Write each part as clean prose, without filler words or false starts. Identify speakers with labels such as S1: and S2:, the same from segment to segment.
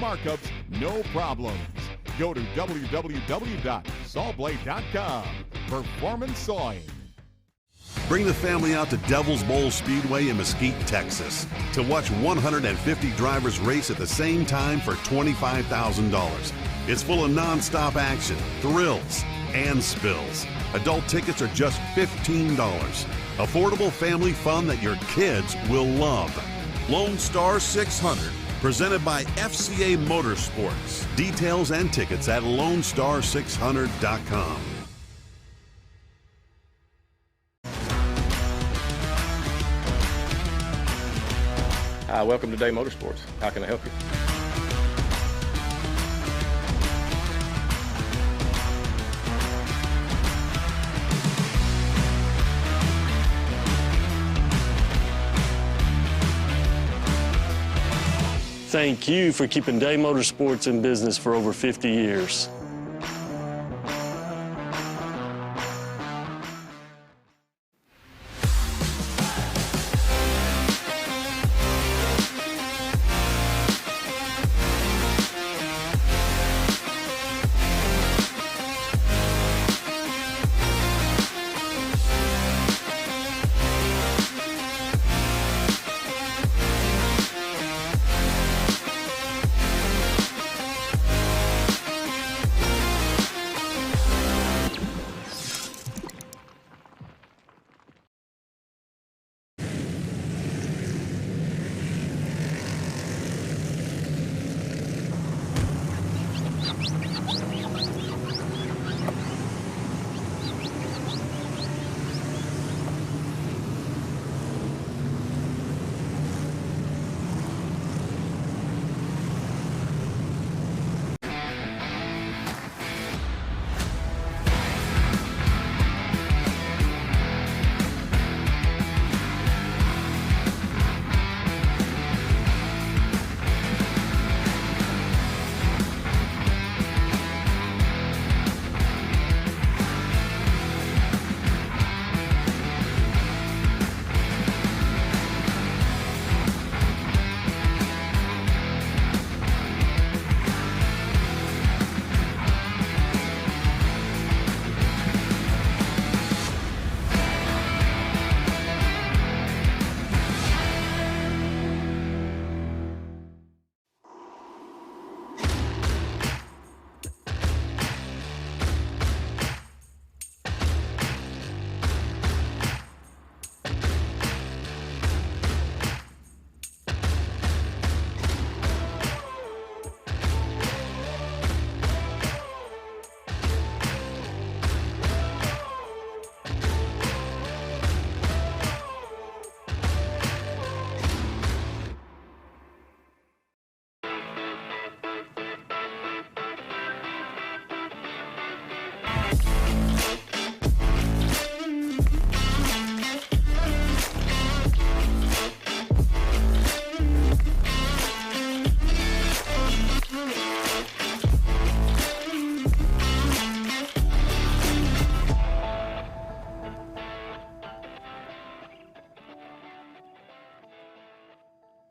S1: markups, no problems. Go to www.sawblade.com. Performance Sawing.
S2: Bring the family out to Devil's Bowl Speedway in Mesquite, Texas to watch 150 drivers race at the same time for $25,000. It's full of non-stop action, thrills, and spills. Adult tickets are just $15. Affordable family fun that your kids will love. Lone Star 600, presented by FCA Motorsports. Details and tickets at LoneStar600.com.
S3: Hi, welcome to Day Motorsports. How can I help you?
S4: Thank you for keeping Day Motorsports in business for over 50 years.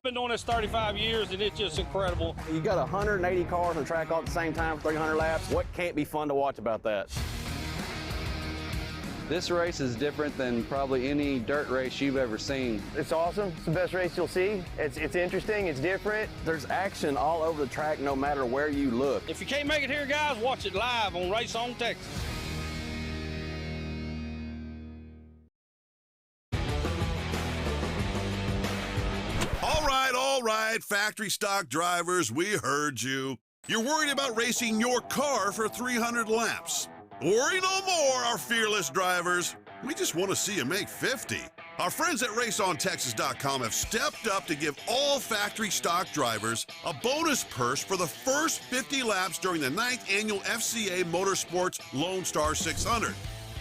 S5: Been doing this 35 years and it's just incredible.
S6: You got 180 cars on the track all at the same time for 300 laps. What can't be fun to watch about that?
S7: This race is different than probably any dirt race you've ever seen.
S6: It's awesome. It's the best race you'll see. It's interesting. It's different. There's action all over the track no matter where you look.
S5: If you can't make it here, guys, watch it live on Race On Texas.
S2: All right, factory stock drivers, we heard you. You're worried about racing your car for 300 laps. Worry no more, our fearless drivers. We just want to see you make 50. Our friends at RaceOnTexas.com have stepped up to give all factory stock drivers a bonus purse for the first 50 laps during the 9th annual FCA Motorsports Lone Star 600.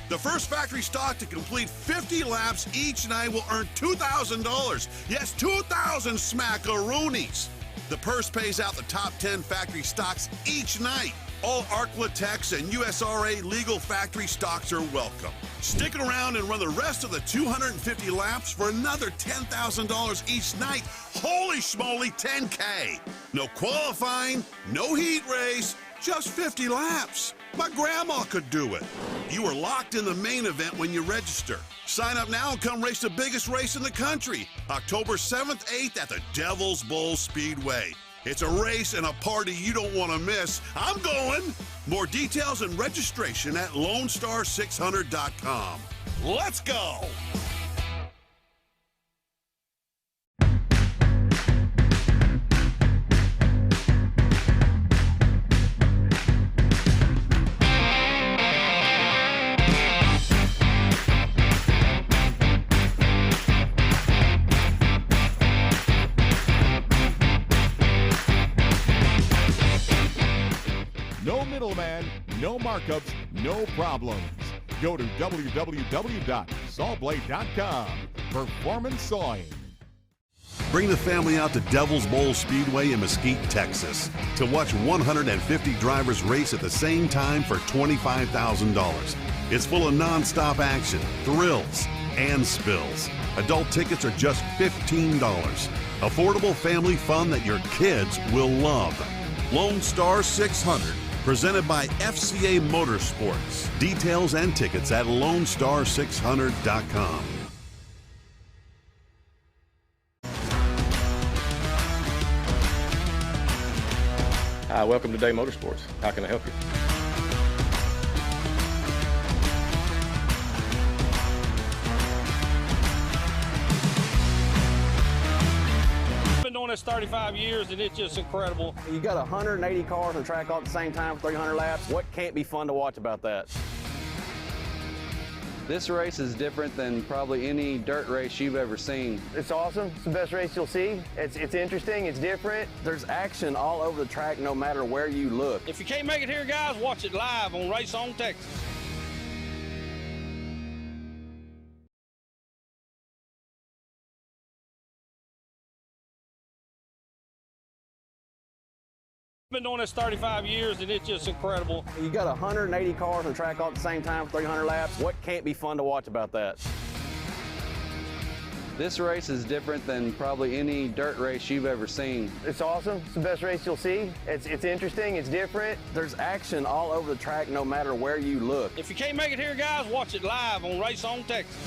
S2: The first factory stock to complete 50 laps each night will earn $2,000. Yes, 2,000 smackaroonies. The purse pays out the top 10 factory stocks each night. All Arklatex and USRA legal factory stocks are welcome. Stick around and run the rest of the 250 laps for another $10,000 each night. Holy schmoly, 10K. No qualifying, no heat race, just 50 laps. My grandma could do it. You are locked in the main event when you register. Sign up now and come race the biggest race in the country, October 7th, 8th at the Devil's Bowl Speedway. It's a race and a party you don't want to miss. I'm going. More details and registration at LoneStar600.com. Let's go.
S1: No middleman, no markups, no problems. Go to www.sawblade.com. Performance Sawing.
S2: Bring the family out to Devil's Bowl Speedway in Mesquite, Texas to watch 150 drivers race at the same time for $25,000. It's full of non-stop action, thrills, and spills. Adult tickets are just $15. Affordable family fun that your kids will love. Lone Star 600, presented by FCA Motorsports. Details and tickets at LoneStar600.com.
S3: Hi, welcome to Day Motorsports. How can I help you?
S5: Been doing this 35 years, and it's just incredible.
S6: You got 180 cars on the track all at the same time for 300 laps. What can't be fun to watch about that?
S7: This race is different than probably any dirt race you've ever seen.
S6: It's awesome. It's the best race you'll see. It's interesting. It's different. There's action all over the track no matter where you look.
S5: If you can't make it here, guys, watch it live on Race On Texas. Been doing this 35 years, and it's just incredible.
S6: You got 180 cars on the track all at the same time for 300 laps. What can't be fun to watch about that?
S7: This race is different than probably any dirt race you've ever seen.
S6: It's awesome. It's the best race you'll see. It's interesting. It's different. There's action all over the track no matter where you look.
S5: If you can't make it here, guys, watch it live on Race On Texas.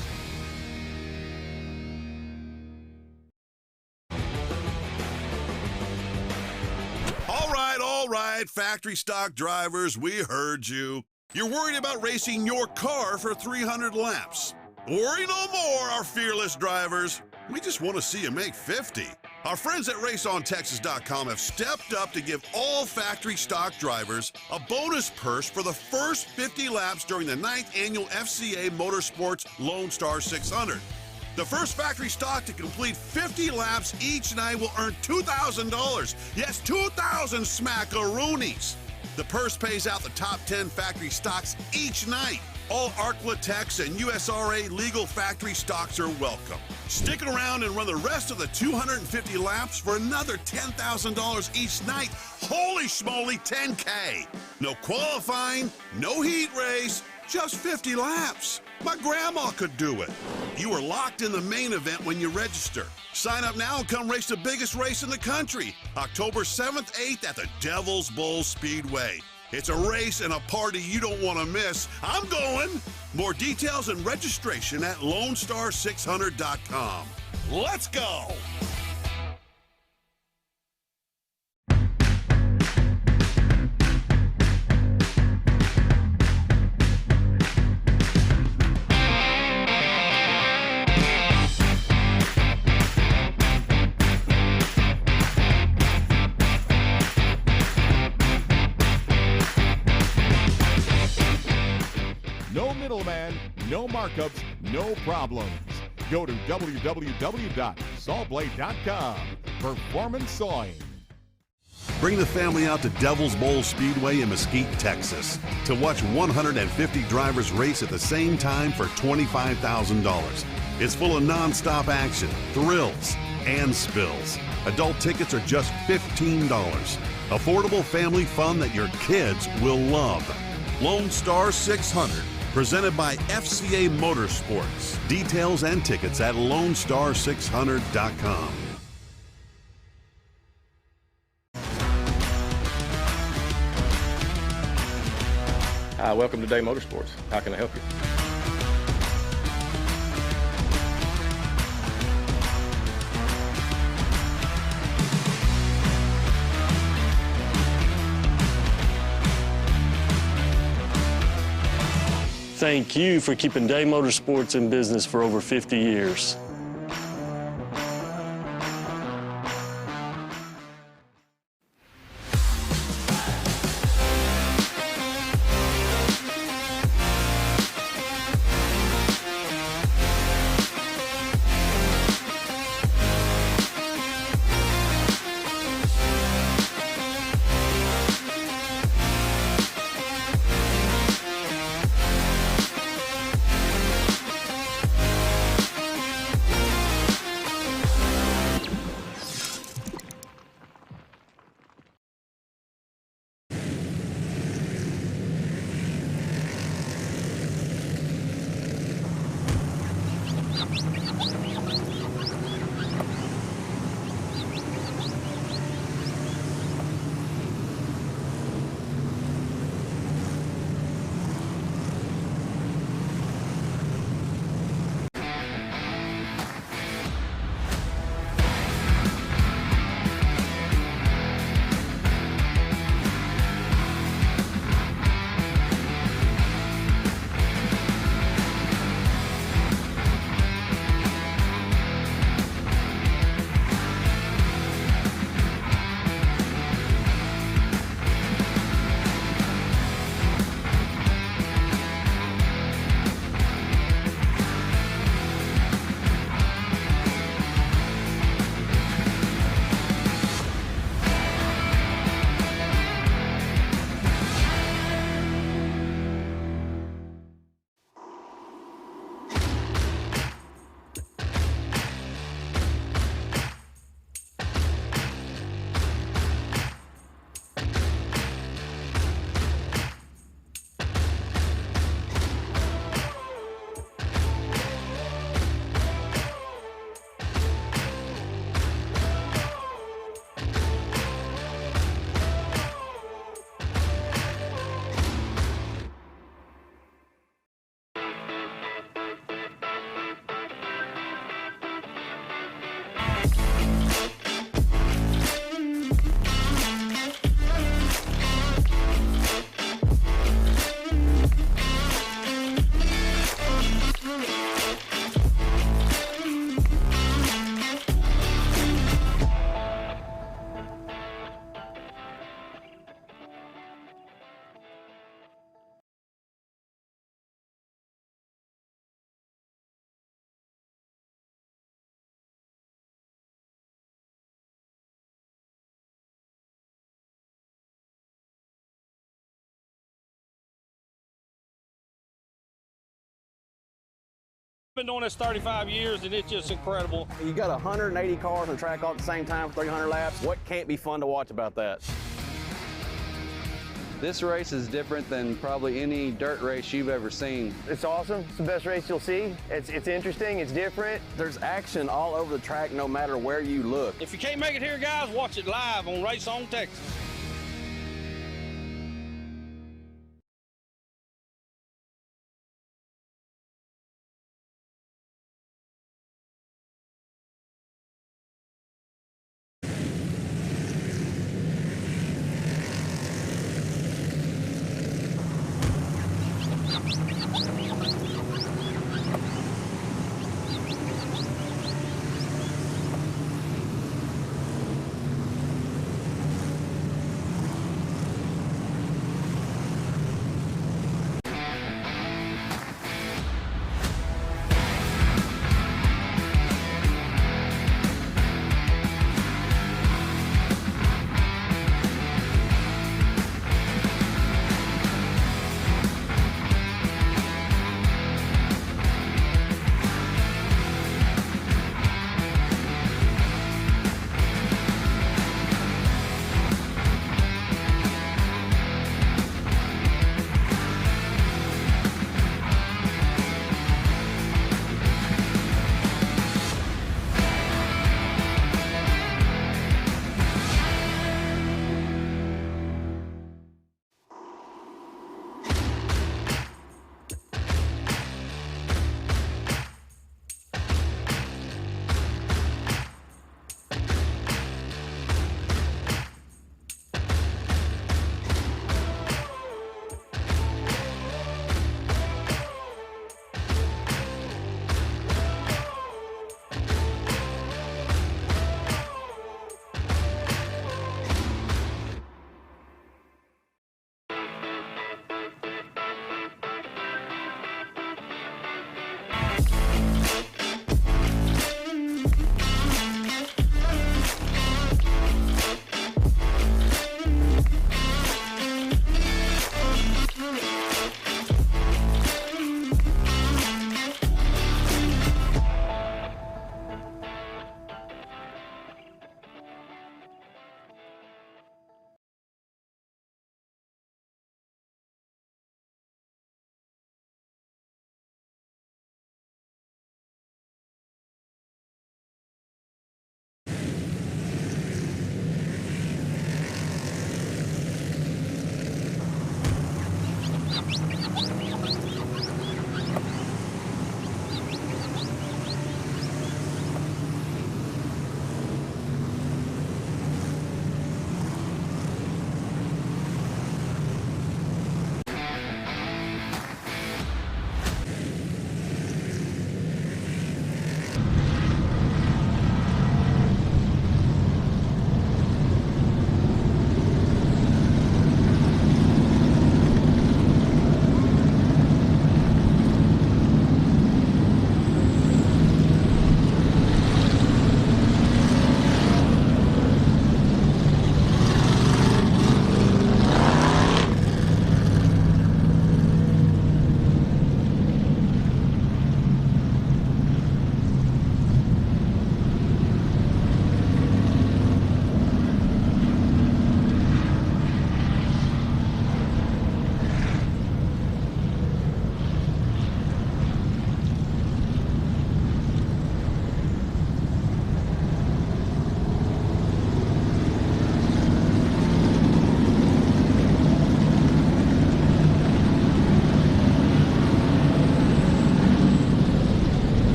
S2: All right, factory stock drivers, we heard you. You're worried about racing your car for 300 laps. Worry no more, our fearless drivers. We just want to see you make 50. Our friends at RaceOnTexas.com have stepped up to give all factory stock drivers a bonus purse for the first 50 laps during the 9th annual FCA Motorsports Lone Star 600. The first factory stock to complete 50 laps each night will earn $2,000. Yes, 2,000 smackaroonies. The purse pays out the top 10 factory stocks each night. All Arklatex and USRA legal factory stocks are welcome. Stick around and run the rest of the 250 laps for another $10,000 each night. Holy schmoly, 10K. No qualifying, no heat race, just 50 laps. My grandma could do it. You are locked in the main event when you register. Sign up now and come race the biggest race in the country, October 7th, 8th at the Devil's Bowl Speedway. It's a race and a party you don't want to miss. I'm going. More details and registration at LoneStar600.com. Let's go.
S1: No middleman, no markups, no problems. Go to www.sawblade.com. Performance Sawing.
S2: Bring the family out to Devil's Bowl Speedway in Mesquite, Texas to watch 150 drivers race at the same time for $25,000. It's full of non-stop action, thrills, and spills. Adult tickets are just $15. Affordable family fun that your kids will love. Lone Star 600, presented by FCA Motorsports. Details and tickets at LoneStar600.com.
S3: Hi, welcome to Day Motorsports. How can I help you?
S4: Thank you for keeping Day Motorsports in business for over 50 years.
S5: Been doing this 35 years and it's just incredible.
S6: You got 180 cars on the track all at the same time for 300 laps. What can't be fun to watch about that?
S7: This race is different than probably any dirt race you've ever seen.
S6: It's awesome. It's the best race you'll see. It's interesting. It's different. There's action all over the track no matter where you look.
S5: If you can't make it here, guys, watch it live on Race On Texas.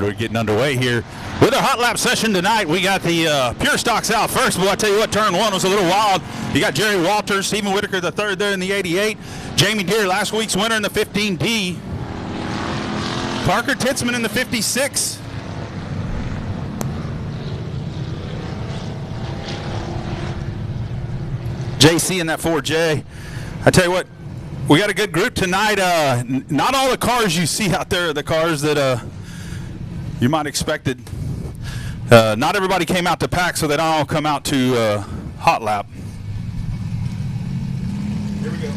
S8: right, we're getting underway here with our hot lap session tonight. We got the pure stocks out first. But I tell you what, turn one was a little wild. You got Jerry Walters, Stephen Whitaker the third there in the 88. Jamie Deere, last week's winner in the 15D. Parker Titzman in the 56. JC in that 4J. I tell you what, we got a good group tonight. Not all the cars you see out there are the cars that you might expected. Not everybody came out to pack, so they don't all come out to hot lap. Here we go.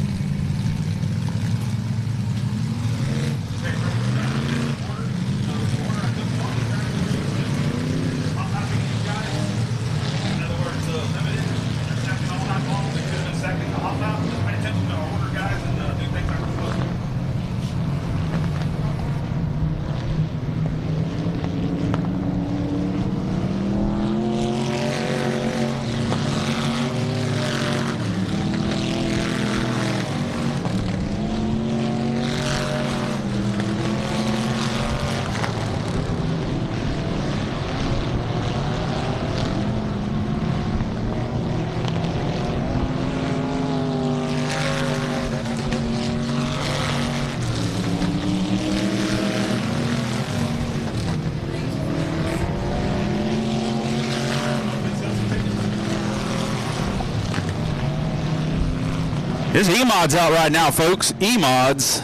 S8: There's E-Mods out right now, folks. E-Mods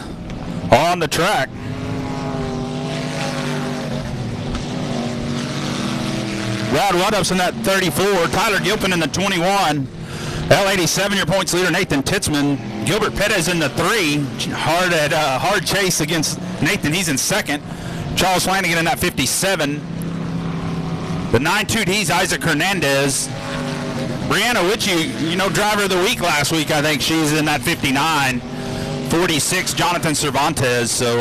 S8: on the track. Brad Ruddups in that 34. Tyler Gilpin in the 21. L87, your points leader, Nathan Titzman. Gilbert Perez in the 3. Hard chase against Nathan. He's in second. Charles Flanagan in that 57. The 9-2Ds, Isaac Hernandez. Brianna Witchy, driver of the week last week, I think she's in that 59. 46, Jonathan Cervantes. So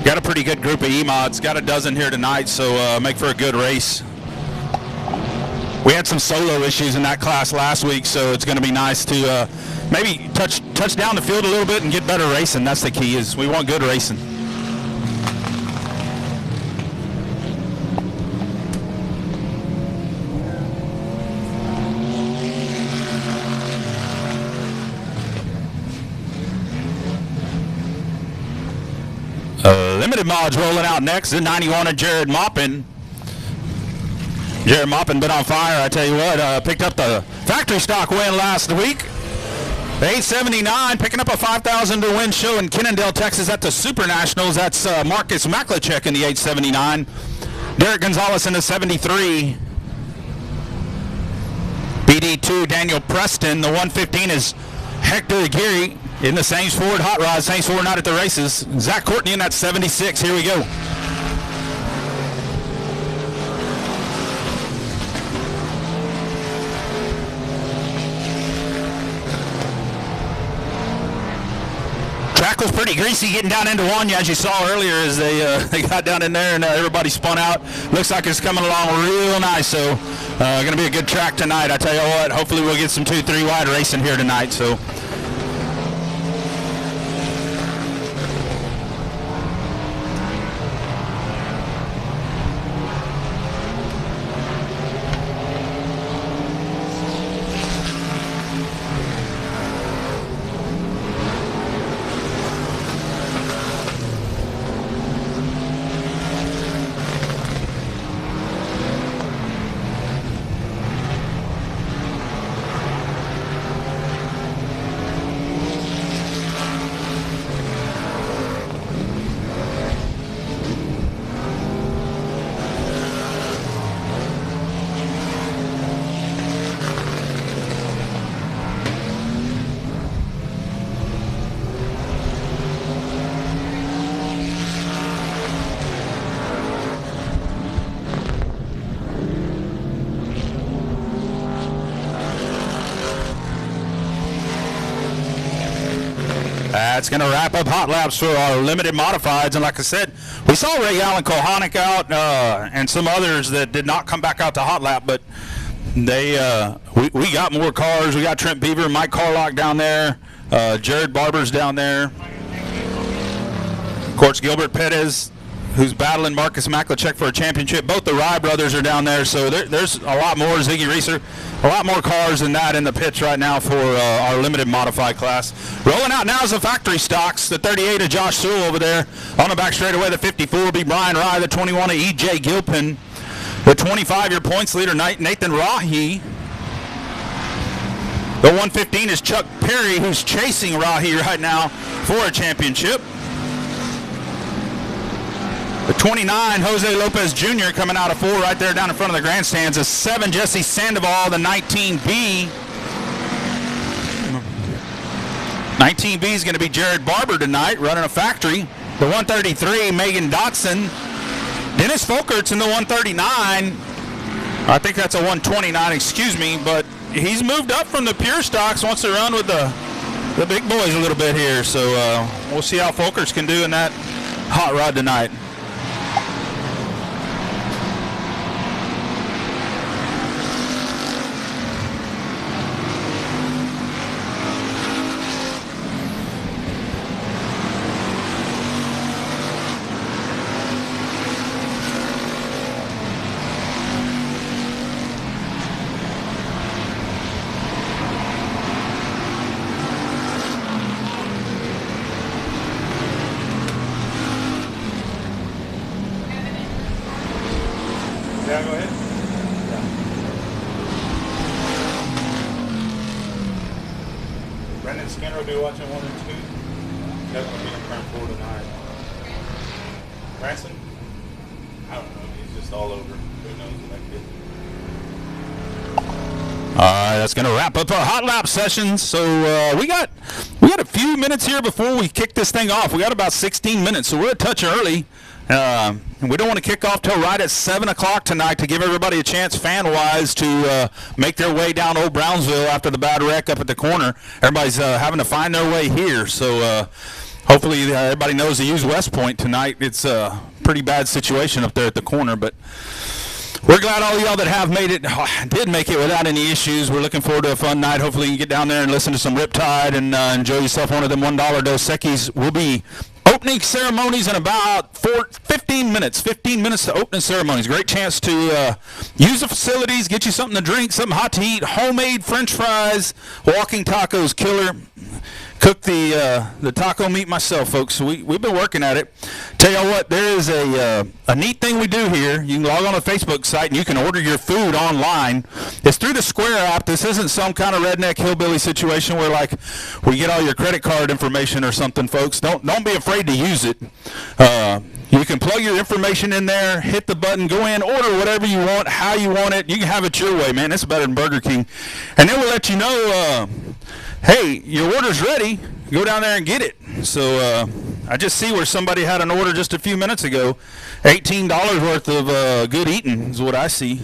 S8: got a pretty good group of E-Mods. Got a dozen here tonight, so make for a good race. We had some solo issues in that class last week, so it's going to be nice to maybe touch down the field a little bit and get better racing. That's the key, is we want good racing. Limited mods rolling out next. The 91 of Jared Maupin. Jared Maupin been on fire, I tell you what. Picked up the factory stock win last week. The 879 picking up a 5,000 to win show in Kennendale, Texas at the Super Nationals. That's Marcus Maklachek in the 879. Derek Gonzalez in the 73. BD2 Daniel Preston. The 115 is Hector Aguirre in the Saints Ford Hot Rods. Saints Ford not at the races. Zach Courtney in that 76. Here we go. Track was pretty greasy getting down into Wanya, as you saw earlier, as they got down in there and everybody spun out. Looks like it's coming along real nice. So going to be a good track tonight. I tell you what, hopefully we'll get some 2-3 wide racing here tonight. So. That's going to wrap up hot laps for our limited modifieds. And like I said, we saw Ray Allen Kohanic out and some others that did not come back out to hot lap, but they we got more cars. We got Trent Beaver, Mike Carlock down there, Jared Barber's down there. Of course, Gilbert Perez who's battling Marcus Maklicek for a championship. Both the Rye brothers are down there, so there's a lot more. Ziggy Reeser, a lot more cars than that in the pits right now for our limited modified class. Rolling out now is the factory stocks. The 38 of Josh Sewell over there. On the back straightaway, the 54 will be Brian Rye. The 21 of E.J. Gilpin. The 25-year points leader, Nathan Rahi. The 115 is Chuck Perry, who's chasing Rahi right now for a championship. The 29, Jose Lopez Jr. coming out of 4 right there down in front of the grandstands. The 7, Jesse Sandoval. The 19B. 19B is going to be Jared Barber tonight, running a factory. The 133, Megan Dotson. Dennis Folkert's in the 139. I think that's a 129, excuse me, but he's moved up from the pure stocks, wants to run with the big boys a little bit here. So we'll see how Folkerts can do in that hot rod tonight.
S9: Yeah, go ahead. Brendan Skinner will be watching 1 and 2. That's going to be in turn 4 tonight. Branson? I don't know. He's just all over. Who knows what that kid.
S8: All right, that's going to wrap up our hot lap session. So we got a few minutes here before we kick this thing off. We got about 16 minutes, so we're a touch early. And we don't want to kick off till right at 7 o'clock tonight to give everybody a chance, fan-wise, to make their way down Old Brownsville after the bad wreck up at the corner. Everybody's having to find their way here. So hopefully everybody knows to use West Point tonight. It's a pretty bad situation up there at the corner, but we're glad all of y'all that have did make it without any issues. We're looking forward to a fun night. Hopefully you can get down there and listen to some Riptide and enjoy yourself one of them $1 Dos Equis. We'll be opening ceremonies in about 15 minutes. 15 minutes to opening ceremonies. Great chance to use the facilities, get you something to drink, something hot to eat, homemade French fries, walking tacos, killer. Cook the taco meat myself, folks. So we've been working at it. Tell y'all what, there is a neat thing we do here. You can log on to the Facebook site and you can order your food online. It's through the Square app. This isn't some kind of redneck hillbilly situation where like we get all your credit card information or something, folks. Don't be afraid to use it. You can plug your information in there, hit the button, go in, order whatever you want, how you want it. You can have it your way, man. It's better than Burger King. And then we'll let you know, hey, your order's ready. Go down there and get it. So I just see where somebody had an order just a few minutes ago. $18 worth of good eating is what I see.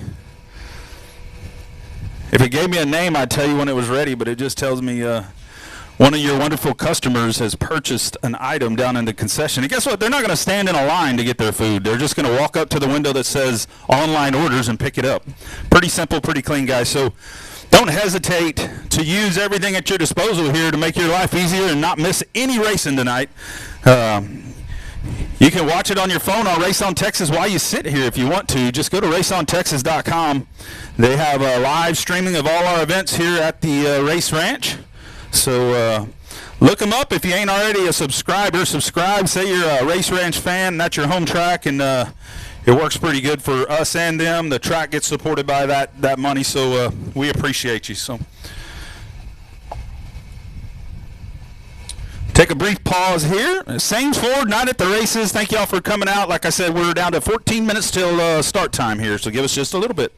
S8: If it gave me a name, I'd tell you when it was ready, but it just tells me one of your wonderful customers has purchased an item down in the concession. And guess what? They're not going to stand in a line to get their food. They're just going to walk up to the window that says online orders and pick it up. Pretty simple, pretty clean, guys. So don't hesitate to use everything at your disposal here to make your life easier and not miss any racing tonight. You can watch it on your phone on Race on Texas while you sit here if you want to. Just go to raceontexas.com. They have a live streaming of all our events here at the Race Ranch. So look them up. If you ain't already a subscriber, subscribe. Say you're a Race Ranch fan, and that's your home track, and it works pretty good for us and them. The track gets supported by that money, so we appreciate you. So take a brief pause here. Sames Ford, night at the races. Thank y'all for coming out. Like I said, we're down to 14 minutes till start time here, so give us just a little bit.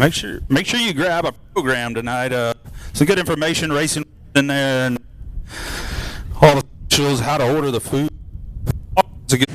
S8: Make sure you grab a program tonight. Some good information, racing in there, and all the shows how to order the food. It's a good.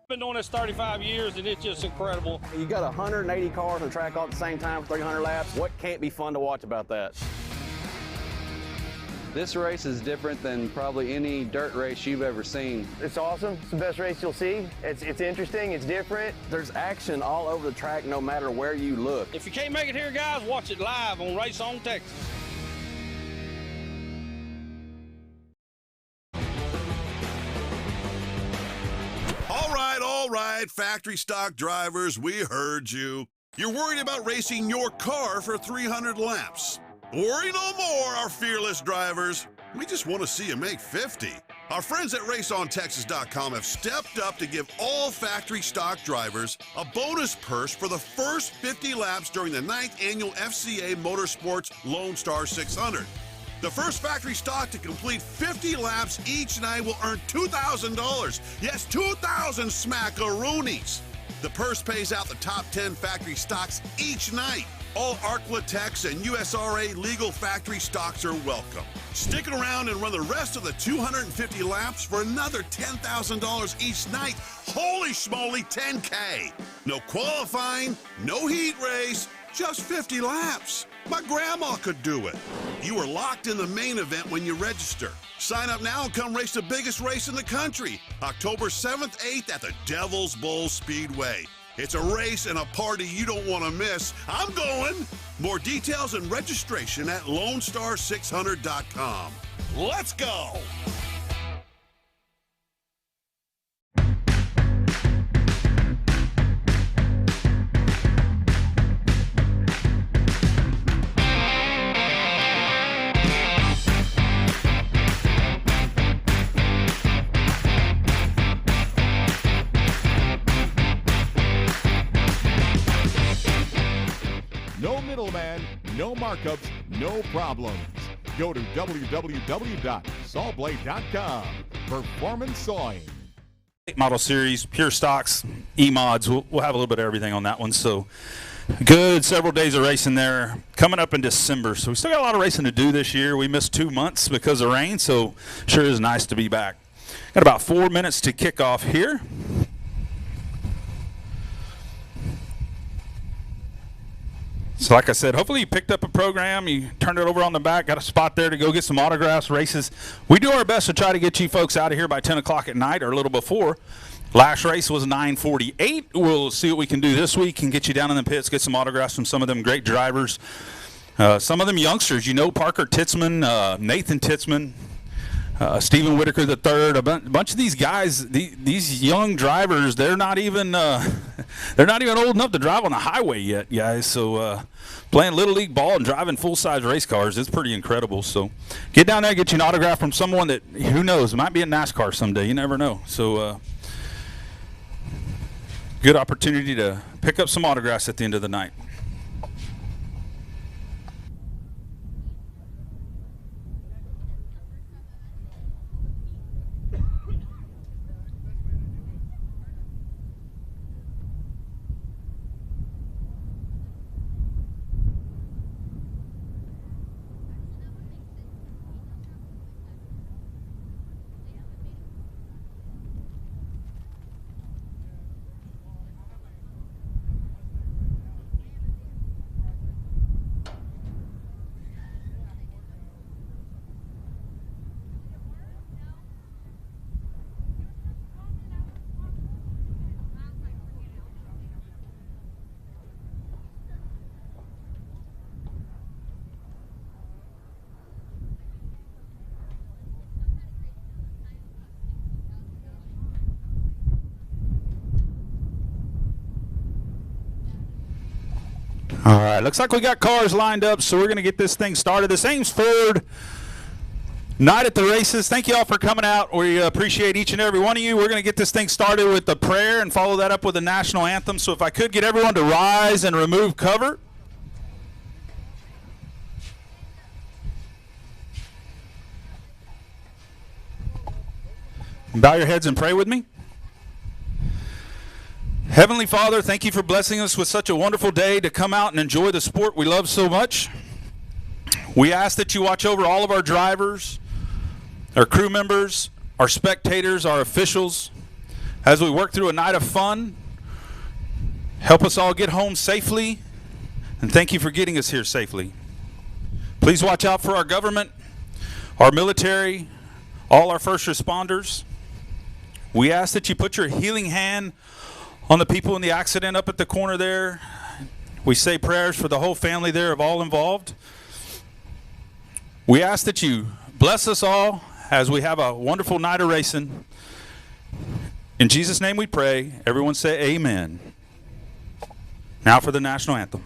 S5: Been doing this 35 years, and it's just incredible.
S6: You got 180 cars on the track all at the same time for 300 laps. What can't be fun to watch about that?
S7: This race is different than probably any dirt race you've ever seen.
S6: It's awesome. It's the best race you'll see. It's interesting. It's different. There's action all over the track no matter where you look.
S5: If you can't make it here, guys, watch it live on Race On Texas.
S2: All right, factory stock drivers, we heard you. You're worried about racing your car for 300 laps. Worry no more, our fearless drivers. We just want to see you make 50. Our friends at RaceOnTexas.com have stepped up to give all factory stock drivers a bonus purse for the first 50 laps during the 9th annual FCA Motorsports Lone Star 600. The first factory stock to complete 50 laps each night will earn $2,000. Yes, 2,000 smackaroonies. The purse pays out the top 10 factory stocks each night. All Arklatex and USRA legal factory stocks are welcome. Stick around and run the rest of the 250 laps for another $10,000 each night. Holy schmoly, 10K. No qualifying, no heat race, just 50 laps. My grandma could do it. You are locked in the main event when you register. Sign up now and come race the biggest race in the country, October 7th, 8th at the Devil's Bowl Speedway. It's a race and a party you don't want to miss. I'm going. More details and registration at LoneStar600.com. Let's go.
S1: No middleman, no markups, no problems. Go to www.sawblade.com. Performance Sawing.
S8: Model Series, Pure Stocks, E-Mods. We'll have a little bit of everything on that one. So good several days of racing there coming up in December. So we still got a lot of racing to do this year. We missed 2 months because of rain, so sure is nice to be back. Got about 4 minutes to kick off here. So like I said, hopefully you picked up a program, you turned it over on the back, got a spot there to go get some autographs, races. We do our best to try to get you folks out of here by 10 o'clock at night or a little before. Last race was 9:48. We'll see what we can do this week and get you down in the pits, get some autographs from some of them great drivers. Some of them youngsters, you know, Parker Titzman, Nathan Titzman, Stephen Whitaker III, a bunch of these guys, these young drivers, they're not even old enough to drive on the highway yet, guys. So playing Little League ball and driving full-size race cars, it's pretty incredible. So get down there, get you an autograph from someone that, who knows, might be in NASCAR someday. You never know. So good opportunity to pick up some autographs at the end of the night. All right, looks like we got cars lined up, so we're going to get this thing started. This Ames Ford night at the races. Thank you all for coming out. We appreciate each and every one of you. We're going to get this thing started with a prayer and follow that up with the national anthem. So if I could get everyone to rise and remove cover. Bow your heads and pray with me. Heavenly Father, thank you for blessing us with such a wonderful day to come out and enjoy the sport we love so much. We ask that you watch over all of our drivers, our crew members, our spectators, our officials, as we work through a night of fun. Help us all get home safely, and thank you for getting us here safely. Please watch out for our government, our military, all our first responders. We ask that you put your healing hand on the people in the accident up at the corner there. We say prayers for the whole family there of all involved. We ask that you bless us all as we have a wonderful night of racing. In Jesus' name we pray. Everyone say amen. Now for the national anthem.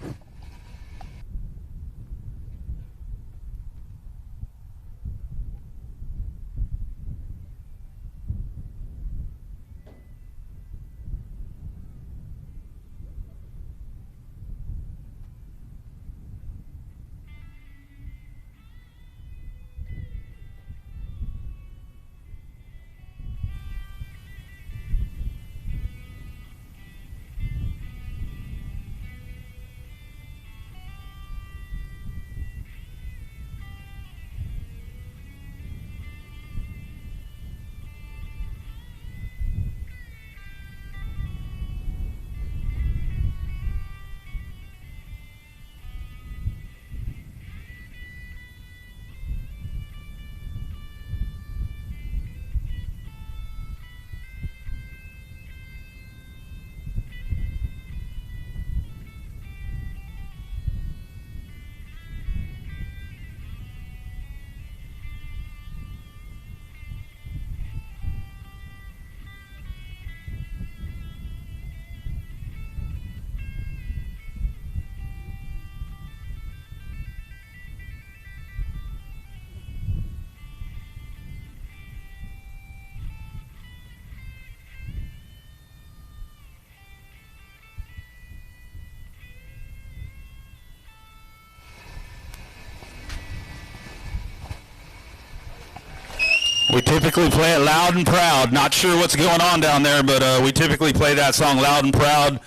S8: We typically play it loud and proud. Not sure what's going on down there, but we typically play that song loud and proud.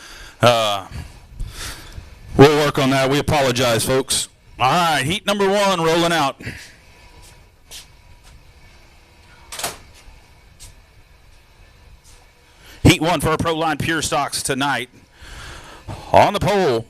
S8: We'll work on that. We apologize, folks. All right, heat number 1 rolling out. Heat 1 for our Proline Pure Stocks tonight. On the pole,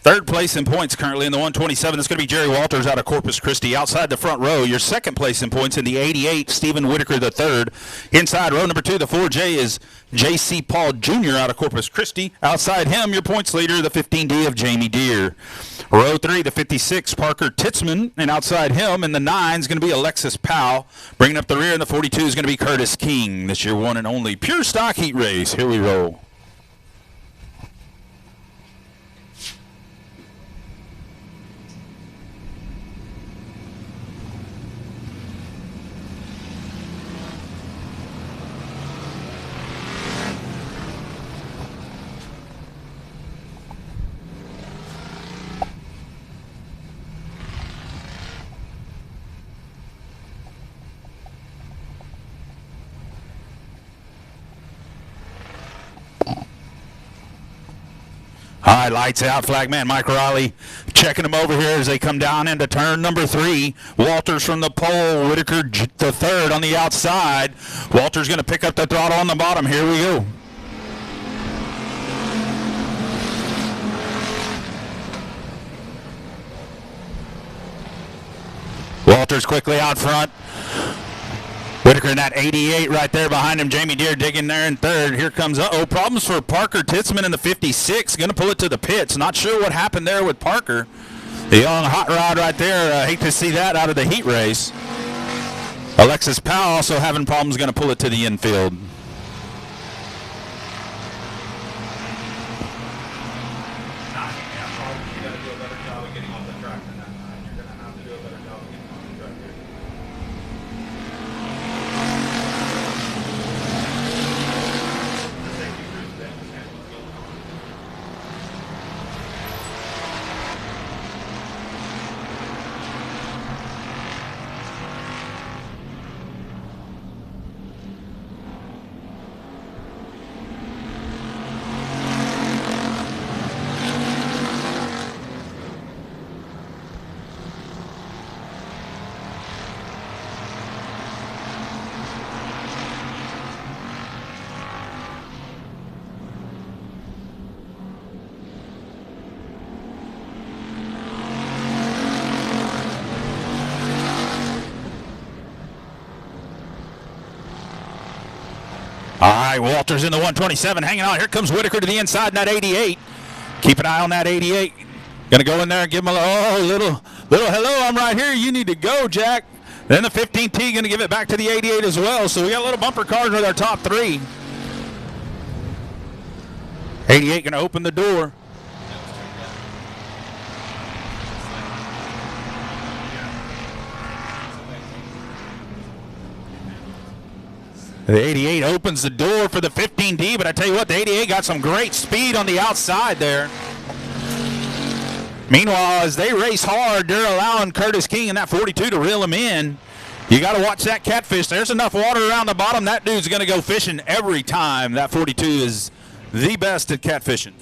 S8: third place in points currently in the 127. It's going to be Jerry Walters out of Corpus Christi. Outside the front row, your second place in points in the 88, Stephen Whitaker the third. Inside row number 2, the 4J is J.C. Paul Jr. out of Corpus Christi. Outside him, your points leader, the 15D of Jamie Deere. Row 3, the 56, Parker Titzman. And outside him in the 9 is going to be Alexis Powell. Bringing up the rear in the 42 is going to be Curtis King. This your one and only Pure Stock Heat Race. Here we roll. All right, lights out. Flagman Mike Riley checking them over here as they come down into turn number 3. Walters from the pole, Whitaker the third on the outside. Walters going to pick up the throttle on the bottom. Here we go. Walters quickly out front. Whitaker in that 88 right there behind him. Jamie Deere digging there in third. Here comes, problems for Parker Titzman in the 56. Going to pull it to the pits. Not sure what happened there with Parker. The young hot rod right there. Hate to see that out of the heat race. Alexis Powell also having problems. Going to pull it to the infield. All right, Walters in the 127 hanging on. Here comes Whitaker to the inside in that 88. Keep an eye on that 88. Going to go in there and give him a little hello, I'm right here. You need to go, Jack. Then the 15T going to give it back to the 88 as well. So we got a little bumper cars with our top 3. 88 going to open the door. The 88 opens the door for the 15D, but I tell you what, the 88 got some great speed on the outside there. Meanwhile, as they race hard, they're allowing Curtis King and that 42 to reel him in. You got to watch that catfish. There's enough water around the bottom. That dude's going to go fishing every time. That 42 is the best at catfishing.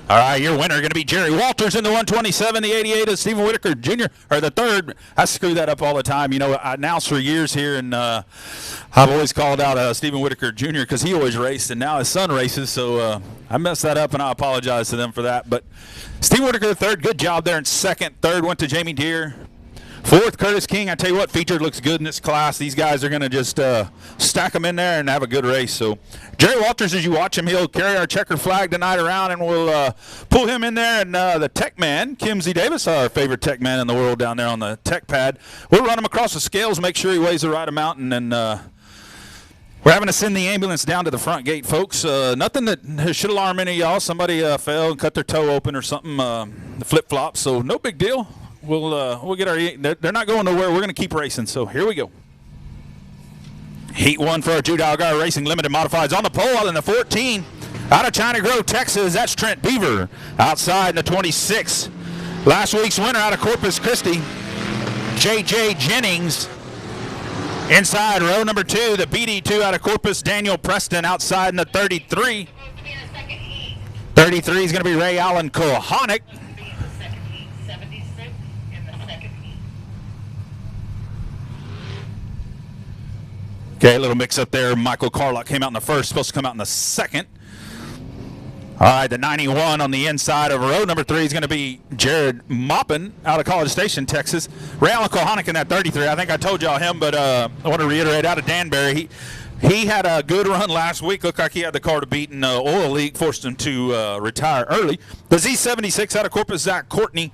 S8: All right, your winner going to be Jerry Walters in the 127. The 88 is Stephen Whitaker Jr., or the third. I screw that up all the time. You know, I announced for years here, and I've always called out Stephen Whitaker Jr. because he always raced, and now his son races. So I messed that up, and I apologize to them for that. But Stephen Whitaker the third, good job there in second. Third went to Jamie Deere. Fourth, Curtis King. I tell you what, featured looks good in this class. These guys are going to just stack them in there and have a good race. So Jerry Walters, as you watch him, he'll carry our checker flag tonight around, and we'll pull him in there. And the tech man, Kimsey Davis, our favorite tech man in the world down there on the tech pad, we'll run him across the scales, make sure he weighs the right amount, and then we're having to send the ambulance down to the front gate, folks. Nothing that should alarm any of y'all. Somebody fell and cut their toe open or something, the flip-flop, so no big deal. We'll get our. They're not going nowhere. We're going to keep racing. So here we go. Heat 1 for our Jude Algar Racing Limited Modifieds on the pole in the 14. Out of China Grove, Texas, that's Trent Beaver. Outside in the 26. Last week's winner out of Corpus Christi, J.J. Jennings. Inside row number 2, the BD2 out of Corpus, Daniel Preston. Outside in the 33. 33 is going to be Ray Allen Kohanic. Okay, a little mix-up there. Michael Carlock came out in the first, supposed to come out in the second. All right, the 91 on the inside of row number 3 is going to be Jared Maupin out of College Station, Texas. Ray Allen Kohanic in that 33. I think I told y'all him, but I want to reiterate, out of Danbury. He had a good run last week. Looked like he had the car to beat in the Oil League, forced him to retire early. The Z76 out of Corpus, Zach Courtney.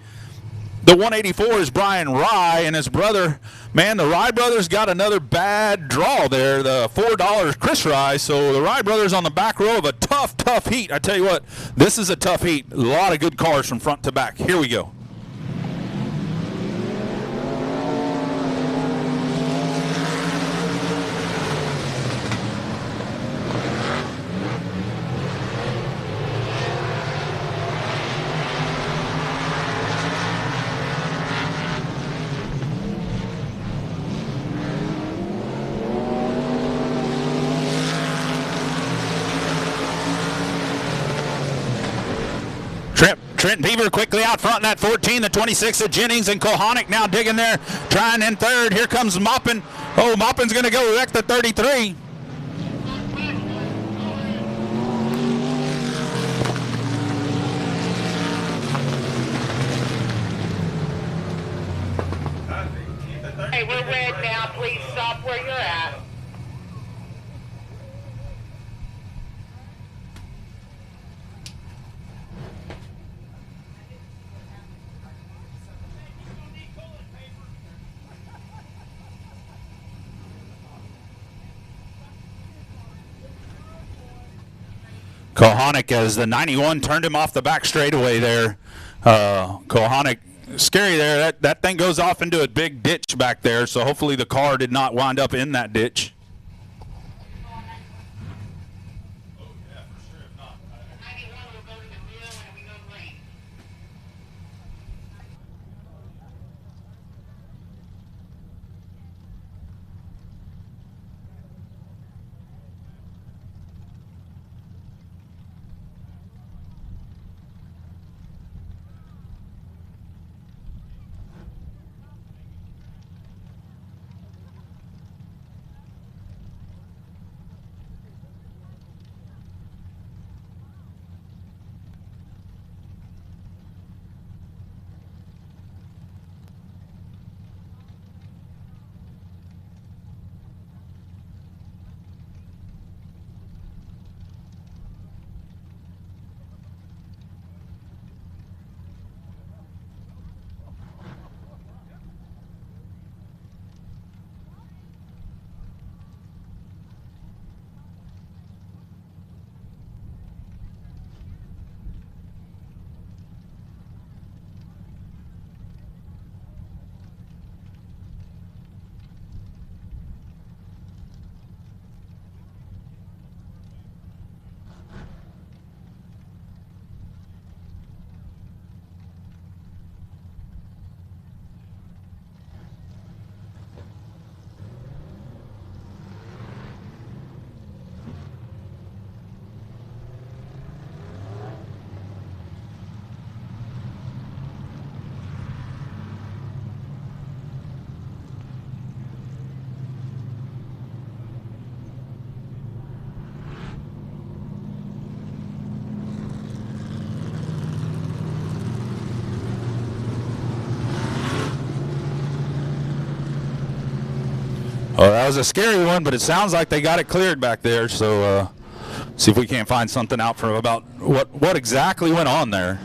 S8: The 184 is Brian Rye and his brother. Man, the Rye brothers got another bad draw there. The $4 Chris Rye. So the Rye brothers on the back row of a tough, tough heat. I tell you what, this is a tough heat. A lot of good cars from front to back. Here we go. Trent Beaver quickly out front in that 14, the 26 of Jennings, and Kohanic now digging there, trying in third. Here comes Maupin. Oh, Maupin's going to go wreck the 33.
S10: Hey, we're red now. Please stop where you're at.
S8: Kohanic, as the 91 turned him off the back straightaway there. Kohanic, scary there. That thing goes off into a big ditch back there, so hopefully the car did not wind up in that ditch. Well, that was a scary one, but it sounds like they got it cleared back there. So see if we can't find something out from about what exactly went on there.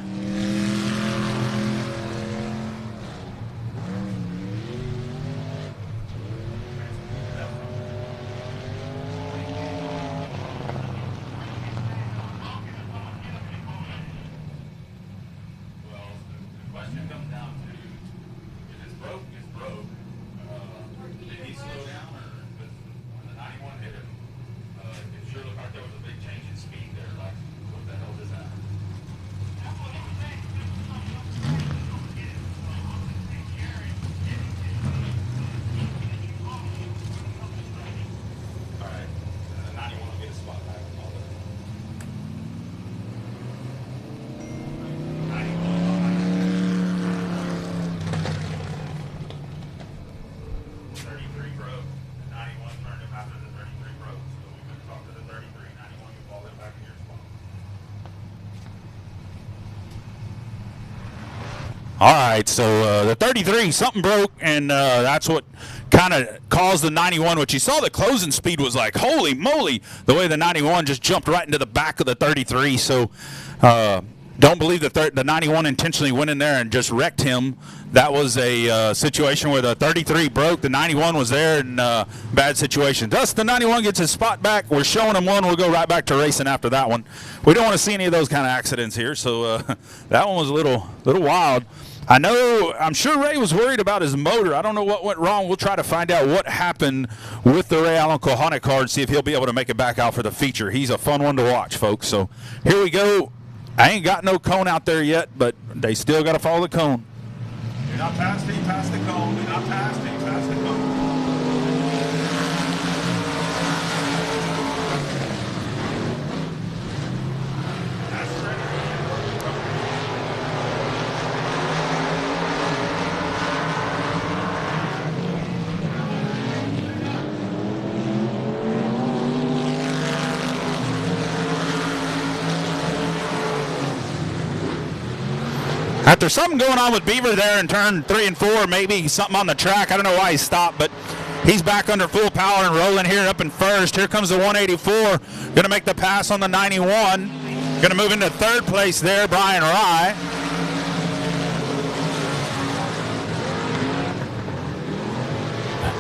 S8: All right, so the 33, something broke, and that's what kind of caused the 91, which you saw the closing speed was like, holy moly, the way the 91 just jumped right into the back of the 33. So don't believe that the 91 intentionally went in there and just wrecked him. That was a situation where the 33 broke, the 91 was there, and bad situation. Thus, the 91 gets his spot back. We're showing him one. We'll go right back to racing after that one. We don't want to see any of those kind of accidents here, so that one was a little wild. I'm sure Ray was worried about his motor. I don't know what went wrong. We'll try to find out what happened with the Ray Allen Kohana car and see if he'll be able to make it back out for the feature. He's a fun one to watch, folks. So here we go. I ain't got no cone out there yet, but they still got to follow the cone.
S9: You're not past it, past the cone. You're not past it, past the cone.
S8: After something going on with Beaver there in turn 3 and 4, maybe something on the track. I don't know why he stopped, but he's back under full power and rolling here up in first. Here comes the 184. Going to make the pass on the 91. Going to move into third place there, Brian Rye.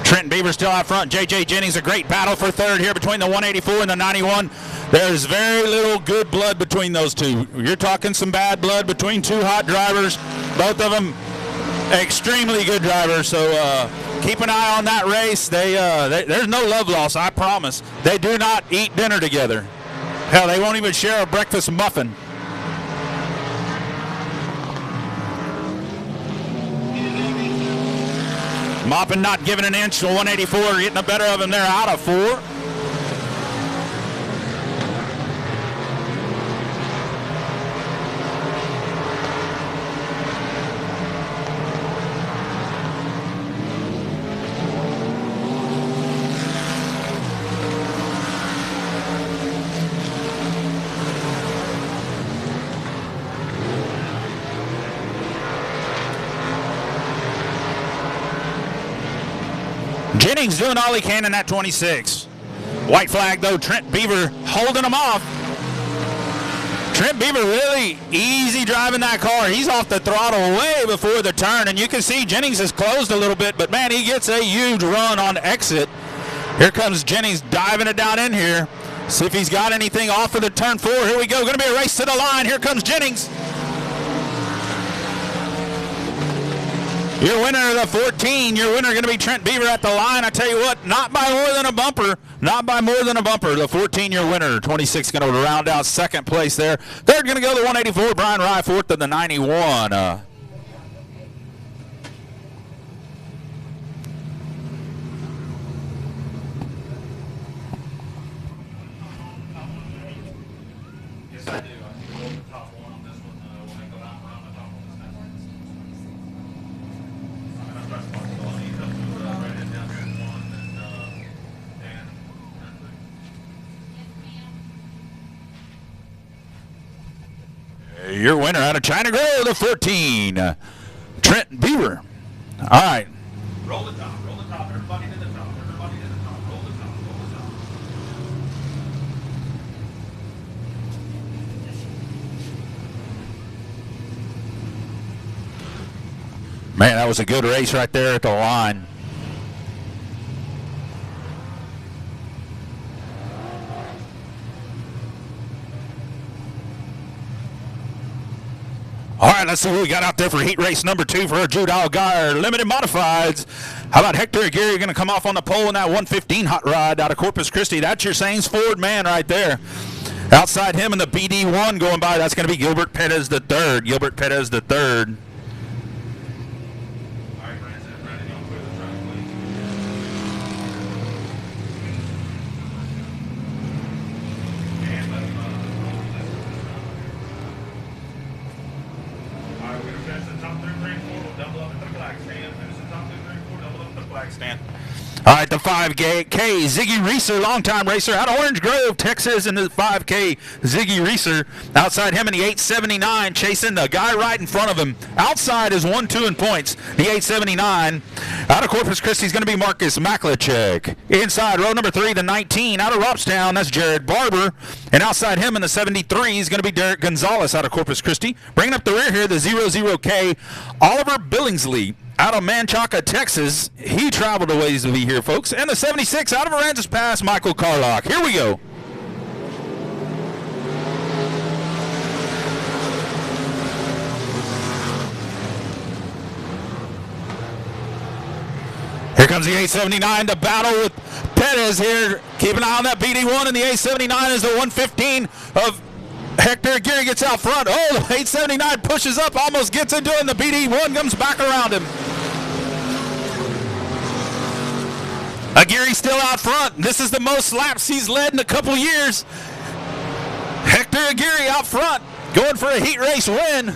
S8: Trenton Beaver still out front. J.J. Jennings, a great battle for third here between the 184 and the 91. There's very little good blood between those two. You're talking some bad blood between two hot drivers. Both of them extremely good drivers. So keep an eye on that race. There's no love lost, I promise. They do not eat dinner together. Hell, they won't even share a breakfast muffin. Maupin not giving an inch to 184, getting the better of him there out of 4. Jennings doing all he can in that 26. White flag though, Trent Beaver holding him off. Trent Beaver really easy driving that car. He's off the throttle way before the turn, and you can see Jennings has closed a little bit, but man, he gets a huge run on exit. Here comes Jennings diving it down in here. See if he's got anything off of the turn 4. Here we go, gonna be a race to the line. Here comes Jennings. Your winner of the 14, your winner going to be Trent Beaver at the line. I tell you what, not by more than a bumper. Not by more than a bumper. The 14, your winner. 26 going to round out second place there. Third going to go to 184, Brian Rye. Fourth to the 91.
S9: Yes, I do. I can go the top one on this one when I go down around the top on this next one.
S8: Your winner out of China Grove, the 14, Trent Beaver. All right.
S9: Roll the top, everybody to the top, everybody to the top.
S8: Man, that was a good race right there at the line. All right, let's see what we got out there for heat race number 2 for our Jude Allgaier Limited Modifieds. How about Hector Aguirre going to come off on the pole in that 115 hot rod out of Corpus Christi? That's your Saints Ford man right there. Outside him in the BD1 going by, that's going to be Gilbert Perez the third. Gilbert Perez the third. All right, the 5K, Ziggy Reeser, longtime racer out of Orange Grove, Texas, in the 5K, Ziggy Reeser. Outside him in the 879, chasing the guy right in front of him. Outside is 1-2 in points. The 879 out of Corpus Christi is going to be Marcus Maklachek. Inside, row number 3, the 19 out of Robstown, that's Jared Barber. And outside him in the 73 is going to be Derek Gonzalez out of Corpus Christi. Bringing up the rear here, the 00K, Oliver Billingsley out of Manchaca, Texas. He traveled a ways to be here, folks. And the 76 out of Aransas Pass, Michael Carlock. Here we go. Here comes the 879 to battle with Perez here. Keep an eye on that BD1, and the 879 is the 115 of Hector Aguirre. Gets out front. Oh, the 879 pushes up, almost gets into it, and the BD1 comes back around him. Aguirre still out front. This is the most laps he's led in a couple years. Hector Aguirre out front, going for a heat race win.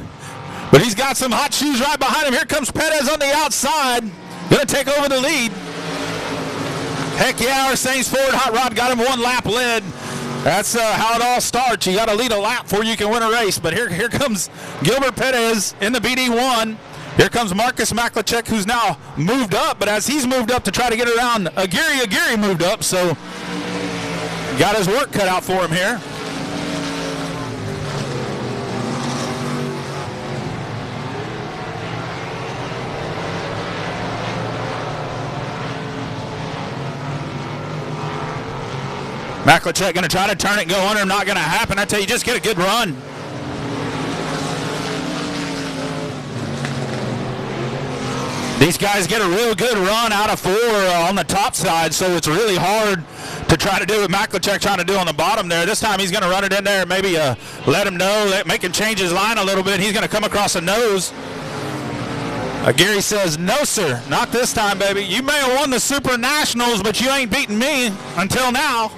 S8: But he's got some hot shoes right behind him. Here comes Perez on the outside. Going to take over the lead. Heck yeah, our Saints Ford hot rod got him 1 lap lead. That's how it all starts. You got to lead a lap before you can win a race. But here comes Gilbert Perez in the BD1. Here comes Marcus Maklachek, who's now moved up, but as he's moved up to try to get around Aguirre moved up, so got his work cut out for him here. Maklachek going to try to turn it and go under him, not going to happen. I tell you, just get a good run. These guys get a real good run out of 4 on the top side, so it's really hard to try to do what Maklachek trying to do on the bottom there. This time he's going to run it in there, maybe let him know, make him change his line a little bit. He's going to come across the nose. Aguirre says, no, sir, not this time, baby. You may have won the Super Nationals, but you ain't beaten me until now.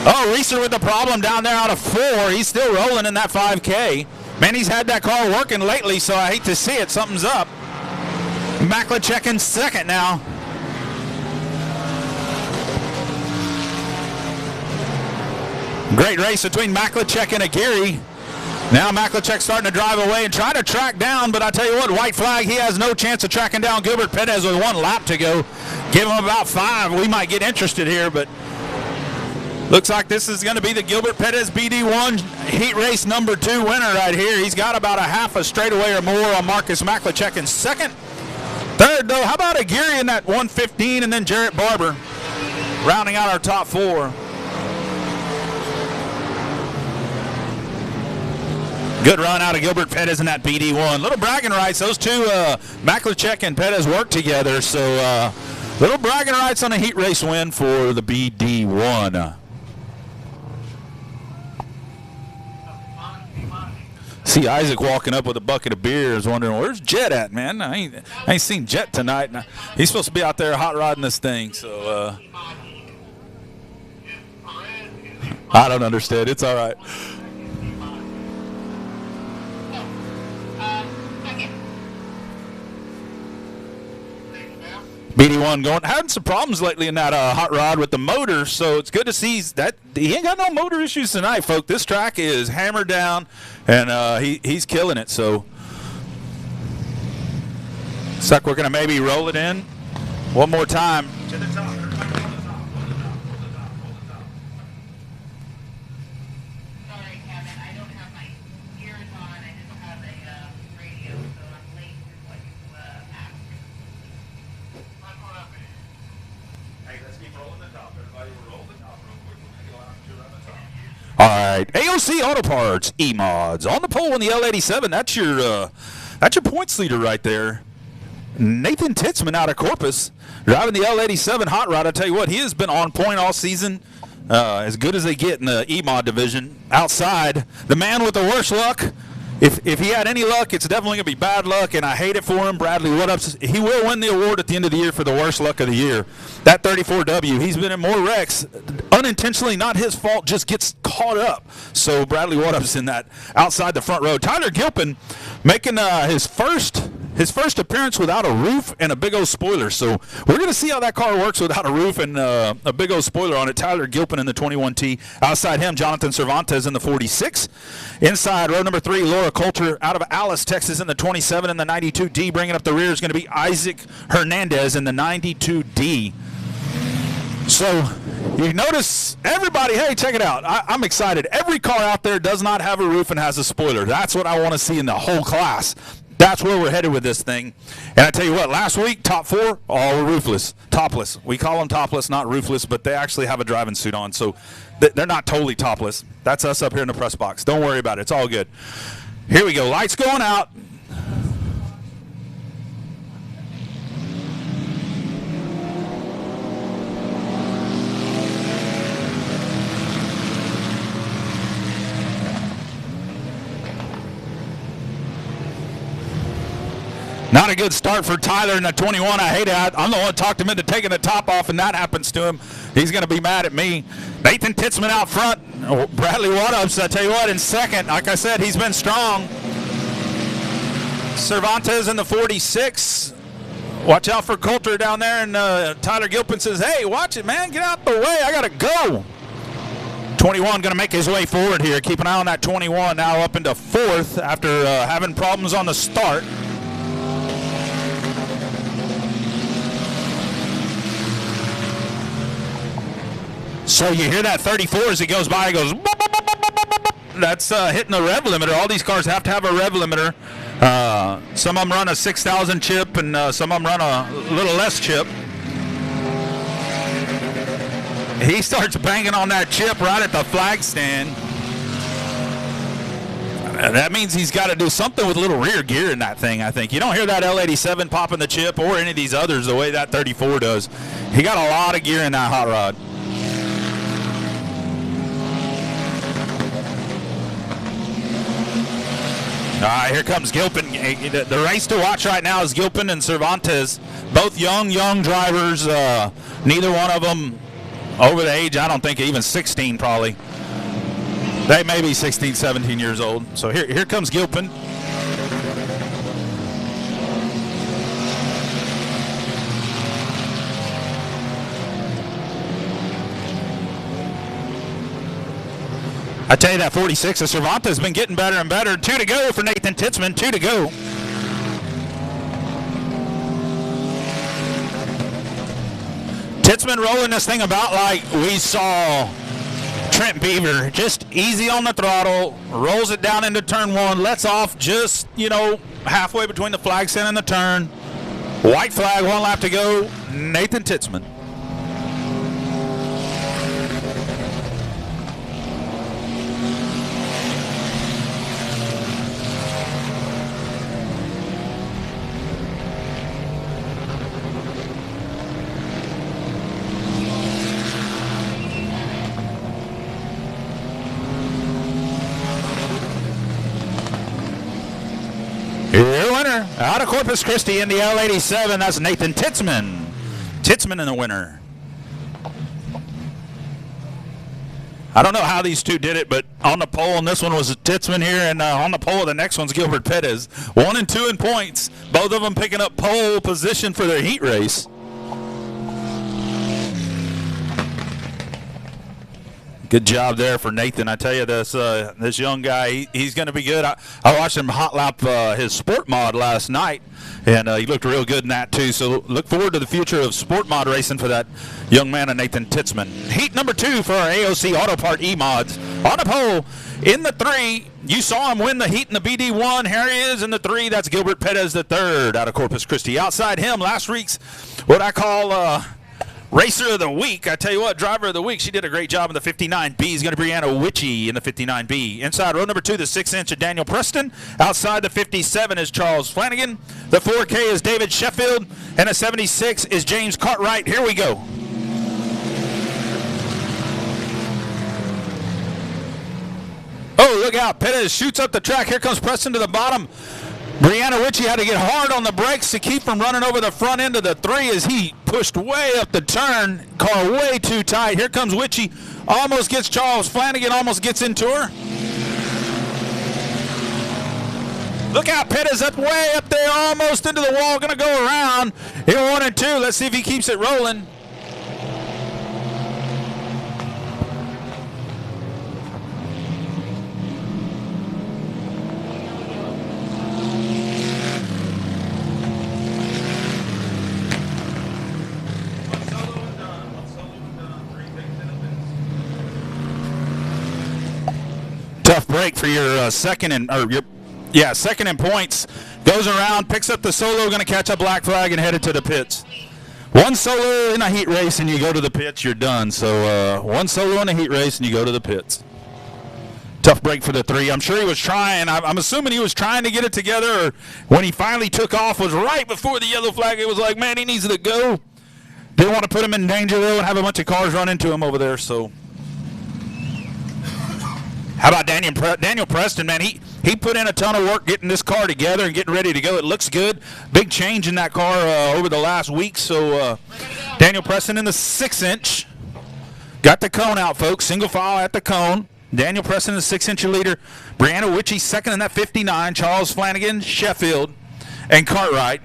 S8: Oh, Reeser with the problem down there out of 4. He's still rolling in that 5K. Man, he's had that car working lately, so I hate to see it. Something's up. Maklachek in second now. Great race between Maklachek and Aguirre. Now Maklachek starting to drive away and try to track down, but I tell you what, white flag, he has no chance of tracking down Gilbert Perez with 1 lap to go. Give him about 5. We might get interested here, but looks like this is going to be the Gilbert Perez BD1 heat race number 2 winner right here. He's got about a half a straightaway or more on Marcus Maklachek in second. Third, though, how about Aguirre in that 115 and then Jarrett Barber rounding out our top 4. Good run out of Gilbert Perez in that BD1. Little bragging rights. Those two, Maklachek and Perez, work together. So little bragging rights on a heat race win for the BD1. See Isaac walking up with a bucket of beer, is wondering, where's Jet at, man? I ain't seen Jet tonight. He's supposed to be out there hot rodding this thing, so I don't understand. It's all right. BD1 going, having some problems lately in that hot rod with the motor, so it's good to see that he ain't got no motor issues tonight, folks. This track is hammered down, and he's killing it. So looks like we're going to maybe roll it in one more time.
S9: To the top.
S10: Sorry, Kevin, I don't have my ears on. I didn't have a radio, so I'm late for what you
S8: All right, AOC Auto Parts E-Mods on the pole in the L87. That's your points leader right there. Nathan Titzman out of Corpus, driving the L87 hot rod. I tell you what, he has been on point all season, as good as they get in the E-Mod division. Outside, the man with the worst luck. If he had any luck, it's definitely going to be bad luck, and I hate it for him. Bradley Woodup's, he will win the award at the end of the year for the worst luck of the year. That 34W, he's been in more wrecks, unintentionally, not his fault, just gets caught up. So Bradley Woodup's in that outside the front row. Tyler Gilpin making his first appearance without a roof and a big old spoiler. So we're going to see how that car works without a roof and a big old spoiler on it. Tyler Gilpin in the 21T. Outside him, Jonathan Cervantes in the 46. Inside, row number 3, Laura Coulter out of Alice, Texas in the 27 and the 92D. Bringing up the rear is going to be Isaac Hernandez in the 92D. So you notice everybody, hey, check it out. I'm excited. Every car out there does not have a roof and has a spoiler. That's what I want to see in the whole class. That's where we're headed with this thing. And I tell you what, last week, top 4, all were roofless, topless. We call them topless, not roofless, but they actually have a driving suit on. So they're not totally topless. That's us up here in the press box. Don't worry about it. It's all good. Here we go. Lights going out. Not a good start for Tyler in the 21. I hate it. I'm the one who talked him into taking the top off, and that happens to him. He's going to be mad at me. Nathan Titzman out front. Bradley Woodup's, I tell you what, in second. Like I said, he's been strong. Cervantes in the 46. Watch out for Coulter down there, and Tyler Gilpin says, hey, watch it, man. Get out the way. I got to go. 21 going to make his way forward here. Keep an eye on that 21 now up into 4th after having problems on the start. So you hear that 34 as it goes by, it goes, that's hitting the rev limiter. All these cars have to have a rev limiter. Some of them run a 6,000 chip, and some of them run a little less chip. He starts banging on that chip right at the flag stand. That means he's got to do something with a little rear gear in that thing, I think. You don't hear that L87 popping the chip or any of these others the way that 34 does. He got a lot of gear in that hot rod. All right, here comes Gilpin. The race to watch right now is Gilpin and Cervantes, both young drivers. Neither one of them over the age, I don't think, even 16 probably. They may be 16, 17 years old. So here comes Gilpin. I tell you, that 46 of Cervantes has been getting better and better. 2 to go for Nathan Titzman. 2 to go. Titzman rolling this thing about like we saw Trent Beaver. Just easy on the throttle, rolls it down into turn 1, lets off just, halfway between the flag stand and the turn. White flag, 1 lap to go. Nathan Titzman. Your winner, out of Corpus Christi in the L87, that's Nathan Titzman. Titzman in the winner. I don't know how these two did it, but on the pole, and this one was Titzman here, and on the pole, the next one's Gilbert Perez. 1 and 2 in points, both of them picking up pole position for their heat race. Good job there for Nathan. I tell you, this young guy, he's going to be good. I watched him hot lap his sport mod last night, and he looked real good in that too. So look forward to the future of sport mod racing for that young man, Nathan Titzman. Heat number 2 for our AOC Auto Part E-Mods. On the pole, in the 3, you saw him win the heat in the BD1. Here he is in the 3. That's Gilbert Perez the 3rd out of Corpus Christi. Outside him, last week's what I call Racer of the week, I tell you what, driver of the week, she did a great job in the 59B. Is going to be Brianna Witchey in the 59B. Inside row number 2, the 6-inch of Daniel Preston. Outside the 57 is Charles Flanagan. The 4K is David Sheffield. And the 76 is James Cartwright. Here we go. Oh, look out. Pettis shoots up the track. Here comes Preston to the bottom. Brianna Witchey had to get hard on the brakes to keep from running over the front end of the 3 as he pushed way up the turn. Car way too tight. Here comes Witchey. Almost gets Charles Flanagan, almost gets into her. Look out, Pettis up way up there, almost into the wall. Going to go around in 1 and 2. Let's see if he keeps it rolling. Tough break for your second and points. Goes around, picks up the solo, going to catch a black flag and headed to the pits. One solo in a heat race and you go to the pits, you're done. So one solo in a heat race and you go to the pits. Tough break for the 3. I'm sure he was trying. I'm assuming he was trying to get it together. Or when he finally took off was right before the yellow flag. It was like, man, he needs to go. Didn't want to put him in danger though and have a bunch of cars run into him over there. So. How about Daniel Preston, man? He put in a ton of work getting this car together and getting ready to go. It looks good. Big change in that car over the last week. So Daniel Preston in the 6-inch. Got the cone out, folks. Single file at the cone. Daniel Preston, the 6-inch leader. Brianna Witchey, second in that 59. Charles Flanagan, Sheffield, and Cartwright.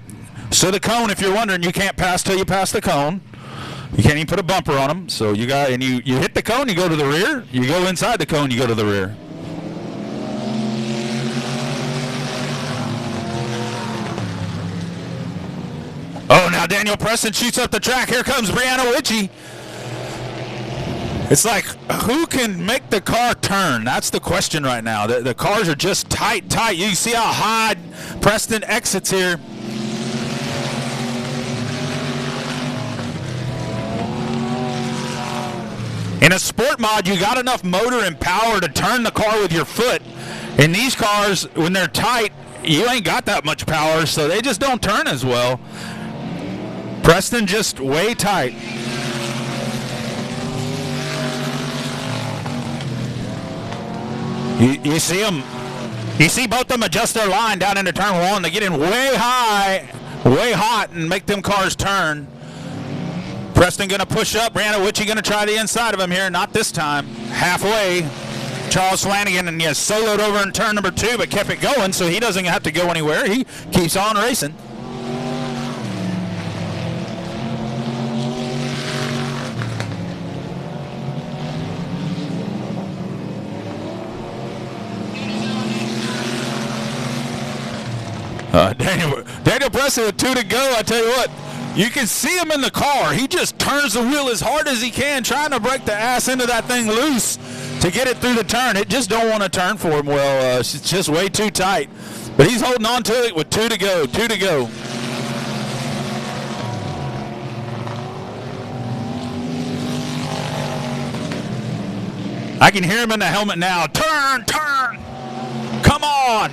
S8: So the cone, if you're wondering, you can't pass till you pass the cone. You can't even put a bumper on them. So you hit the cone, you go to the rear. You go inside the cone, you go to the rear. Oh, now Daniel Preston shoots up the track. Here comes Brianna Witchey. It's like, who can make the car turn? That's the question right now. The cars are just tight. You see how high Preston exits here. In a sport mod, you got enough motor and power to turn the car with your foot. In these cars, when they're tight, you ain't got that much power, so they just don't turn as well. Preston just way tight. You see them. You see both of them adjust their line down into turn 1. They get in way high, way hot, and make them cars turn. Preston going to push up. Brianna Witchey going to try the inside of him here. Not this time. Halfway. Charles Flanagan and soloed over in turn number 2, but kept it going, so he doesn't have to go anywhere. He keeps on racing. Daniel Preston with 2 to go. I tell you what. You can see him in the car. He just turns the wheel as hard as he can, trying to break the ass into that thing loose to get it through the turn. It just don't want to turn for him well. It's just way too tight. But he's holding on to it with 2 to go. 2 to go. I can hear him in the helmet now. Turn, turn. Come on.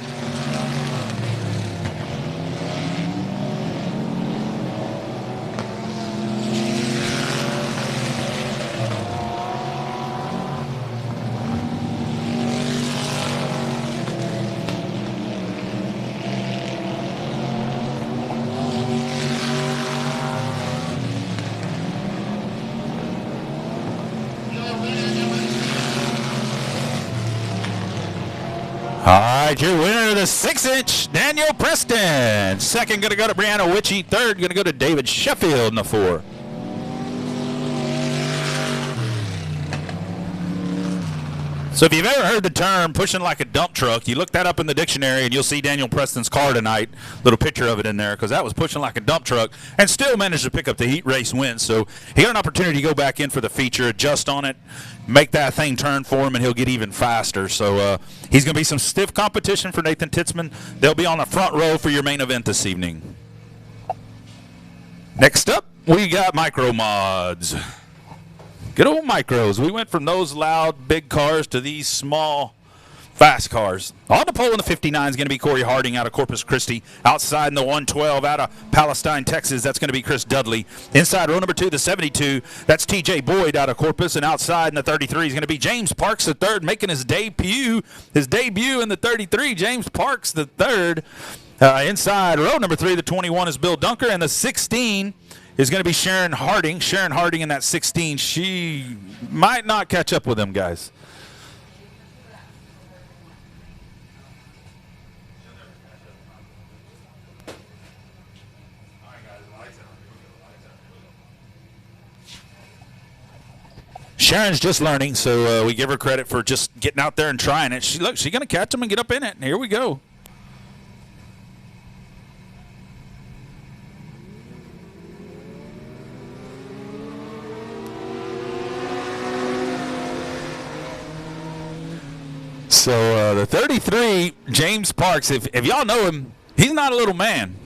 S8: All right, your winner of the 6-inch, Daniel Preston. Second going to go to Brianna Witchey. Third going to go to David Sheffield in the 4. So if you've ever heard the term pushing like a dump truck, you look that up in the dictionary and you'll see Daniel Preston's car tonight. Little picture of it in there because that was pushing like a dump truck and still managed to pick up the heat race win. So he got an opportunity to go back in for the feature, adjust on it, make that thing turn for him, and he'll get even faster. So he's going to be some stiff competition for Nathan Titzman. They'll be on the front row for your main event this evening. Next up, we got micro mods. Good old micros. We went from those loud, big cars to these small, fast cars. On the pole in the 59 is going to be Corey Harding out of Corpus Christi. Outside in the 112 out of Palestine, Texas, that's going to be Chris Dudley. Inside row number 2, the 72, that's TJ Boyd out of Corpus. And outside in the 33 is going to be James Parks III, making his debut in the 33. James Parks III. Inside row number 3, the 21 is Bill Dunker. And the 16 is going to be Sharon Harding. Sharon Harding in that 16. She might not catch up with them guys. Sharon's just learning, so we give her credit for just getting out there and trying it. She's going to catch them and get up in it. Here we go. So the 33, James Parks, if y'all know him, he's not a little man.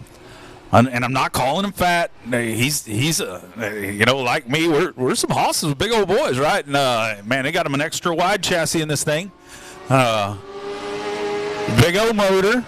S8: And I'm not calling him fat. He's like me, we're some hosses, big old boys, right? And man, they got him an extra wide chassis in this thing. Big old motor.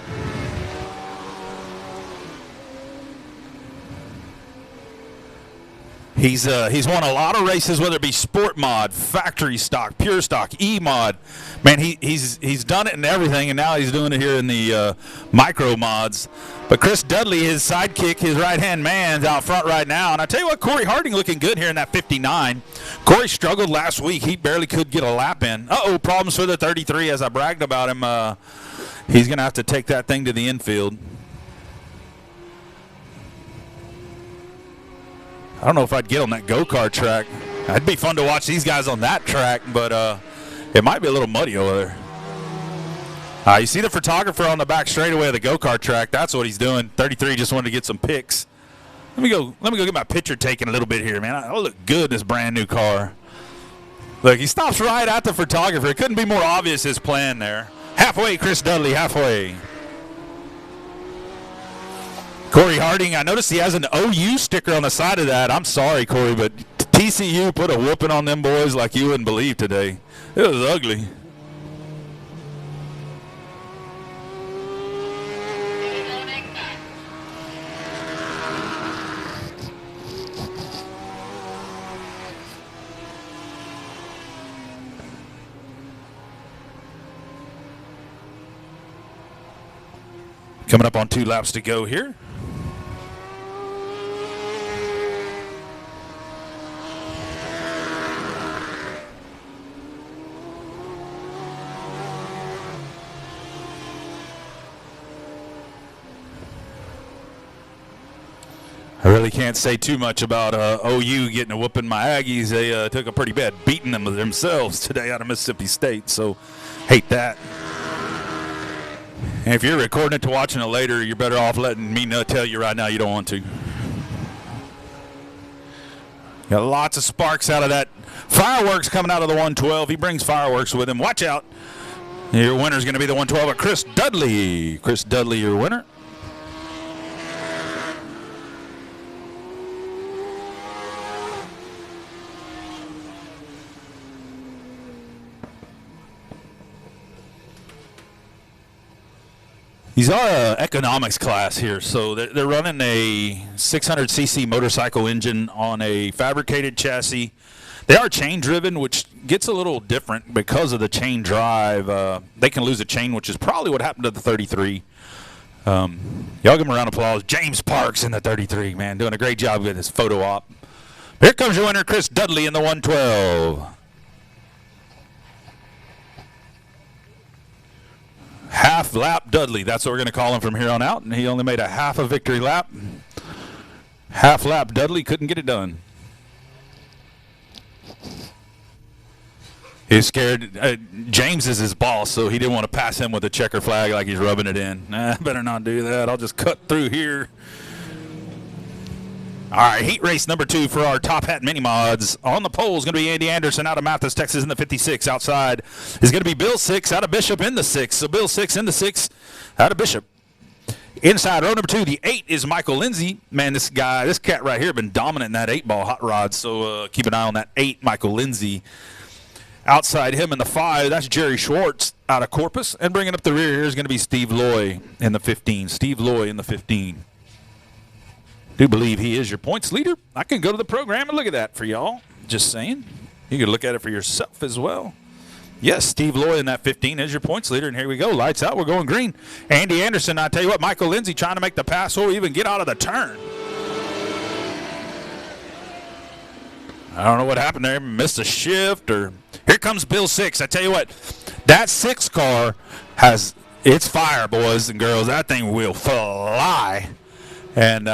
S8: He's won a lot of races, whether it be sport mod, factory stock, pure stock, E mod. Man, he's done it in everything, and now he's doing it here in the micro mods. But Chris Dudley, his sidekick, his right-hand man, is out front right now. And I tell you what, Corey Harding looking good here in that 59. Corey struggled last week. He barely could get a lap in. Problems for the 33, as I bragged about him. He's going to have to take that thing to the infield. I don't know if I'd get on that go-kart track. It'd be fun to watch these guys on that track, but it might be a little muddy over there. You see the photographer on the back straightaway of the go-kart track. That's what he's doing. 33 just wanted to get some pics. Let me go get my picture taken a little bit here, man. I look good in this brand new car. Look, he stops right at the photographer. It couldn't be more obvious his plan there. Halfway, Chris Dudley, halfway. Corey Harding, I noticed he has an OU sticker on the side of that. I'm sorry, Corey, but TCU put a whooping on them boys like you wouldn't believe today. It was ugly. Coming up on 2 laps to go here. I really can't say too much about OU getting a whooping my Aggies. They took a pretty bad beating them themselves today out of Mississippi State, so hate that. And if you're recording it to watching it later, you're better off letting me tell you right now you don't want to. Got lots of sparks out of that. Fireworks coming out of the 112. He brings fireworks with him. Watch out. Your winner's going to be the 112, Chris Dudley. Chris Dudley, your winner. These are economics class here, so they're running a 600cc motorcycle engine on a fabricated chassis. They are chain driven, which gets a little different because of the chain drive. They can lose a chain, which is probably what happened to the 33. Y'all give him a round of applause. James Parks in the 33, man, doing a great job with his photo op. Here comes your winner, Chris Dudley in the 112. Half lap Dudley, that's what we're going to call him from here on out, and he only made a half a victory lap. Half lap Dudley couldn't get it done. He's scared. James is his boss, so he didn't want to pass him with a checker flag like he's rubbing it in. Better not do that. I'll just cut through here. All right, heat race number 2 for our Top Hat Mini Mods. On the pole is going to be Andy Anderson out of Mathis, Texas in the 56. Outside is going to be Bill 6 out of Bishop in the 6. So Bill 6 in the 6 out of Bishop. Inside row number 2, the 8 is Michael Lindsay. Man, this cat right here, been dominant in that 8-ball hot rod, so keep an eye on that 8, Michael Lindsay. Outside him in the 5, that's Jerry Schwartz out of Corpus. And bringing up the rear here is going to be Steve Loy in the 15. Steve Loy in the 15. Do believe he is your points leader. I can go to the program and look at that for y'all. Just saying. You can look at it for yourself as well. Yes, Steve Loy in that 15 is your points leader, and here we go. Lights out, we're going green. Andy Anderson, I tell you what, Michael Lindsay trying to make the pass or even get out of the turn. I don't know what happened there. Missed a shift or... Here comes Bill 6. I tell you what, that 6 car it's fire, boys and girls. That thing will fly. And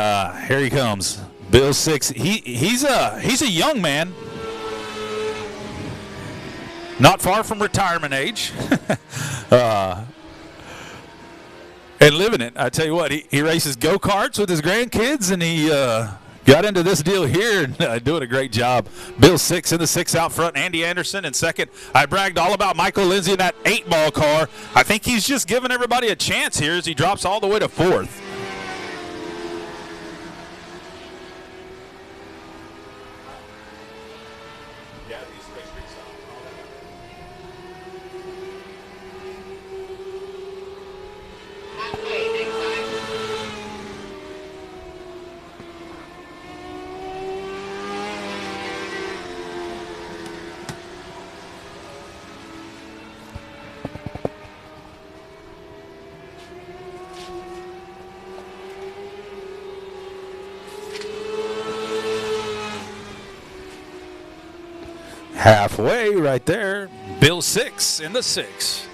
S8: here he comes. Bill 6. He's a young man. Not far from retirement age. And living it. I tell you what, he races go-karts with his grandkids, and he got into this deal here and doing a great job. Bill 6 in the 6 out front. Andy Anderson in second. I bragged all about Michael Lindsay in that 8-ball car. I think he's just giving everybody a chance here as he drops all the way to 4th. Halfway right there. Bill 6 in the 6.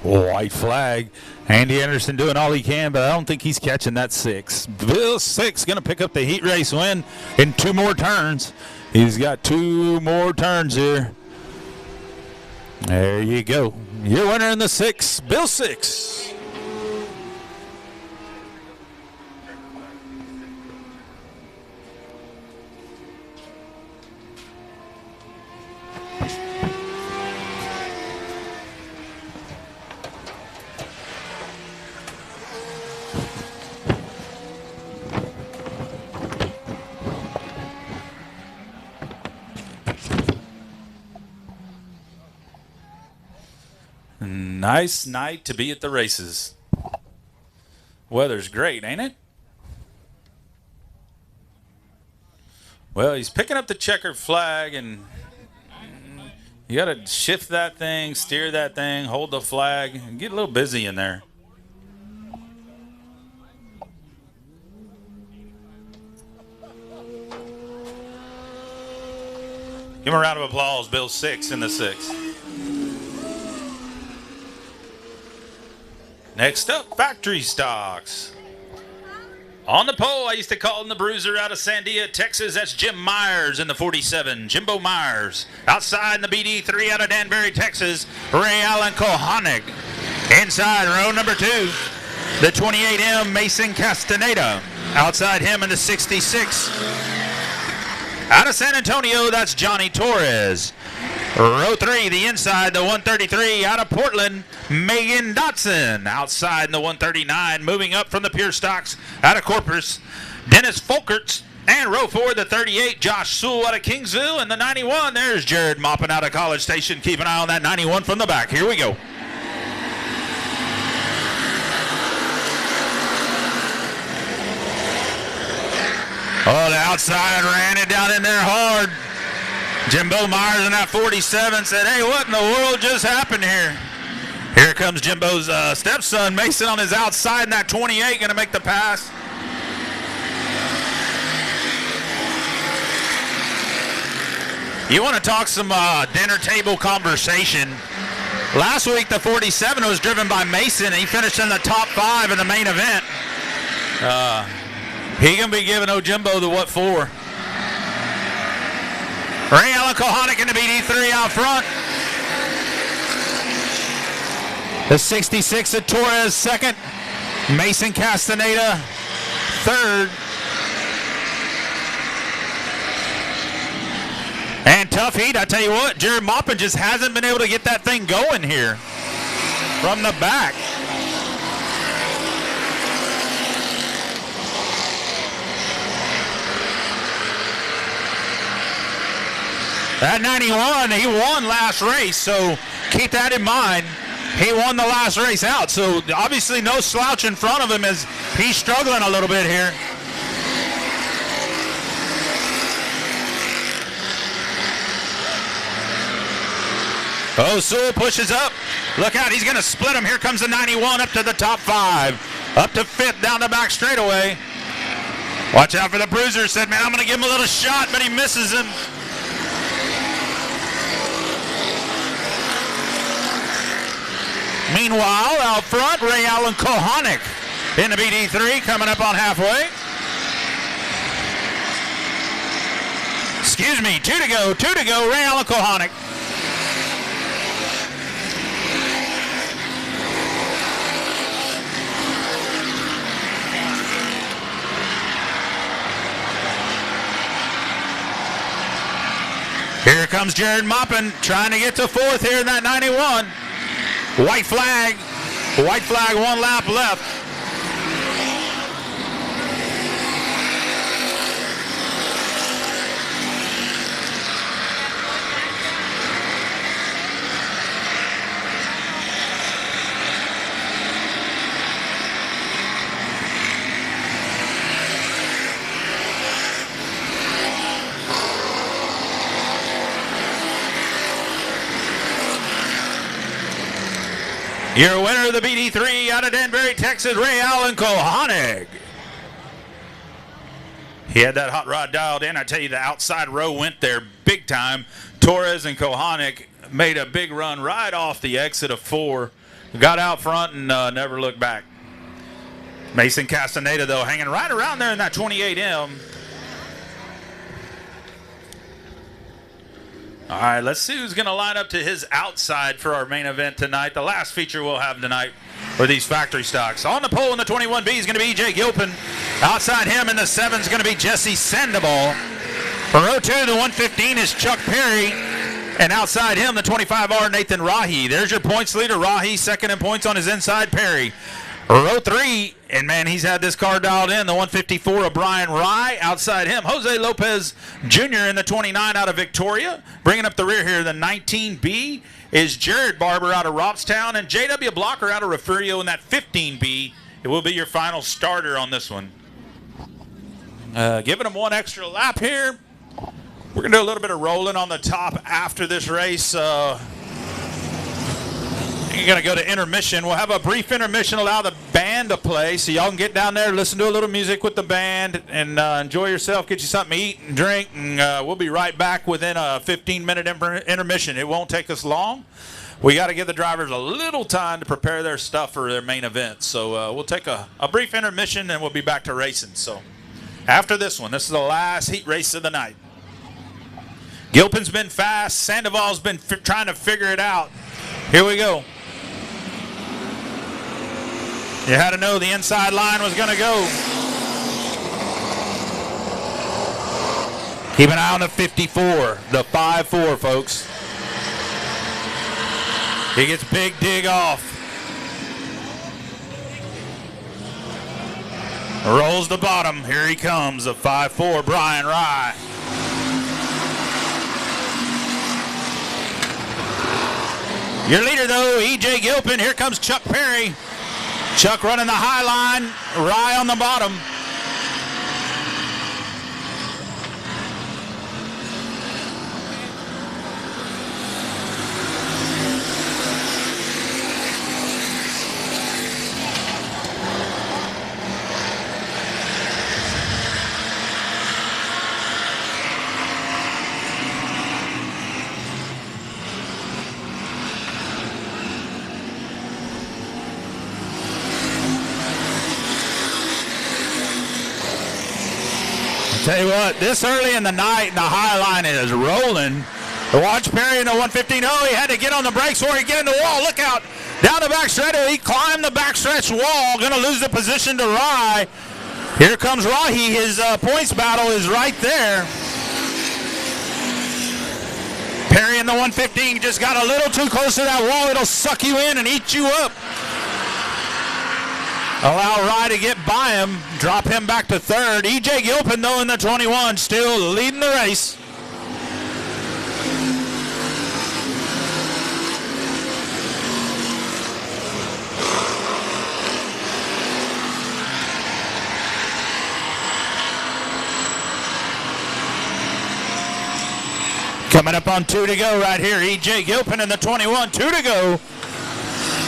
S8: White flag. Andy Anderson doing all he can, but I don't think he's catching that 6. Bill 6 going to pick up the heat race win in 2 more turns. He's got 2 more turns here. There you go. Your winner in the 6, Bill 6. Nice night to be at the races. Weather's great, ain't it? Well, he's picking up the checkered flag, and you got to shift that thing, steer that thing, hold the flag, and get a little busy in there. Give him a round of applause, Bill 6 in the 6. Next up, Factory Stocks. On the pole, I used to call him the Bruiser out of Sandia, Texas. That's Jim Myers in the 47, Jimbo Myers. Outside in the BD3 out of Danbury, Texas, Ray Allen Kohanig. Inside, row number 2, the 28M, Mason Castaneda. Outside him in the 66. Out of San Antonio, that's Johnny Torres. Row 3, the inside, the 133 out of Portland, Megan Dotson. Outside in the 139, moving up from the Pure Stocks out of Corpus, Dennis Folkerts. And row 4, the 38, Josh Sewell out of Kingsville. And the 91, there's Jared Moppin out of College Station. Keep an eye on that 91 from the back. Here we go. Oh, the outside ran it down in there hard. Jimbo Myers in that 47 said, hey, what in the world just happened here? Here comes Jimbo's stepson, Mason, on his outside in that 28, going to make the pass. You want to talk some dinner table conversation. Last week, the 47 was driven by Mason. He finished in the top 5 in the main event. He going to be giving Jimbo the what for. Ray Allen Kohanic in the BD3 out front. The 66 at Torres second. Mason Castaneda third. And tough heat, I tell you what, Jared Maupin just hasn't been able to get that thing going here from the back. That 91, he won last race, so keep that in mind. He won the last race out, so obviously no slouch in front of him as he's struggling a little bit here. Oh, Sewell pushes up. Look out, he's going to split him. Here comes the 91 up to the top 5. Up to 5th down the back straightaway. Watch out for the bruiser. Said, man, I'm going to give him a little shot, but he misses him. Meanwhile, out front, Ray Allen Kohanic in the BD3 coming up on halfway. Excuse me, 2 to go, Ray Allen Kohanic. Here comes Jared Maupin trying to get to 4th here in that 91. White flag, 1 lap left. Your winner of the BD3 out of Danbury, Texas, Ray Allen Kohanic. He had that hot rod dialed in. I tell you, the outside row went there big time. Torres and Kohanic made a big run right off the exit of 4. Got out front and never looked back. Mason Castaneda, though, hanging right around there in that 28M. All right, let's see who's going to line up to his outside for our main event tonight. The last feature we'll have tonight for these factory stocks. On the pole in the 21B is going to be E.J. Gilpin. Outside him in the 7 is going to be Jesse Sandoval. For row 2, the 115 is Chuck Perry. And outside him, the 25R, Nathan Rahi. There's your points leader, Rahi, second in points on his inside, Perry. Row 3, and man, he's had this car dialed in, the 154 of Brian Rye. Outside him, Jose Lopez Jr. in the 29 out of Victoria. Bringing up the rear here, the 19B is Jared Barber out of Robstown, and J.W. Blocker out of Refugio in that 15B. It will be your final starter on this one. Giving him one extra lap here. We're going to do a little bit of rolling on the top after this race. You're going to go to intermission. We'll have a brief intermission, allow the band to play so y'all can get down there, listen to a little music with the band, and enjoy yourself, get you something to eat and drink, and we'll be right back within a 15-minute intermission. It won't take us long. We got to give the drivers a little time to prepare their stuff for their main event. So we'll take a brief intermission, and we'll be back to racing. So after this one, this is the last heat race of the night. Gilpin's been fast. Sandoval's been trying to figure it out. Here we go. You had to know the inside line was going to go. Keep an eye on the 54, the 5-4, folks. He gets big dig off. Rolls the bottom. Here he comes, the 5-4, Brian Rye. Your leader, though, E.J. Gilpin. Here comes Chuck Perry. Chuck running the high line, Rye on the bottom. Tell you what, this early in the night, the high line is rolling. Watch Perry in the 115. Oh, he had to get on the brakes or he get in the wall. Look out. Down the backstretch. He climbed the backstretch wall. Going to lose the position to Rye. Here comes Rahi. His points battle is right there. Perry in the 115 just got a little too close to that wall. It'll suck you in and eat you up. Allow Rye to get by him. Drop him back to third. E.J. Gilpin, though, in the 21, still leading the race. Coming up on 2 to go right here. E.J. Gilpin in the 21. 2 to go.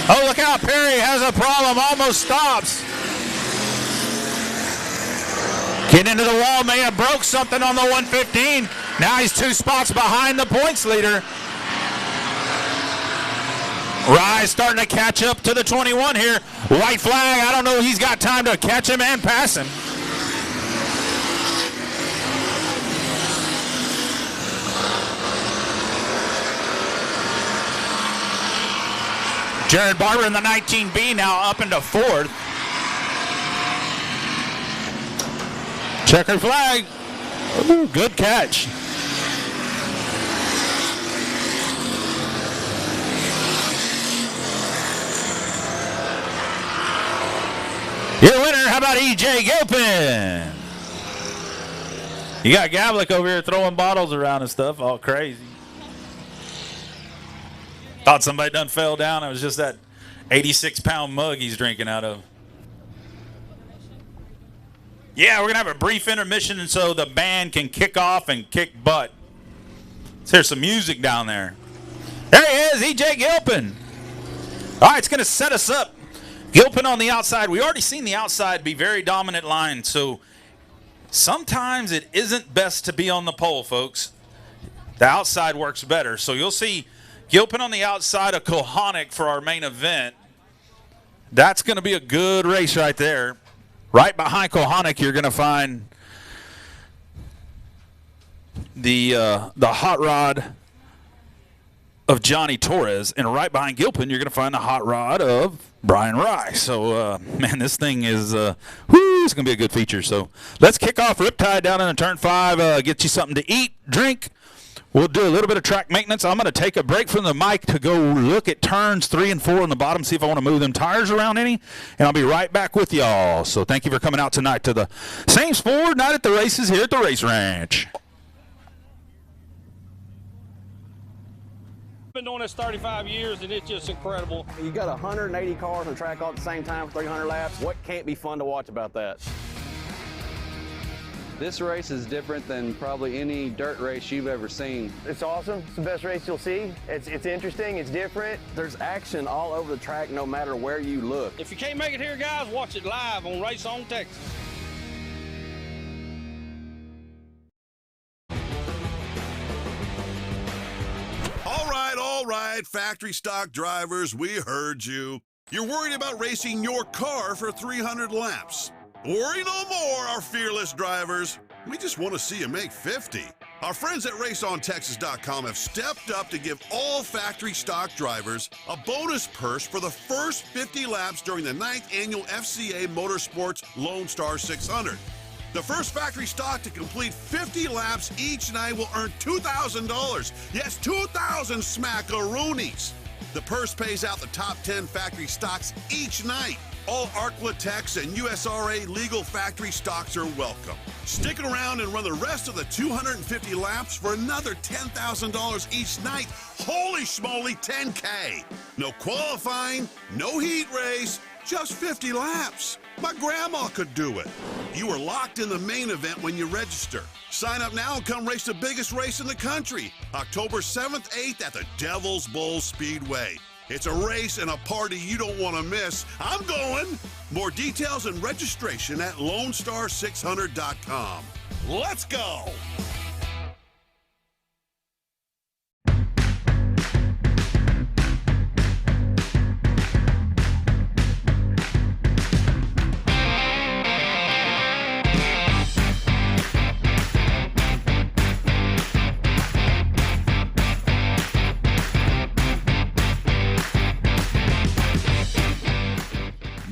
S8: Oh, look out. Perry has a problem. Almost stops. Getting into the wall. May have broke something on the 115. Now he's 2 spots behind the points leader. Rye starting to catch up to the 21 here. White flag. I don't know if he's got time to catch him and pass him. Jared Barber in the 19B now up into 4th. Checker flag. Ooh, good catch. Your winner, how about E.J. Gilpin? You got Gavlik over here throwing bottles around and stuff, all crazy. Thought somebody done fell down. It was just that 86-pound mug he's drinking out of. Yeah, we're going to have a brief intermission and so the band can kick off and kick butt. Let's hear some music down there. There he is, E.J. Gilpin. All right, it's going to set us up. Gilpin on the outside. We already seen the outside be very dominant line, so sometimes it isn't best to be on the pole, folks. The outside works better. So you'll see Gilpin on the outside of Kohanic for our main event. That's going to be a good race right there. Right behind Kohanic, you're going to find the hot rod of Johnny Torres, and right behind Gilpin, you're going to find the hot rod of Brian Rye. So, man, this thing is, it's going to be a good feature. So let's kick off Riptide down in turn 5, get you something to eat, drink. We'll do a little bit of track maintenance. I'm going to take a break from the mic to go look at turns 3 and 4 on the bottom, see if I want to move them tires around any, and I'll be right back with y'all. So thank you for coming out tonight to the Sames Ford Night at the Races here at the Race Ranch.
S5: Been doing this 35 years and it's just incredible.
S6: You got 180 cars on track all at the same time for 300 laps. What can't be fun to watch about that?
S7: This race is different than probably any dirt race you've ever seen.
S6: It's awesome. It's the best race you'll see. It's interesting. It's different. There's action all over the track no matter where you look.
S5: If you can't make it here, guys, watch it live on Race On Texas.
S2: All right, factory stock drivers, we heard you. You're worried about racing your car for 300 laps. Worry no more, our fearless drivers. We just want to see you make 50. Our friends at RaceOnTexas.com have stepped up to give all factory stock drivers a bonus purse for the first 50 laps during the 9th annual FCA Motorsports Lone Star 600. The first factory stock to complete 50 laps each night will earn $2,000. Yes, 2,000 smackaroonies. The purse pays out the top 10 factory stocks each night. All Arklatex and USRA legal factory stocks are welcome. Stick around and run the rest of the 250 laps for another $10,000 each night. Holy schmoly, 10K. No qualifying, no heat race, just 50 laps. My grandma could do it. You are locked in the main event when you register. Sign up now and come race the biggest race in the country, October 7th, 8th at the Devil's Bowl Speedway. It's a race and a party you don't want to miss. I'm going. More details and registration at LoneStar600.com. Let's go.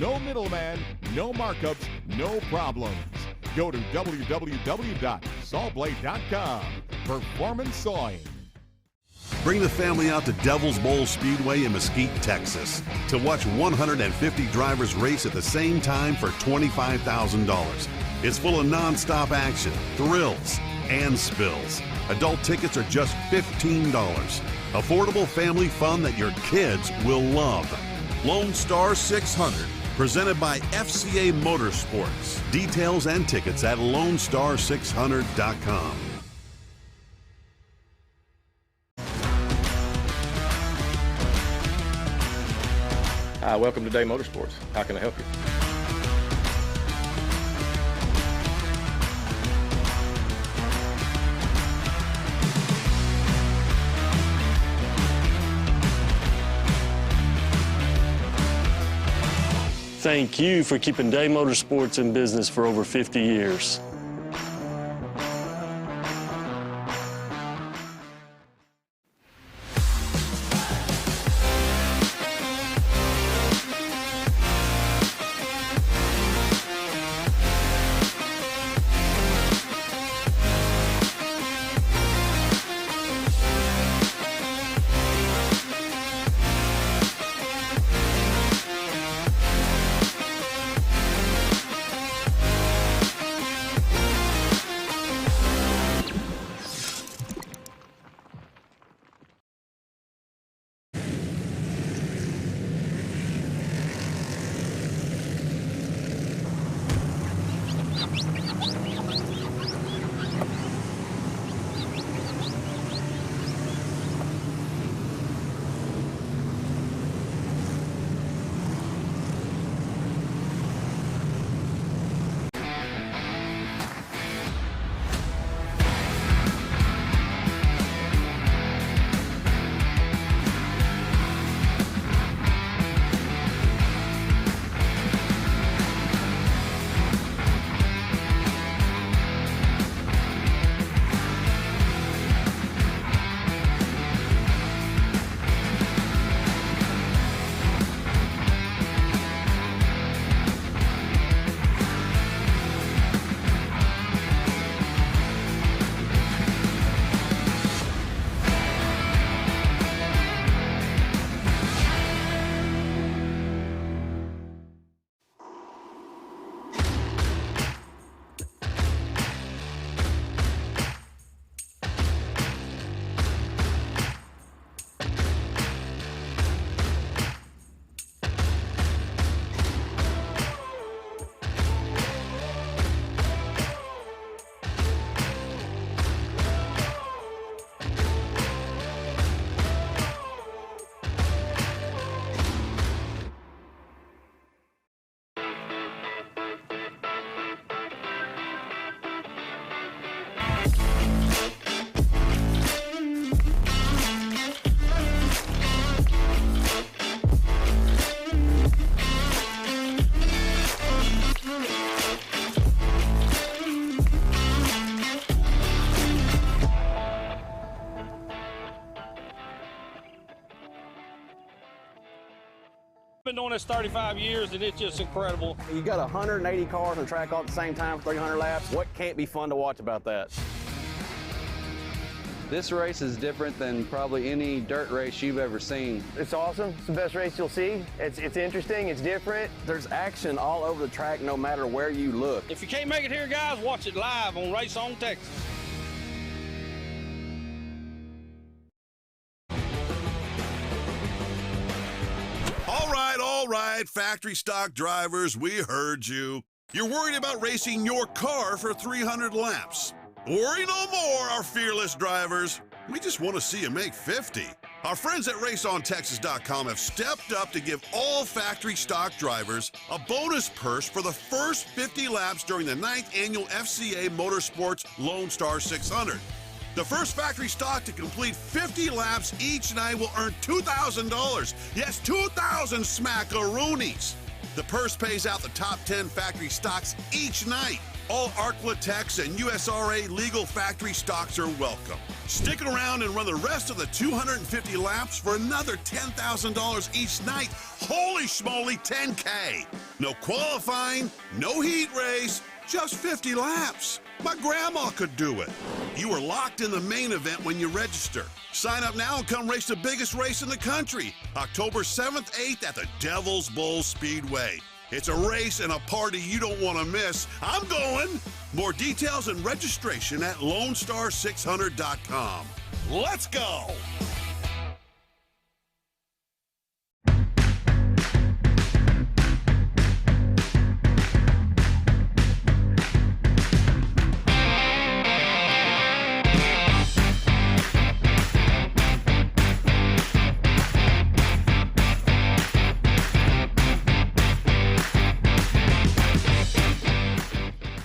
S1: no middleman, no markups, no problems. Go to www.sawblade.com. Performance Sawing.
S2: Bring the family out to Devil's Bowl Speedway in Mesquite, Texas to watch 150 drivers race at the same time for $25,000. It's full of non-stop action, thrills, and spills. Adult tickets are just $15. Affordable family fun that your kids will love. Lone Star 600, presented by FCA Motorsports. Details and tickets at LoneStar600.com.
S3: Welcome to Day Motorsports. How can I help you?
S4: Thank you for keeping Day Motorsports in business for over 50 years.
S5: Been doing this 35 years, and it's just incredible.
S6: You got 180 cars on the track all at the same time for 300 laps. What can't be fun to watch about that?
S7: This race is different than probably any dirt race you've ever seen.
S6: It's awesome. It's the best race you'll see. It's interesting. It's different. There's action all over the track no matter where you look.
S5: If you can't make it here, guys, watch it live on Race On Texas.
S2: All right, factory stock drivers, we heard you. You're worried about racing your car for 300 laps. Worry no more, our fearless drivers. We just want to see you make 50. Our friends at RaceOnTexas.com have stepped up to give all factory stock drivers a bonus purse for the first 50 laps during the 9th annual FCA Motorsports Lone Star 600. The first factory stock to complete 50 laps each night will earn $2,000. Yes, 2,000 smackaroonies. The purse pays out the top 10 factory stocks each night. All Arklatex and USRA legal factory stocks are welcome. Stick around and run the rest of the 250 laps for another $10,000 each night. Holy schmoly, 10K. No qualifying, no heat race, just 50 laps. My grandma could do it. You are locked in the main event when you register. Sign up now and come race the biggest race in the country, October 7th, 8th at the Devil's Bowl Speedway. It's a race and a party you don't want to miss. I'm going. More details and registration at LoneStar600.com. Let's go.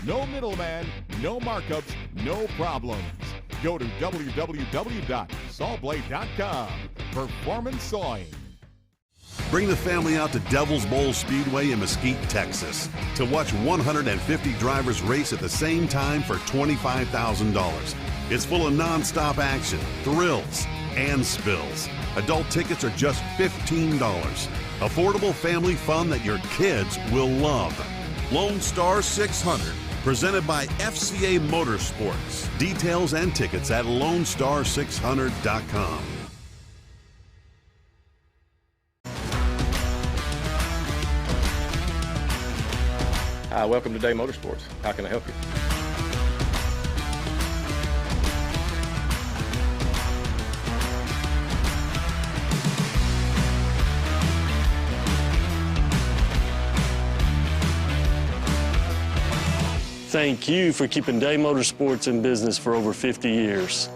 S1: No middleman, no markups, no problems. Go to www.sawblade.com. Performance Sawing.
S2: Bring the family out to Devil's Bowl Speedway in Mesquite, Texas to watch 150 drivers race at the same time for $25,000. It's full of non-stop action, thrills, and spills. Adult tickets are just $15. Affordable family fun that your kids will love. Lone Star 600, presented by FCA Motorsports. Details and tickets at LoneStar600.com.
S3: Hi, welcome to Day Motorsports. How can I help you?
S4: Thank you for keeping Day Motorsports in business for over 50 years.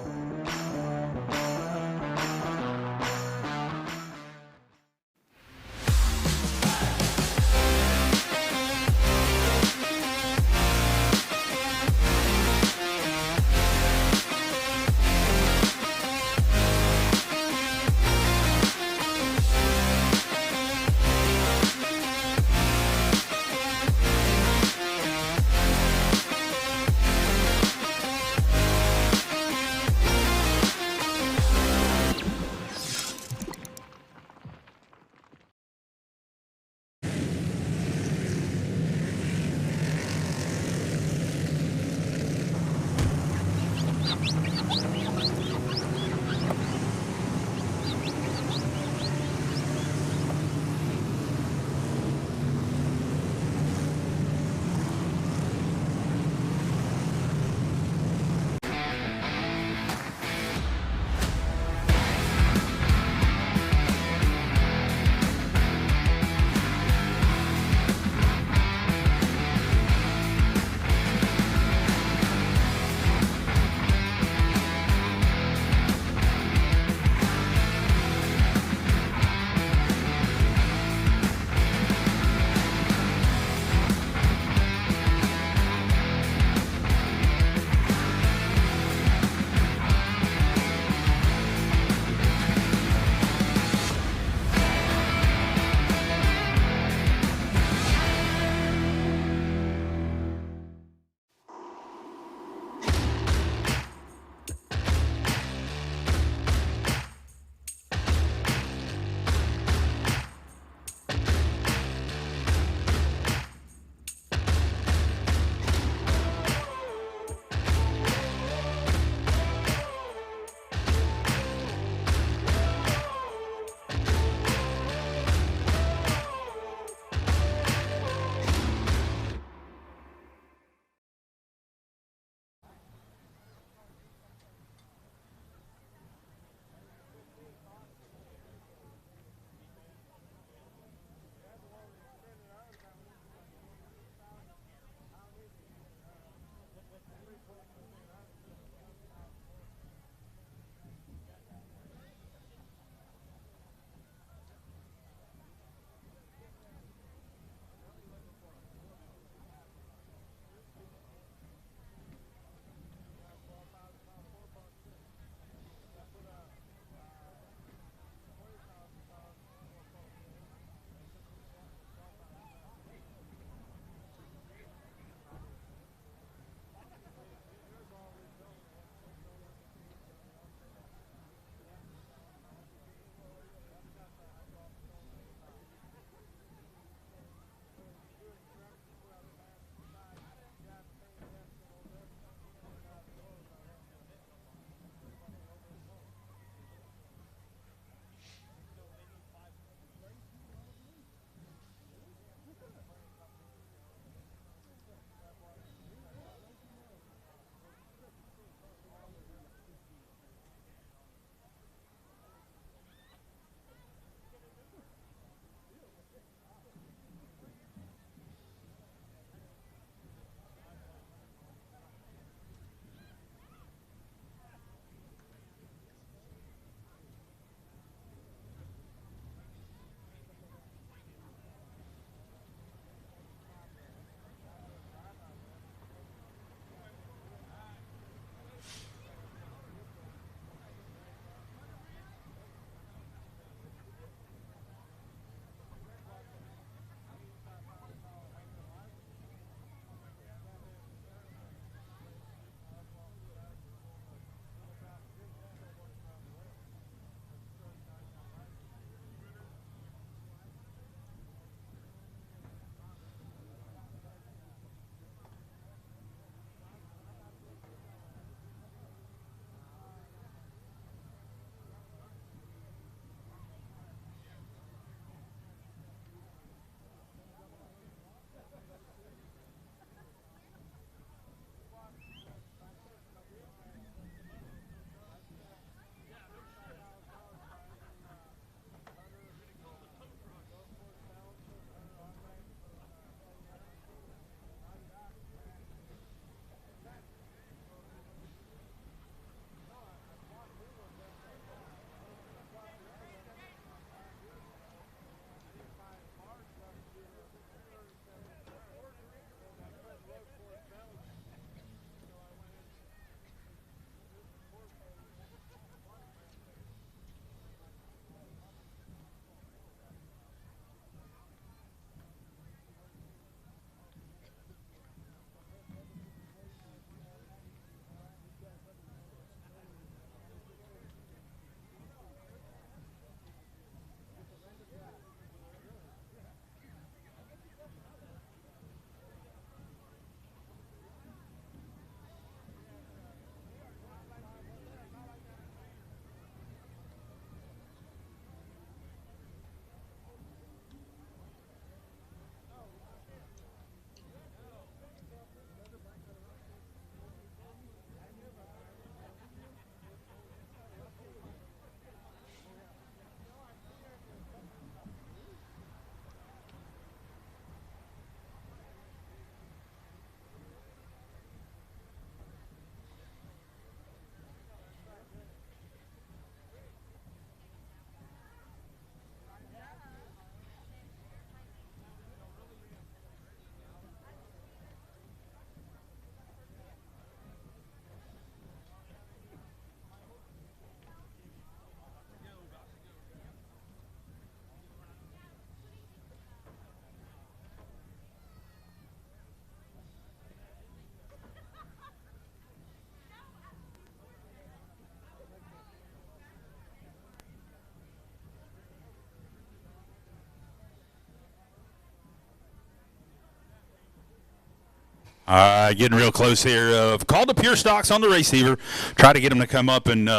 S8: Getting real close here. Called the Pure Stocks on the receiver. Try to get them to come up and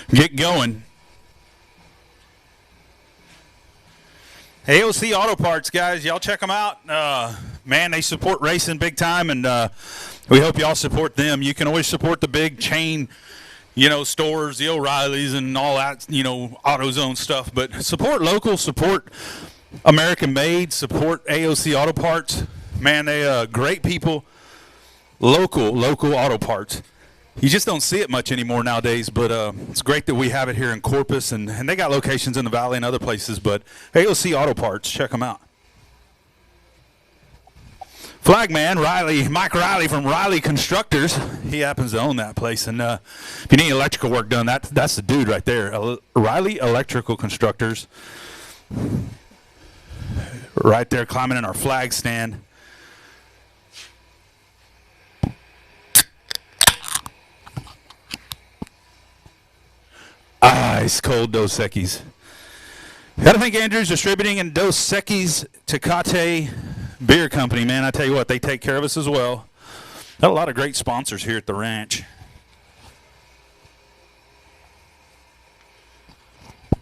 S8: get going. AOC Auto Parts, guys, y'all check them out. Man, they support racing big time, and we hope y'all support them. You can always support the big chain, stores, the O'Reillys and all that, AutoZone stuff. But support local, support American-made, support AOC Auto Parts. Man, they great people. Local auto parts. You just don't see it much anymore nowadays, but it's great that we have it here in Corpus, and they got locations in the Valley and other places, but AOC Auto Parts, check them out. Flagman, Mike Riley from Riley Constructors, he happens to own that place, and if you need electrical work done, that's the dude right there. Riley Electrical Constructors, right there climbing in our flag stand. Ice cold Dos Equis. Gotta thank Andrews Distributing and Dos Equis Tecate Beer Company, man. I tell you what, they take care of us as well. Got a lot of great sponsors here at the ranch.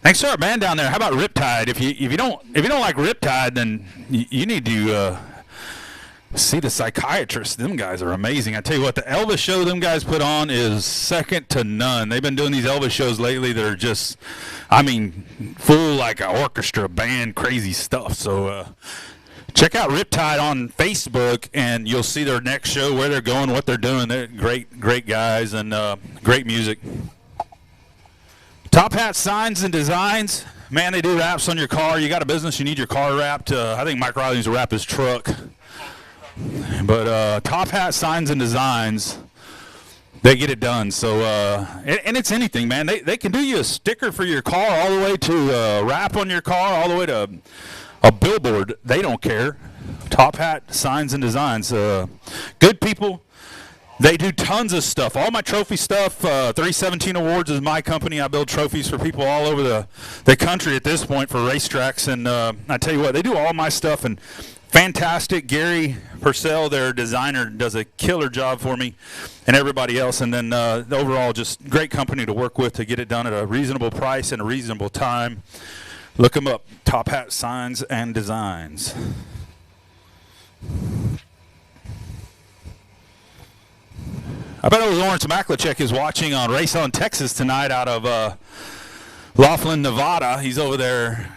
S8: Thanks to our band down there. How about Riptide? If you don't like Riptide, then you need to see the psychiatrist. Them guys are amazing. I tell you what, the Elvis show them guys put on is second to none. They've been doing these Elvis shows lately that are just, full like an orchestra band, crazy stuff. So check out Riptide on Facebook, and you'll see their next show, where they're going, what they're doing. They're great guys, and great music. Top Hat Signs and Designs. Man, they do wraps on your car. You got a business, you need your car wrapped. I think Mike Riley needs to wrap his truck. But Top Hat Signs and Designs, they get it done. So, and it's anything, man. They can do you a sticker for your car, all the way to a wrap on your car, all the way to a billboard. They don't care. Top Hat Signs and Designs. Good people. They do tons of stuff. All my trophy stuff, 317 Awards is my company. I build trophies for people all over the country at this point for racetracks. And I tell you what, they do all my stuff, and fantastic. Gary Purcell, their designer, does a killer job for me and everybody else. And then overall, just great company to work with to get it done at a reasonable price and a reasonable time. Look them up, Top Hat Signs and Designs. I bet it was Lawrence Maklachek is watching on Race on Texas tonight out of Laughlin, Nevada. He's over there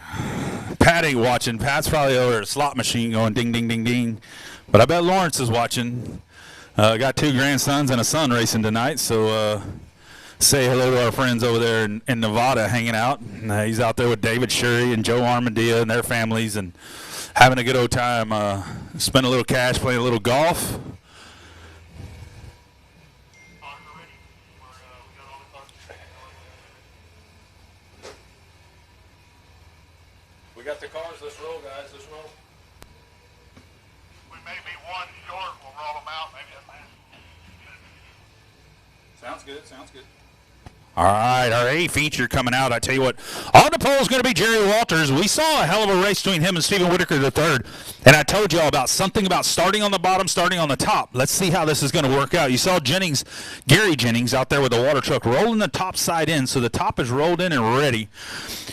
S8: Patting watching. Pat's probably over at a slot machine going ding, ding, ding, ding. But I bet Lawrence is watching. Got two grandsons and a son racing tonight, so say hello to our friends over there in Nevada hanging out. He's out there with David Shurry and Joe Armandia and their families and having a good old time. Spend a little cash, playing a little golf. We got the cars. Let's roll, guys. Let's roll.
S9: We may be one short. We'll roll them out. Maybe that's
S8: Sounds good. Sounds good. All right, our A feature coming out. I tell you what, on the pole is going to be Jerry Walters. We saw a hell of a race between him and Stephen Whitaker III, and I told you all about something about starting on the bottom, starting on the top. Let's see how this is going to work out. You saw Gary Jennings out there with the water truck rolling the top side in, so the top is rolled in and ready.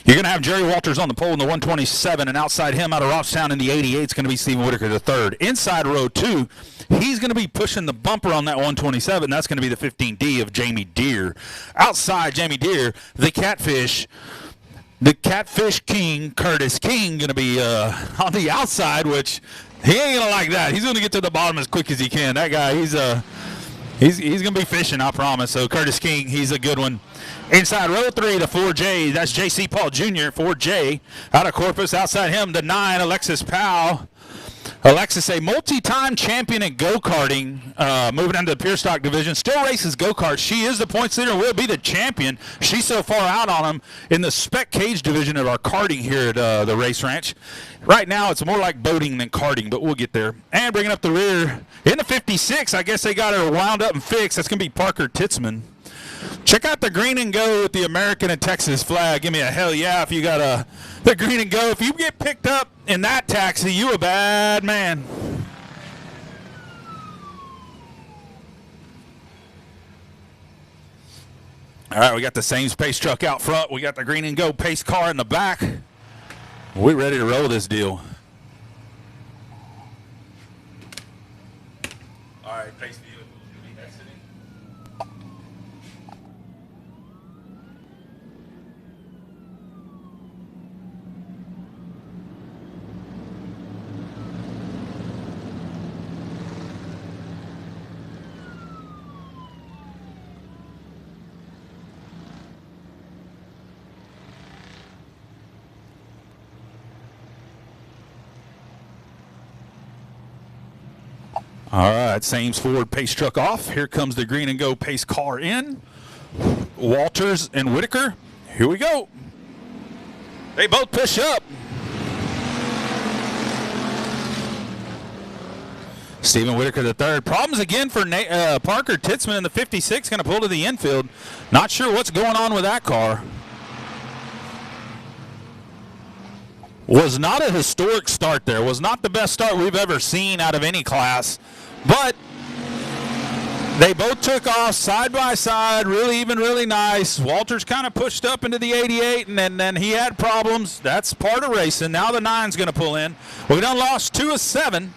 S8: You're going to have Jerry Walters on the pole in the 127, and outside him out of Robstown in the 88 is going to be Stephen Whitaker III. Inside row 2, he's going to be pushing the bumper on that 127. That's going to be the 15D of Jamie Deere. Outside Jamie Deere, the Catfish King, Curtis King, going to be on the outside, which he ain't going to like that. He's going to get to the bottom as quick as he can. That guy, he's going to be fishing, I promise. So Curtis King, he's a good one. Inside row 3, the 4J, that's J.C. Paul Jr., 4J, out of Corpus. Outside him, the 9, Alexis Powell. Alexis, a multi-time champion in go-karting, moving into the pure stock division. Still races go-karts. She is the points leader and will be the champion. She's so far out on him in the spec cage division of our karting here at the race ranch. Right now, it's more like boating than karting, but we'll get there. And bringing up the rear in the 56, I guess they got her wound up and fixed. That's going to be Parker Titzman. Check out the green and go with the American and Texas flag. Give me a hell yeah if you got the green and go. If you get picked up in that taxi, you a bad man. All right, we got the same pace truck out front. We got the green and gold pace car in the back. We're ready to roll this deal. All right, pace view. All right, Sames Ford pace truck off. Here comes the green and gold pace car in. Walters and Whitaker. Here we go. They both push up. Stephen Whitaker the third. Problems again for Parker Titzman in the 56. Going to pull to the infield. Not sure what's going on with that car. Was not a historic start there. Was not the best start we've ever seen out of any class. But they both took off side by side, really even, really nice. Walters kind of pushed up into the 88, and then he had problems. That's part of racing. Now the 9's going to pull in. We done lost 2 of 7.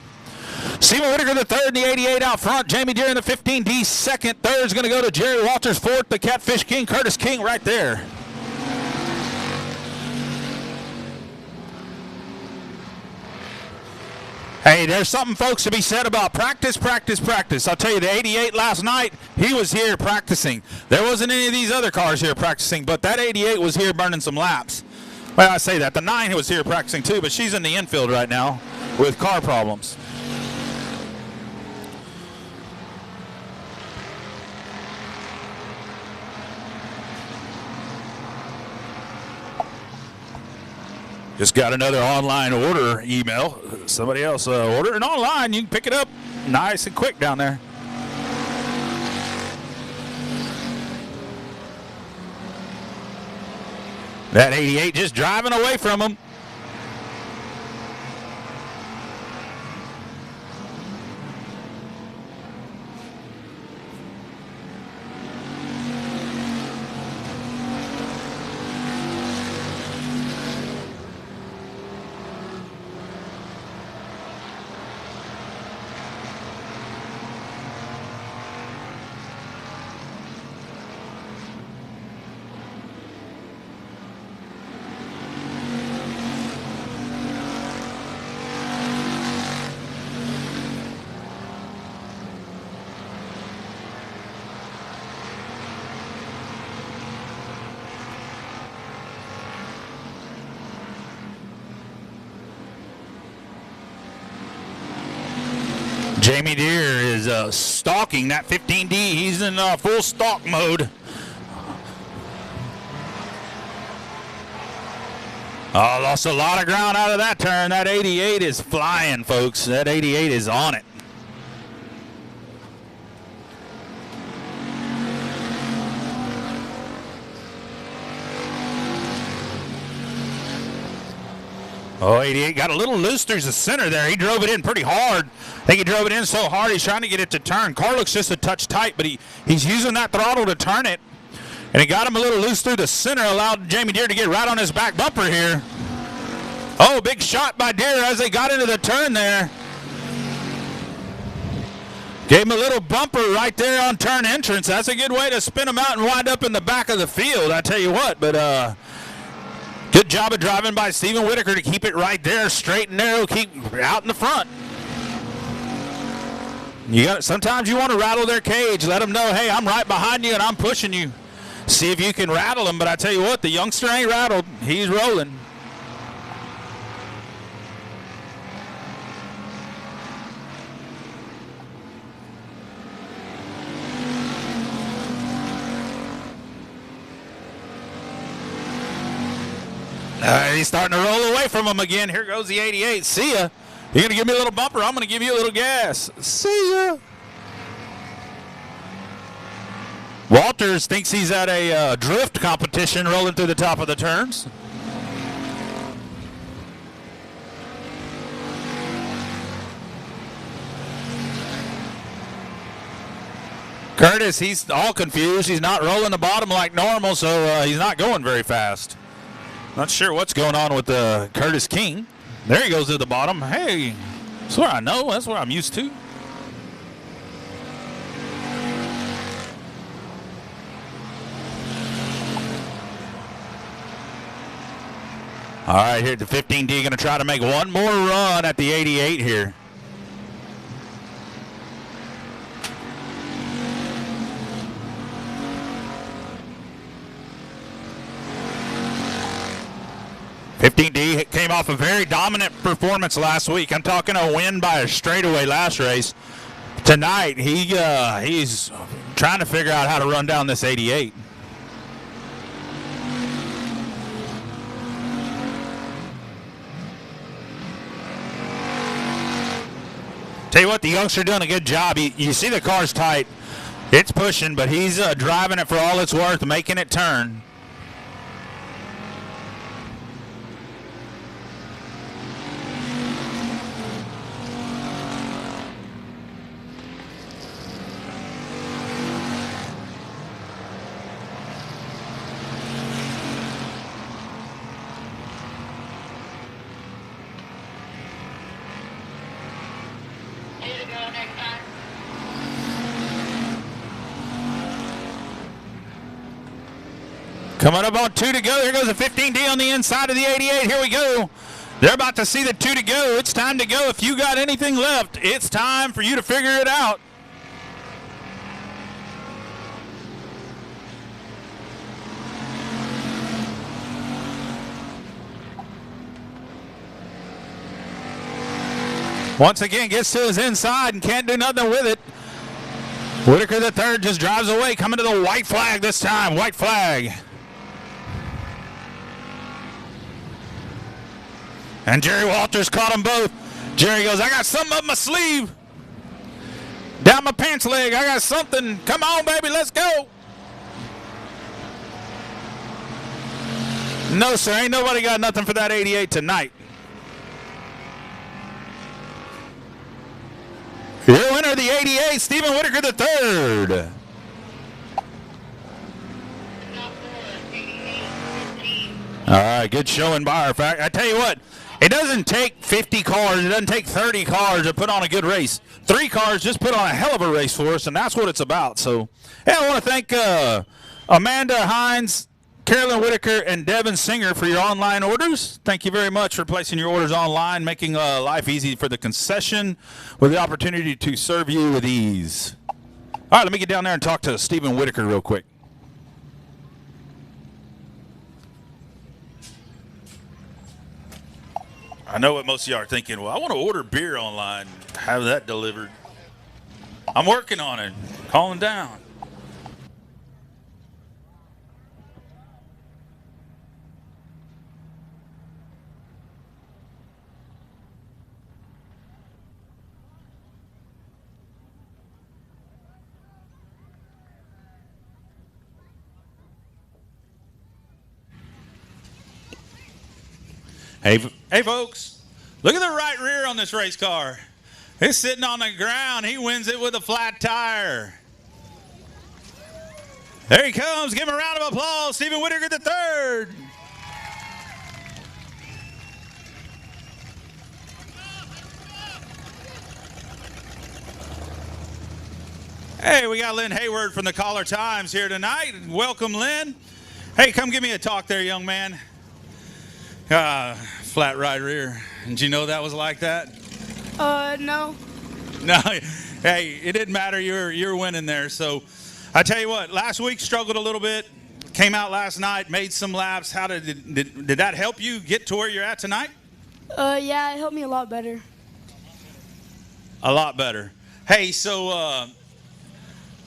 S8: Stephen Whitaker the third in the 88 out front. Jamie Deere in the 15D second. Third is going to go to Jerry Walters. Fourth, the Catfish King, Curtis King right there. Hey, there's something, folks, to be said about practice, practice, practice. I'll tell you, the 88 last night, he was here practicing. There wasn't any of these other cars here practicing, but that 88 was here burning some laps. Well, I say that. The 9 was here practicing too, but she's in the infield right now with car problems. Just got another online order email. Somebody else ordering online. You can pick it up nice and quick down there. That 88 just driving away from him. Jamie Deere is stalking that 15D. He's in full stalk mode. Oh, lost a lot of ground out of that turn. That 88 is flying, folks. That 88 is on it. Oh, 88 got a little loose through the center there. He drove it in pretty hard. I think he drove it in so hard he's trying to get it to turn. Car looks just a touch tight, but he's using that throttle to turn it. And it got him a little loose through the center, allowed Jamie Deere to get right on his back bumper here. Oh, big shot by Deere as they got into the turn there. Gave him a little bumper right there on turn entrance. That's a good way to spin him out and wind up in the back of the field, I tell you what. But good job of driving by Stephen Whitaker to keep it right there, straight and narrow, keep out in the front. Sometimes you want to rattle their cage, let them know, hey, I'm right behind you and I'm pushing you. See if you can rattle him, but I tell you what, the youngster ain't rattled. He's rolling. He's starting to roll away from him again. Here goes the 88. See ya. You're going to give me a little bumper. I'm going to give you a little gas. See ya. Walters thinks he's at a drift competition rolling through the top of the turns. Curtis, he's all confused. He's not rolling the bottom like normal, so he's not going very fast. Not sure what's going on with Curtis King. There he goes to the bottom. Hey, that's where I know. That's where I'm used to. All right, here at the 15D, going to try to make one more run at the 88 here. D came off a very dominant performance last week. I'm talking a win by a straightaway last race. Tonight, he's trying to figure out how to run down this 88. Tell you what, the youngster doing a good job. You see the car's tight. It's pushing, but he's driving it for all it's worth, making it turn. Coming up on 2 to go. There goes a 15D on the inside of the 88. Here we go. They're about to see the 2 to go. It's time to go. If you got anything left, it's time for you to figure it out. Once again, gets to his inside and can't do nothing with it. Whitaker the third just drives away, coming to the white flag this time. White flag. And Jerry Walters caught them both. Jerry goes, I got something up my sleeve. Down my pants leg, I got something. Come on, baby, let's go. No, sir, ain't nobody got nothing for that 88 tonight. Your winner of the 88, Stephen Whitaker the third. All right, good showing by our fact. I tell you what, it doesn't take 50 cars, it doesn't take 30 cars to put on a good race. 3 cars just put on a hell of a race for us, and that's what it's about. So, hey, I want to thank Amanda Hines, Carolyn Whitaker, and Devin Singer for your online orders. Thank you very much for placing your orders online, making life easy for the concession with the opportunity to serve you with ease. All right, let me get down there and talk to Stephen Whitaker real quick. I know what most of y'all are thinking. Well, I want to order beer online, have that delivered. I'm working on it, calling down. Hey, folks, look at the right rear on this race car. It's sitting on the ground. He wins it with a flat tire. There he comes. Give him a round of applause. Stephen Whitaker the third. Hey, we got Lynn Hayward from the Caller Times here tonight. Welcome, Lynn. Hey, come give me a talk there, young man. Flat right rear. Did you know that was like that?
S11: No.
S5: No. Hey, it didn't matter. You're winning there. So, I tell you what. Last week struggled a little bit. Came out last night. Made some laps. How did that help you get to where you're at tonight?
S11: Yeah, it helped me a lot better.
S5: A lot better. Hey, so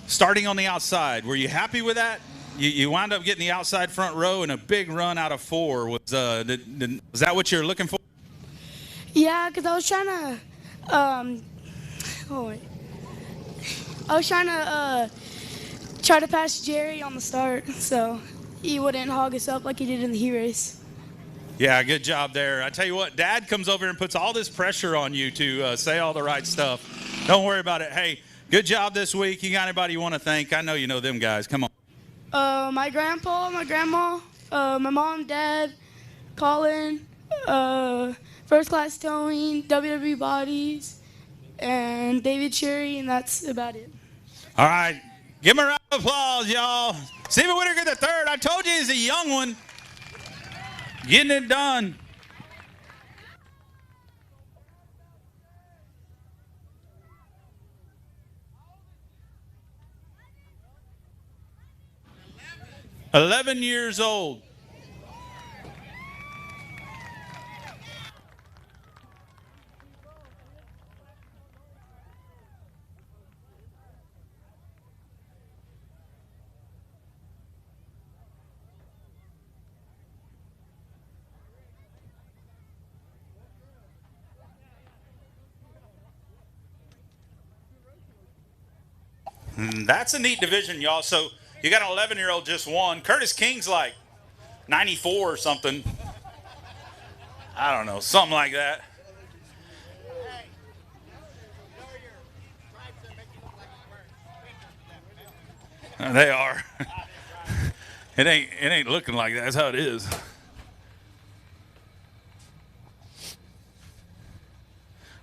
S5: starting on the outside, were you happy with that? You wound up getting the outside front row and a big run out of 4. Was that what you're looking for?
S11: Yeah, because I was trying to try to pass Jerry on the start, so he wouldn't hog us up like he did in the heat race.
S5: Yeah, good job there. I tell you what, Dad comes over and puts all this pressure on you to say all the right stuff. Don't worry about it. Hey, Good job this week. You got anybody you want to thank? I know you know them guys. Come on.
S11: My grandpa, my grandma, my mom, dad, Colin, First Class Towing, WWE Bodies, and David Cherry, and that's about it.
S5: All right. Give him a round of applause, y'all. Stephen Whitaker III. I told you he's a young one. Getting it done. "11 years old. That's a neat division, y'all. So you got an 11-year-old just won. Curtis King's like 94 or something. I don't know, something like that. They are. It ain't looking like that. That's how it is.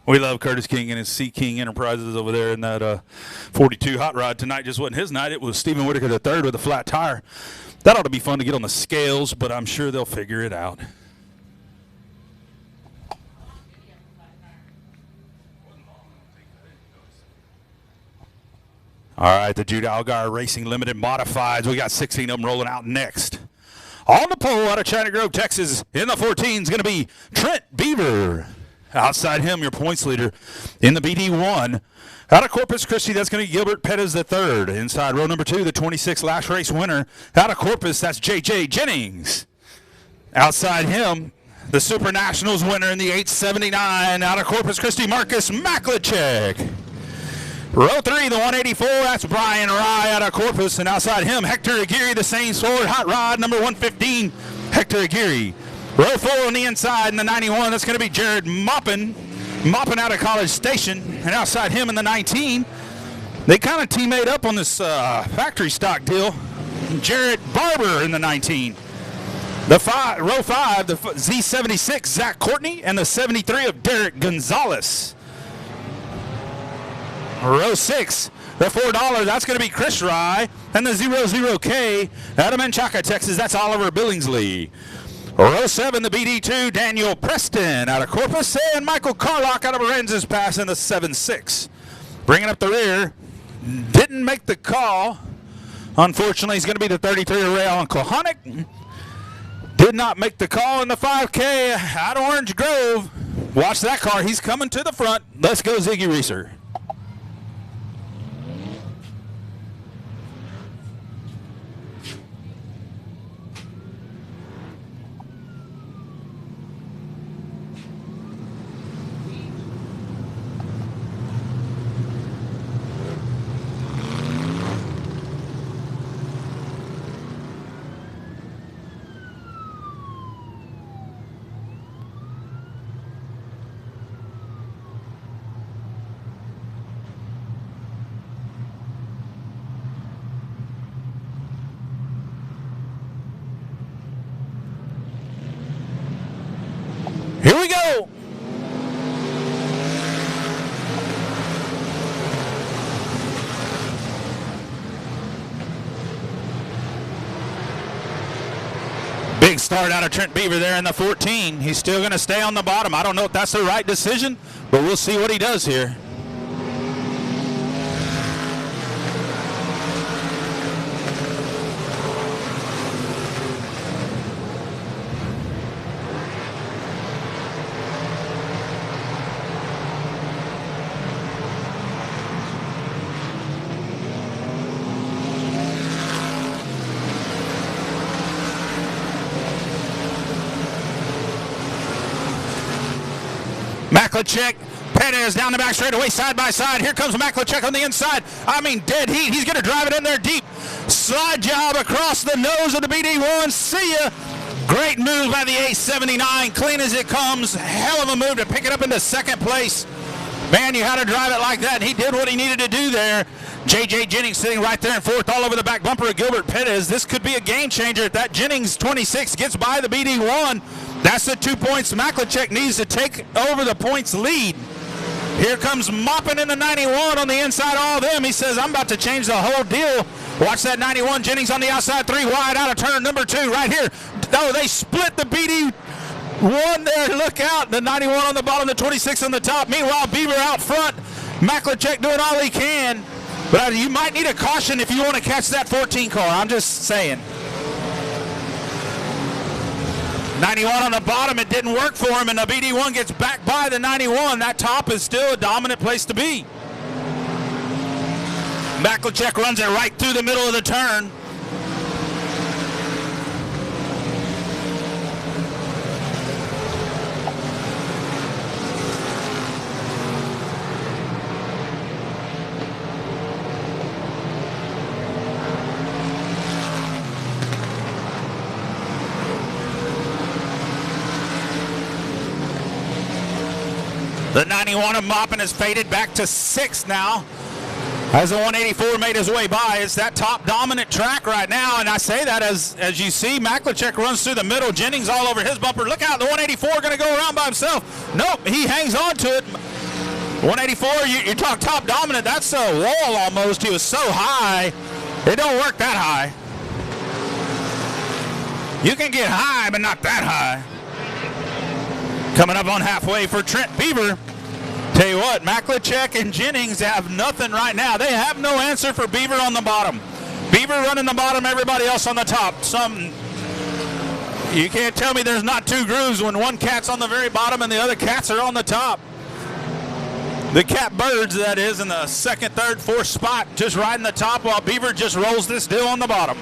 S5: We love Curtis King and his Sea King Enterprises over there in that 42 hot rod. Tonight just wasn't his night. It was Stephen Whitaker III with a flat tire. That ought to be fun to get on the scales, but I'm sure they'll figure it out. All right, the Jude Algar Racing Limited Modifieds. We got 16 of them rolling out next. On the pole out of China Grove, Texas, in the 14 is going to be Trent Beaver. Outside him, your points leader in the BD1. Out of Corpus Christi, that's going to be Gilbert Pettis III. Inside row number 2, the 26 last race winner. Out of Corpus, that's J.J. Jennings. Outside him, the Super Nationals winner in the 879. Out of Corpus Christi, Marcus Maklicek. Row 3, the 184, that's Brian Rye out of Corpus. And outside him, Hector Aguirre, the same sword, hot rod, number 115, Hector Aguirre. Row 4 on the inside in the 91, that's going to be Jared Moppin out of College Station. And outside him in the 19, they kind of teammate up on this factory stock deal. Jared Barber in the 19. Row 5, the Z76, Zach Courtney, and the 73 of Derek Gonzalez. Row 6, the $4, that's going to be Chris Rye, and the 00K out of Menchaca, Texas, that's Oliver Billingsley. Row 7, the BD2, Daniel Preston out of Corpus, and Michael Carlock out of Arenzas Pass in the 7-6. Bringing up the rear, didn't make the call. Unfortunately, he's going to be the 33 of Ray Allen Kohanic. Did not make the call in the 5K out of Orange Grove. Watch that car, he's coming to the front. Let's go Ziggy Reeser. Here we go. Big start out of Trent Beaver there in the 14. He's still going to stay on the bottom. I don't know if that's the right decision, but we'll see what he does here. Maklicek, Pettis down the back straightaway, side by side. Here comes Maklicek on the inside. I mean, dead heat. He's going to drive it in there deep. Slide job across the nose of the BD1. See ya. Great move by the 879. Clean as it comes. Hell of a move to pick it up into second place.
S8: Man, you had to drive it like that, and he did what he needed to do there. J.J. Jennings sitting right there in fourth, all over the back bumper of Gilbert Pettis. This could be a game changer if that Jennings 26 gets by the BD1. That's the 2 points Maklicek needs to take over the points lead. Here comes Moppin in the 91 on the inside of all of them. He says, I'm about to change the whole deal. Watch that 91. Jennings on the outside, 3 wide out of turn number 2 right here. Oh, they split the BD1 there. Look out. The 91 on the bottom, the 26 on the top. Meanwhile, Beaver out front. Maklicek doing all he can. But you might need a caution if you want to catch that 14 car. I'm just saying. 91 on the bottom, it didn't work for him, and the BD1 gets back by the 91. That top is still a dominant place to be. Maklicek runs it right through the middle of the turn. The 91 of Moppin has faded back to 6th now. As the 184 made his way by, it's that top dominant track right now, and I say that as you see, Maklicek runs through the middle, Jennings all over his bumper. Look out, the 184 going to go around by himself. Nope, he hangs on to it. 184, you talk top dominant, that's a wall almost. He was so high, it don't work that high. You can get high, but not that high. Coming up on halfway for Trent Beaver. Tell you what, Maklicek and Jennings have nothing right now. They have no answer for Beaver on the bottom. Beaver running the bottom, everybody else on the top. You can't tell me there's not 2 grooves when one cat's on the very bottom and the other cats are on the top. The Catbirds, that is, in the 2nd, 3rd, 4th spot, just riding the top while Beaver just rolls this deal on the bottom.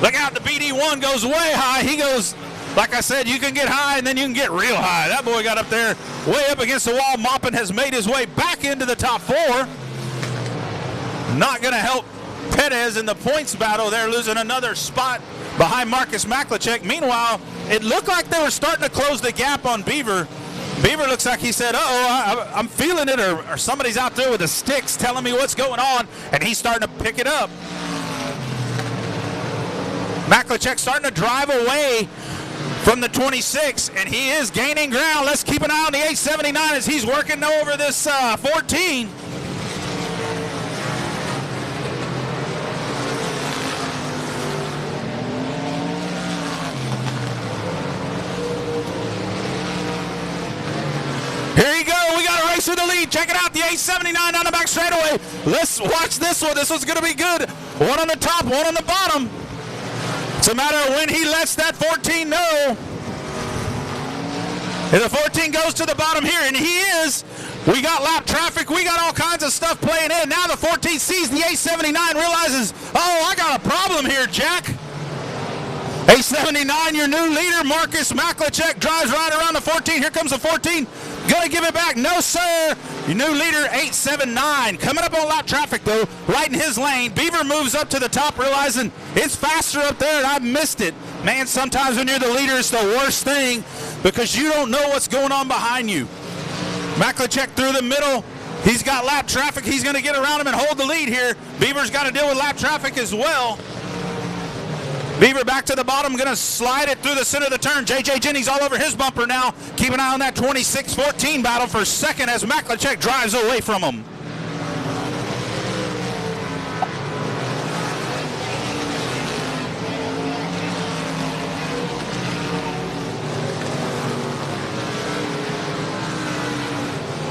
S8: Look out, the BD1 goes way high. He goes, like I said, you can get high and then you can get real high. That boy got up there way up against the wall. Moppin has made his way back into the top 4. Not going to help Pettis in the points battle. They're losing another spot behind Marcus Maklicek. Meanwhile, it looked like they were starting to close the gap on Beaver. Beaver looks like he said, uh-oh, I'm feeling it, or somebody's out there with the sticks telling me what's going on, and he's starting to pick it up. Maklicek starting to drive away from the 26, and he is gaining ground. Let's keep an eye on the 879 as he's working over this 14. Here you go. We got a race with the lead. Check it out. The 879 down the back straightaway. Let's watch this one. This one's going to be good. One on the top, one on the bottom. It's a matter of when he lets that 14 know. And the 14 goes to the bottom here, and he is. We got lap traffic. We got all kinds of stuff playing in. Now the 14 sees the 879, realizes, oh, I got a problem here, Jack. 879, your new leader, Marcus Maklicek, drives right around the 14. Here comes the 14. Gonna give it back. No, sir. Your new leader, 879. Coming up on lap traffic, though, right in his lane. Beaver moves up to the top, realizing it's faster up there, and I missed it. Man, sometimes when you're the leader, it's the worst thing because you don't know what's going on behind you. Maklicek through the middle. He's got lap traffic. He's going to get around him and hold the lead here. Beaver's got to deal with lap traffic as well. Beaver back to the bottom, going to slide it through the center of the turn. J.J. Jennings all over his bumper now. Keep an eye on that 26-14 battle for second as Maklicek drives away from him.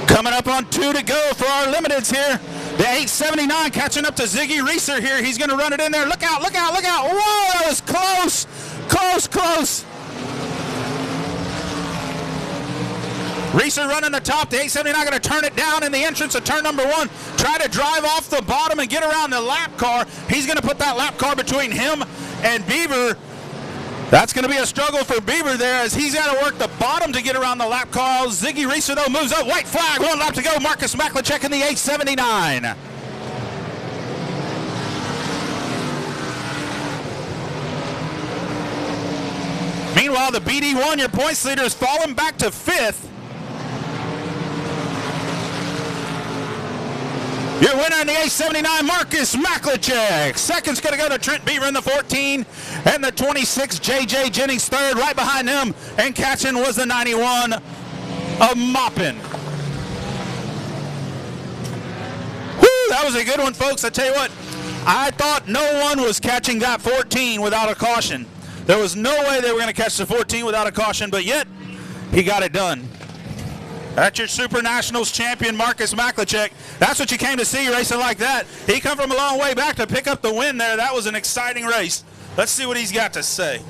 S8: Coming up on 2 to go for our limiteds here. The 879 catching up to Ziggy Reeser here. He's going to run it in there. Look out, look out, look out. Whoa, that was close. Close. Reeser running the top. The 879 going to turn it down in the entrance of turn number 1. Try to drive off the bottom and get around the lap car. He's going to put that lap car between him and Beaver. That's going to be a struggle for Beaver there as he's got to work the bottom to get around the lap car. Ziggy Reeser, though, moves up. White flag, 1 lap to go. Marcus Maklicek in the 879. Meanwhile, the BD1, your points leader, has fallen back to 5th. Your winner in the A79, Marcus Maklicek. Second's going to go to Trent Beaver in the 14, and the 26, J.J. Jennings third. Right behind him, and catching was the 91 of Maupin. Whew, that was a good one, folks. I tell you what, I thought no one was catching that 14 without a caution. There was no way they were going to catch the 14 without a caution, but yet he got it done. That's your Super Nationals champion, Marcus Maklicek. That's what you came to see, racing like that. He come from a long way back to pick up the win there. That was an exciting race. Let's see what he's got to say.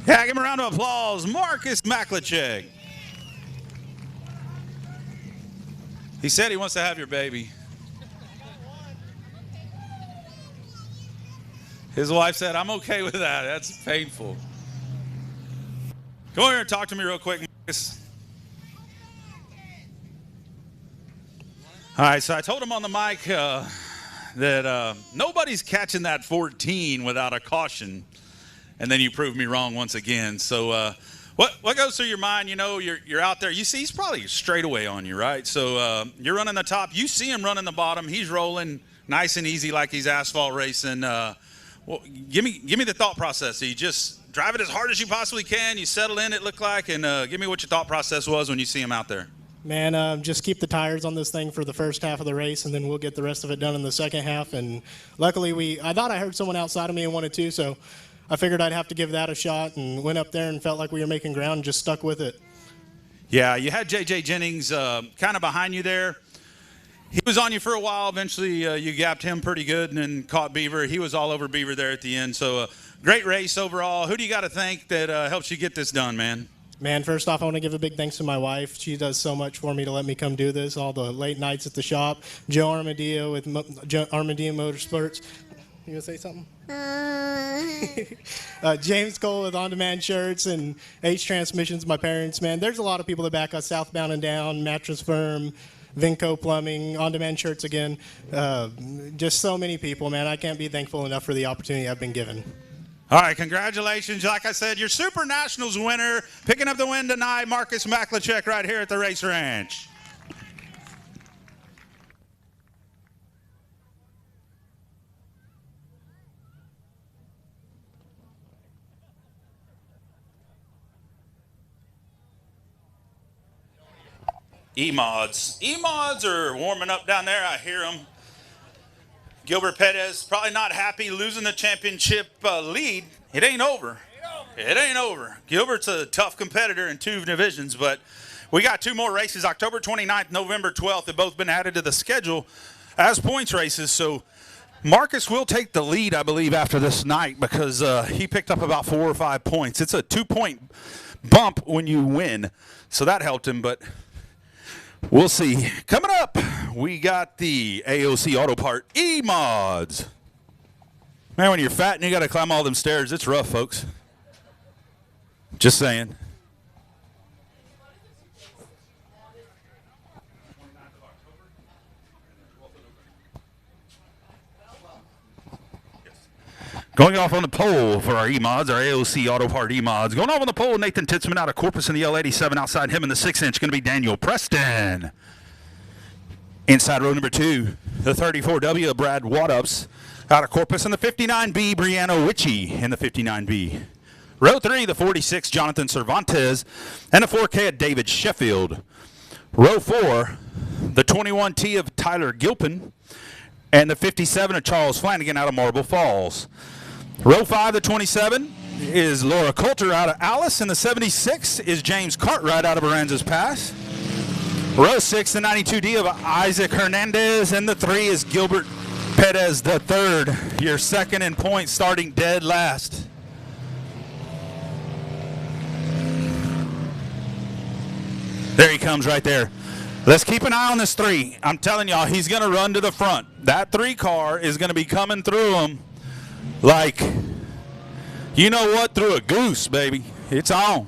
S8: Yeah, give him a round of applause. Marcus Maklicek. He said he wants to have your baby. His wife said, I'm okay with that. That's painful. Come over here and talk to me real quick, Marcus. All right, so I told him on the mic that nobody's catching that 14 without a caution. And then you proved me wrong once again. So what goes through your mind? You know, you're out there. You see, he's probably straight away on you, right? So you're running the top. You see him running the bottom. He's rolling nice and easy like he's asphalt racing. Well, give me the thought process. You just drive it as hard as you possibly can. You settle in, it looked like. And give me what your thought process was when you see him out there.
S12: Man, just keep the tires on this thing for the first half of the race, and then we'll get the rest of it done in the second half. And luckily, I thought I heard someone outside of me and wanted to, so I figured I'd have to give that a shot, and went up there and felt like we were making ground and just stuck with it.
S5: Yeah, you had J.J. Jennings kind of behind you there. He was on you for a while. Eventually, you gapped him pretty good and then caught Beaver. He was all over Beaver there at the end. So, great race overall. Who do you got to thank that helps you get this done, man?
S12: Man, first off, I want to give a big thanks to my wife. She does so much for me to let me come do this, all the late nights at the shop. Joe Armadillo with Armadillo Motorsports. You going to say something? James Cole with On Demand Shirts and H Transmissions, my parents, man. There's a lot of people that back us, Southbound and Down, Mattress Firm, Vinco Plumbing, On Demand Shirts again. Just so many people, man. I can't be thankful enough for the opportunity I've been given.
S5: All right, congratulations. Like I said, your Super Nationals winner, picking up the win tonight, Marcus Maklicek right here at the Race Ranch. E-Mods are warming up down there. I hear them. Gilbert Perez probably not happy losing the championship lead. It ain't over. It ain't over. Gilbert's a tough competitor in two divisions, but we got two more races, October 29th, November 12th. They've both been added to the schedule as points races. So Marcus will take the lead, I believe, after this night because he picked up about 4 or 5 points. It's a 2-point bump when you win, so that helped him, but we'll see. Coming up, we got the AOC Auto Part E-Mods. Man, when you're fat and you got to climb all them stairs, it's rough, folks. Just saying.
S8: Going off on the pole for our E-Mods, our AOC Auto Part E-Mods. Going off on the pole, Nathan Titzman out of Corpus in the L87. Outside him in the 6-inch, going to be Daniel Preston. Inside row number 2, the 34W of Brad Wadups out of Corpus in the 59B, Brianna Witchy in the 59B. Row 3, the 46, Jonathan Cervantes, and the 4K of David Sheffield. Row 4, the 21T of Tyler Gilpin, and the 57 of Charles Flanagan out of Marble Falls. Row 5, the 27, is Laura Coulter out of Alice, and the 76 is James Cartwright out of Aransas Pass. Row 6, the 92D of Isaac Hernandez, and the 3 is Gilbert Perez the third, your second in points, starting dead last. There he comes right there. Let's keep an eye on this 3. I'm telling y'all, he's going to run to the front. That 3 car is going to be coming through him like, you know what, through a goose, baby. It's on.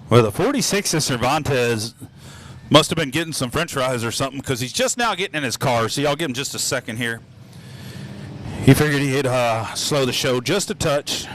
S8: Well, the 46 of Cervantes must have been getting some french fries or something because he's just now getting in his car. So y'all give him just a second here. He figured he'd slow the show just a touch.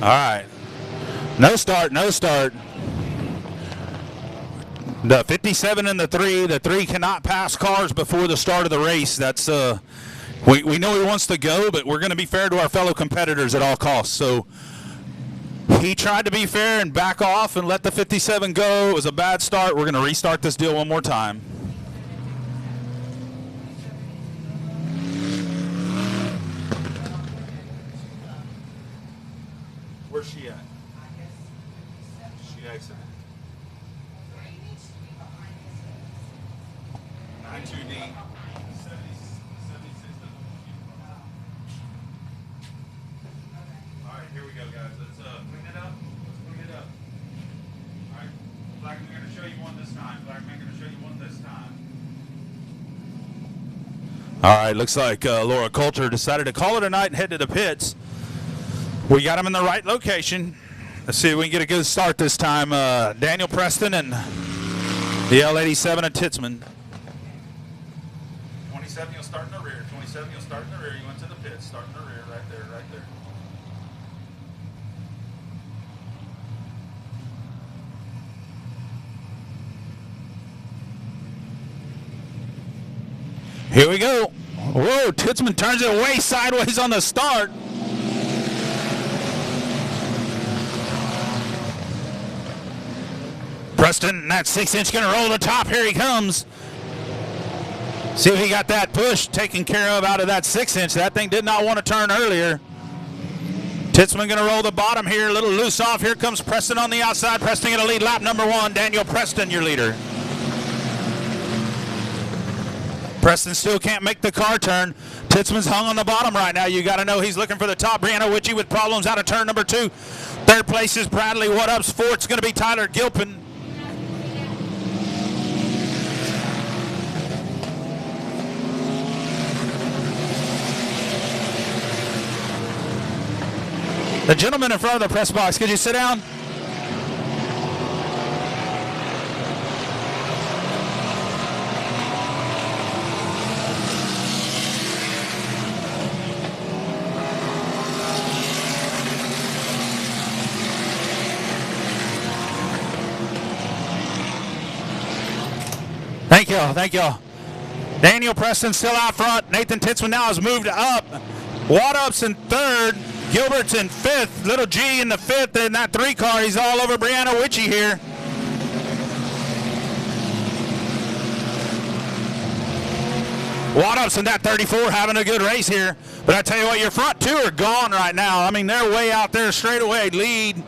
S8: All right. No start, no start. The 57 and the 3. The 3 cannot pass cars before the start of the race. That's we know he wants to go, but we're going to be fair to our fellow competitors at all costs. So he tried to be fair and back off and let the 57 go. It was a bad start. We're going to restart this deal one more time. Where's she at? She exited. 92D. All right, here we go, guys. Let's clean it up. Let's clean it up. All right, Blackman going to show you one this time. Blackman going to show you one this time. All right, looks like Laura Coulter decided to call it a night and head to the pits. We got him in the right location. Let's see if we can get a good start this time. Daniel Preston and the L87 of Titzman. 27, you'll start in the rear. 27, you'll start in the rear. You went to the pits. Start in the rear right there, right there. Here we go. Whoa, Titzman turns it way sideways on the start. Preston, that 6-inch going to roll the top. Here he comes. See if he got that push taken care of out of that 6-inch. That thing did not want to turn earlier. Titzman going to roll the bottom here. A little loose off. Here comes Preston on the outside. Preston going to lead lap number 1. Daniel Preston, your leader. Preston still can't make the car turn. Titzman's hung on the bottom right now. You got to know he's looking for the top. Brianna Witchy with problems out of turn number 2. Third place is Bradley What-Ups. Fourth's going to be Tyler Gilpin. The gentleman in front of the press box, could you sit down? Thank y'all. Daniel Preston still out front. Nathan Titzman now has moved up. What-Ups in third. Gilbert's in fifth. Little G in the fifth in that 3 car. He's all over Brianna Witchy here. What-Ups in that 34 having a good race here. But I tell you what, your front 2 are gone right now. I mean, they're way out there straight away. Lead.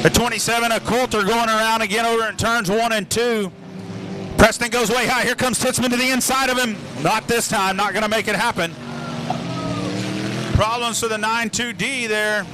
S8: The 27 of Coulter going around again over in turns 1 and 2. Preston goes way high. Here comes Titzman to the inside of him. Not this time. Not going to make it happen. Problems for the 9-2D there.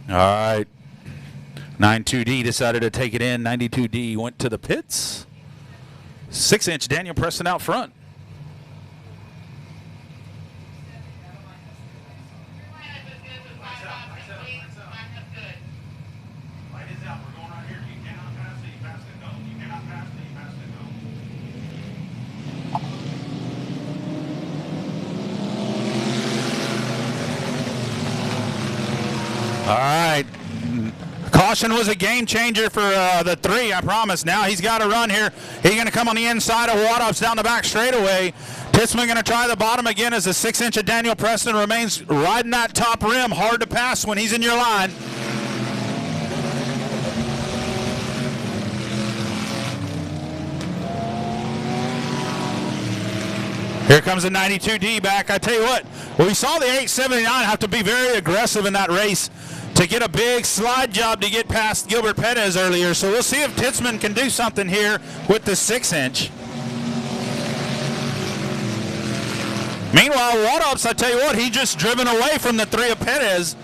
S8: All right. 9-2D decided to take it in. 92D went to the pits. 6-inch Daniel Preston out front. All right. Caution was a game changer for the 3, I promise. Now he's got to run here. He's going to come on the inside of What-Ups down the back straightaway. Titzman going to try the bottom again as the 6-inch of Daniel Preston remains riding that top rim. Hard to pass when he's in your line. Here comes the 92D back. I tell you what, we saw the 879 have to be very aggressive in that race to get a big slide job to get past Gilbert Perez earlier. So we'll see if Titzman can do something here with the 6-inch. Meanwhile, What-Ups, I tell you what, he just driven away from the 3 of Perez.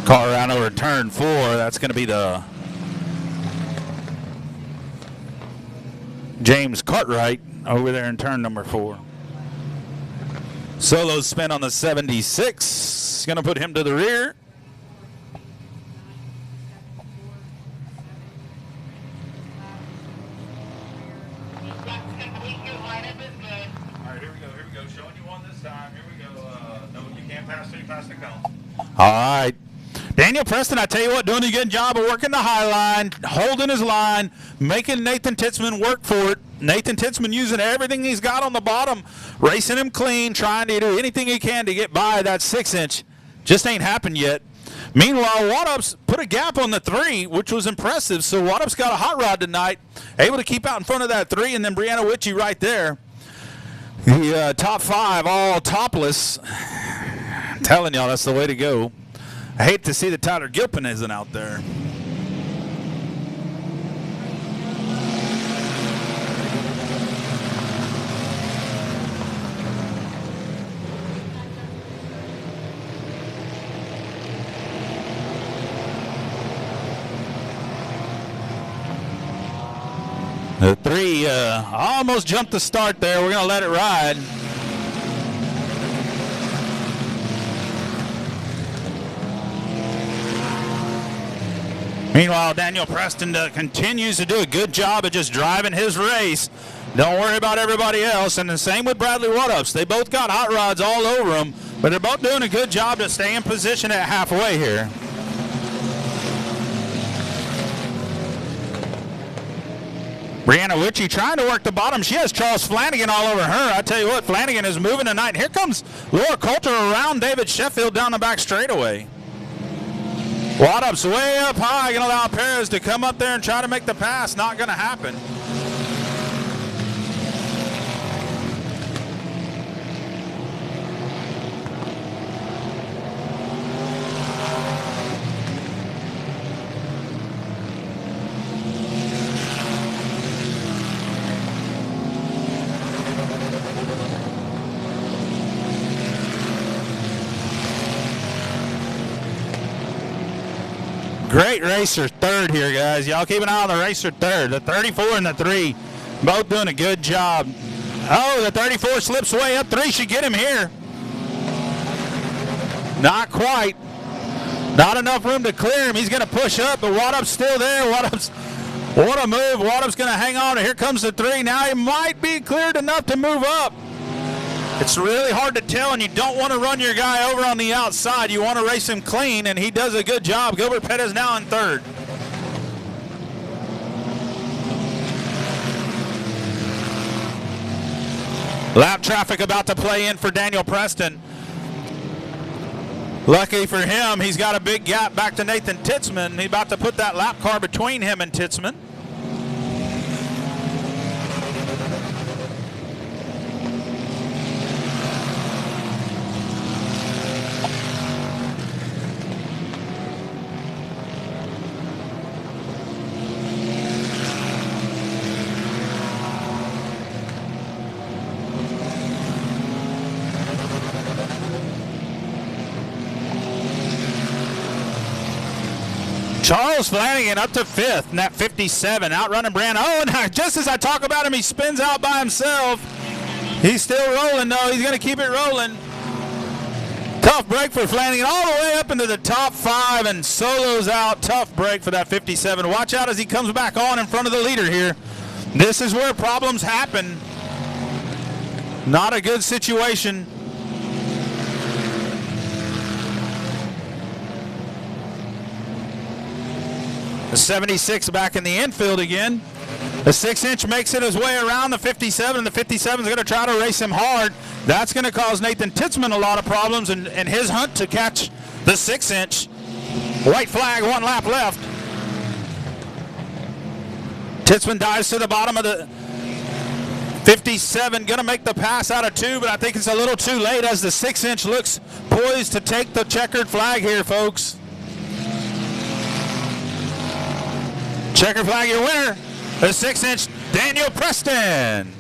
S8: Car around over turn 4. That's going to be the James Cartwright over there in turn number 4. Solo spin on the 76. Going to put him to the rear. All right. Daniel Preston, I tell you what, doing a good job of working the high line, holding his line, making Nathan Titzman work for it. Nathan Titzman using everything he's got on the bottom, racing him clean, trying to do anything he can to get by that 6-inch. Just ain't happened yet. Meanwhile, What-Ups put a gap on the 3, which was impressive. So What-Ups got a hot rod tonight, able to keep out in front of that 3, and then Brianna Witchy right there. The top 5 all topless. I'm telling y'all, that's the way to go.
S5: I hate to see that Tyler Gilpin isn't out there. The 3 almost jumped the start there. We're going to let it ride. Meanwhile, Daniel Preston continues to do a good job of just driving his race. Don't worry about everybody else. And the same with Bradley Wadups. They both got hot rods all over them, but they're both doing a good job to stay in position at halfway here. Brianna Witchie trying to work the bottom. She has Charles Flanagan all over her. I tell you what, Flanagan is moving tonight. Here comes Laura Coulter around David Sheffield down the back straightaway. Wadup's way up high. Going to allow Perez to come up there and try to make the pass. Not going to happen. Great racer third here, guys. Y'all keep an eye on the racer third. The 34 and the 3 both doing a good job. Oh, the 34 slips way up. 3 should get him here. Not quite. Not enough room to clear him. He's going to push up, but Wadup's still there. Wadup's, what a move. Wadup's going to hang on. Here comes the 3. Now he might be cleared enough to move up. It's really hard to tell, and you don't want to run your guy over on the outside. You want to race him clean, and he does a good job. Gilbert Pettis now in third. Lap traffic about to play in for Daniel Preston. Lucky for him, he's got a big gap back to Nathan Titzman. He's about to put that lap car between him and Titzman. Charles Flanagan up to 5th in that 57, outrunning Brand. Oh, and just as I talk about him, he spins out by himself. He's still rolling, though. He's going to keep it rolling. Tough break for Flanagan all the way up into the top 5 and solos out. Tough break for that 57. Watch out as he comes back on in front of the leader here. This is where problems happen. Not a good situation. The 76 back in the infield again. The 6-inch makes it his way around the 57. The 57 is going to try to race him hard. That's going to cause Nathan Titzman a lot of problems in his hunt to catch the 6-inch. White flag, 1 lap left. Titzman dives to the bottom of the 57. Going to make the pass out of 2, but I think it's a little too late as the 6-inch looks poised to take the checkered flag here, folks. Checker flag, your winner, the 6-inch Daniel Preston.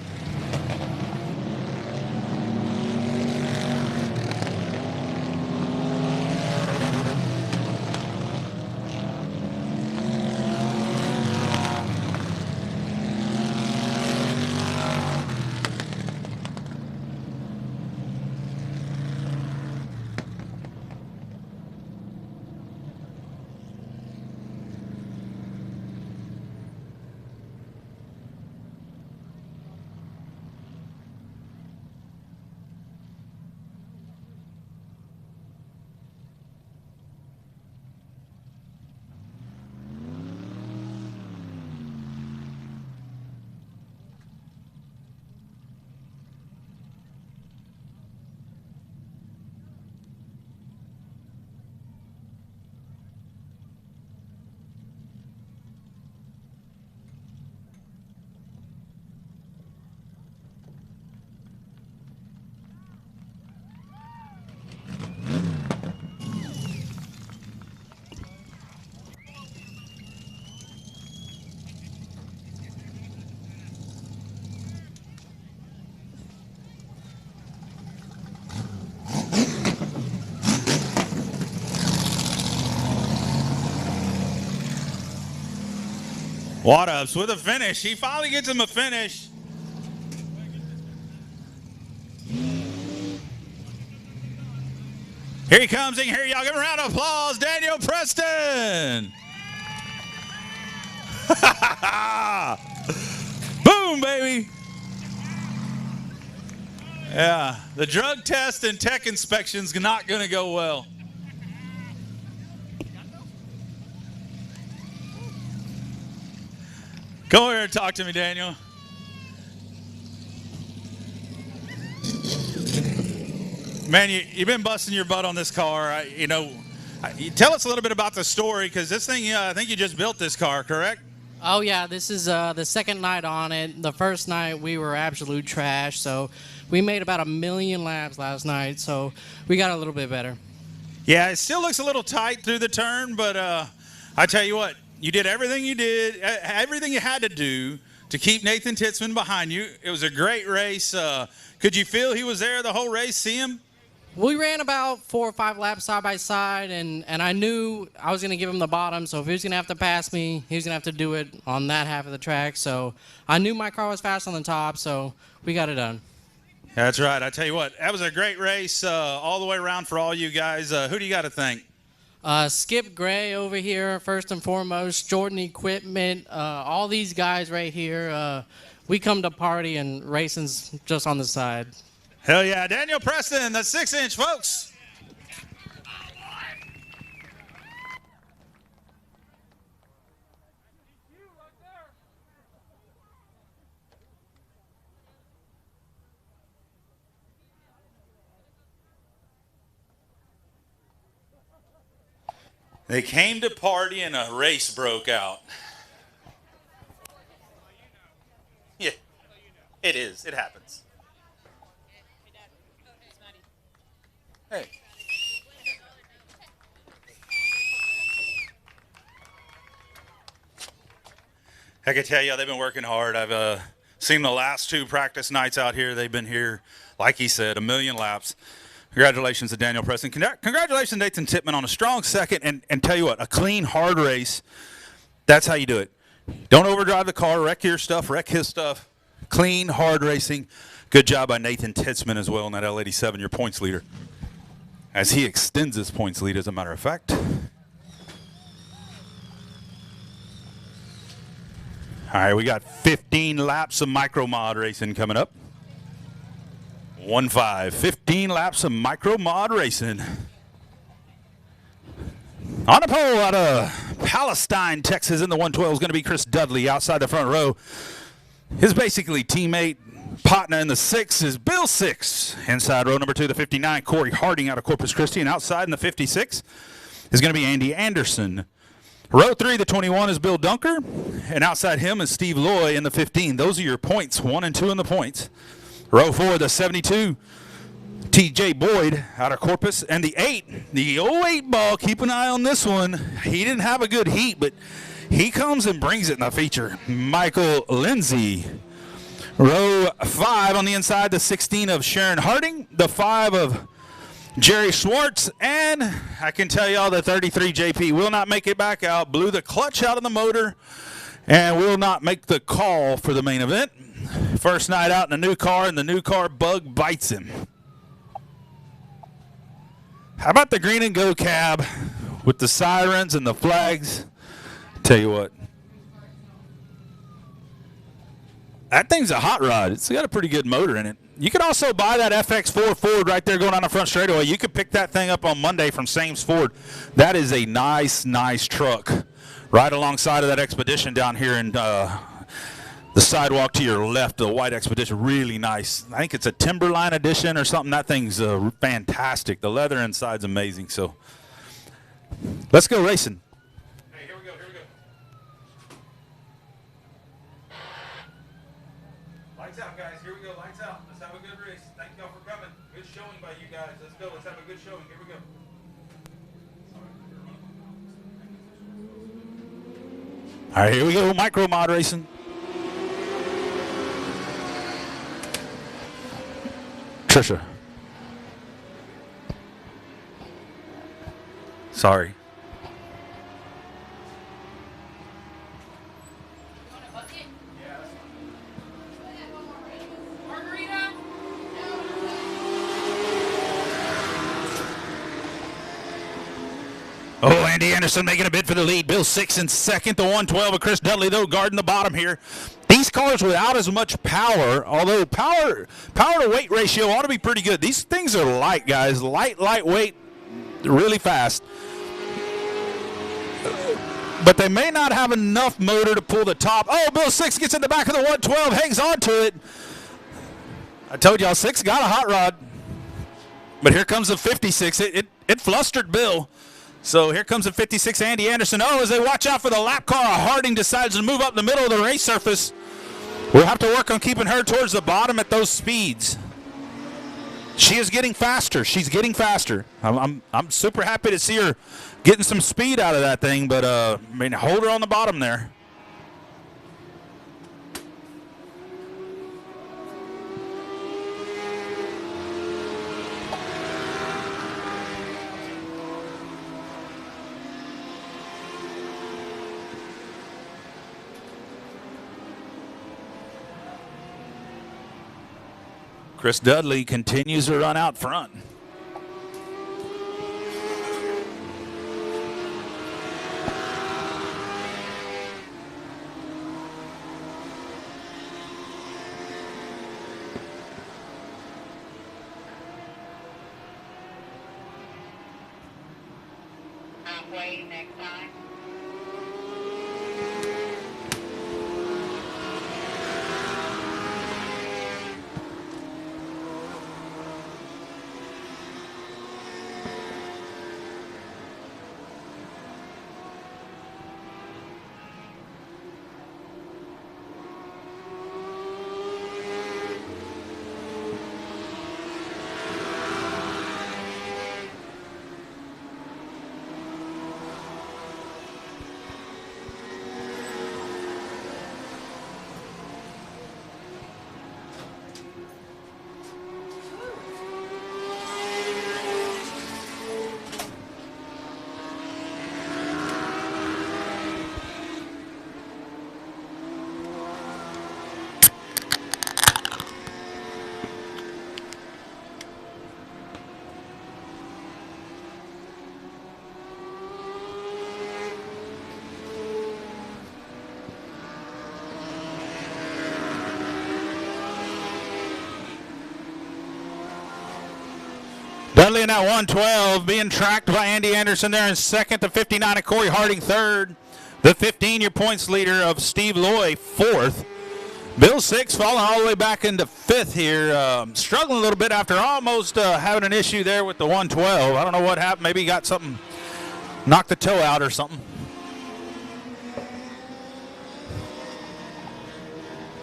S5: Waddups with a finish. He finally gets him a finish. Here he comes in here. Y'all give him a round of applause. Daniel Preston. Boom, baby. Yeah, the drug test and tech inspection's not going to go well. Come over here and talk to me, Daniel. Man, you've been busting your butt on this car. Tell us a little bit about the story, because this thing, I think you just built this car, correct?
S13: Oh, yeah, this is the second night on it. The first night we were absolute trash, so we made about 1 million laps last night, so we got a little bit better.
S5: Yeah, it still looks a little tight through the turn, but I tell you what, you did everything you had to do to keep Nathan Titzman behind you. It was a great race. Could you feel he was there the whole race, see him?
S13: We ran about 4 or 5 laps side by side, and I knew I was going to give him the bottom, so if he was going to have to pass me, he was going to have to do it on that half of the track. So I knew my car was fast on the top, so we got it done.
S5: That's right. I tell you what, that was a great race all the way around for all you guys. Who do you got to thank?
S13: Skip Gray over here, first and foremost, Jordan Equipment, all these guys right here. We come to party, and racing's just on the side.
S5: Hell yeah. Daniel Preston, the 6-inch, folks. They came to party and a race broke out. Yeah, it is. It happens. Hey. I can tell you, they've been working hard. I've seen the last 2 practice nights out here. They've been here, like he said, 1 million laps. Congratulations to Daniel Preston. Congratulations to Nathan Titzman on a strong second. And tell you what, a clean, hard race, that's how you do it. Don't overdrive the car, wreck your stuff, wreck his stuff. Clean, hard racing. Good job by Nathan Titzman as well in that L87, your points leader, as he extends his points lead, as a matter of fact. All right, we got 15 laps of micro mod racing coming up. 15 laps of micro mod racing. On a pole out of Palestine, Texas, in the 112 is going to be Chris Dudley outside the front row. His basically teammate, partner in the 6 is Bill 6. Inside row number 2, the 59, Corey Harding out of Corpus Christi. And outside in the 56 is going to be Andy Anderson. Row 3, the 21, is Bill Dunker. And outside him is Steve Loy in the 15. Those are your points, 1 and 2 in the points. Row 4, the 72, TJ Boyd out of Corpus. And the 8, the 08 ball, keep an eye on this one. He didn't have a good heat, but he comes and brings it in the feature. Michael Lindsay. Row 5 on the inside, the 16 of Sharon Harding, the 5 of Jerry Schwartz, and I can tell y'all the 33 JP will not make it back out, blew the clutch out of the motor, and will not make the call for the main event. First night out in a new car, and the new car bug bites him. How about the green and go cab with the sirens and the flags? Tell you what, that thing's a hot rod. It's got a pretty good motor in it. You could also buy that FX4 Ford right there going down the front straightaway. You could pick that thing up on Monday from Sames Ford. That is a nice, nice truck right alongside of that Expedition down here in the sidewalk to your left, the white Expedition. Really nice. I think it's a Timberline edition or something. That thing's fantastic. The leather inside's amazing. So let's go racing. Hey, here we go. Lights out, guys. Here we go. Lights out. Let's have a good race. Thank y'all for coming. Good showing by you guys. Let's go. Let's have a good showing. Here we go. All right, here we go. Micro mod racing. Trisha. Sorry.
S8: Oh, Andy Anderson making a bid for the lead. Bill Six in second. The 112 of Chris Dudley, though, guarding the bottom here. These cars without as much power, although power to weight ratio ought to be pretty good. These things are light, guys. Lightweight, really fast. But they may not have enough motor to pull the top. Oh, Bill Six gets in the back of the 112, hangs on to it. I told y'all, Six got a hot rod. But here comes the 56. It flustered Bill. So here comes the 56, Andy Anderson. Oh, as they watch out for the lap car, Harding decides to move up the middle of the race surface. We'll have to work on keeping her towards the bottom at those speeds. She is getting faster. She's getting faster. I'm super happy to see her getting some speed out of that thing, but I mean, hold her on the bottom there. Chris Dudley continues to run out front.
S10: Halfway next time.
S8: Dudley in that 112 being tracked by Andy Anderson there in second. The 59 of Corey Harding third. The 15-year points leader of Steve Loy fourth. Bill Six falling all the way back into fifth here. Struggling a little bit after almost having an issue there with the 112. I don't know what happened. Maybe he got something, knocked the toe out or something.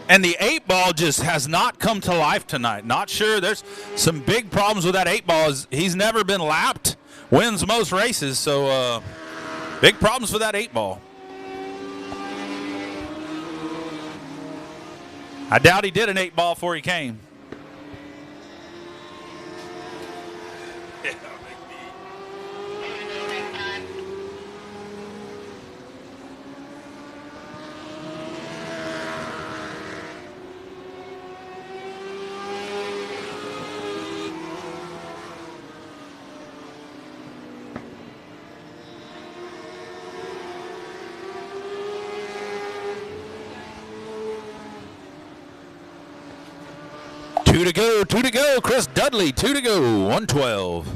S8: And the 8-ball just has not come to life tonight. Not sure. There's some big problems with that 8-ball. He's never been lapped. Wins most races. So big problems with that 8-ball. I doubt he did an 8-ball before he came. Two to go. Chris Dudley, 2 to go, 112.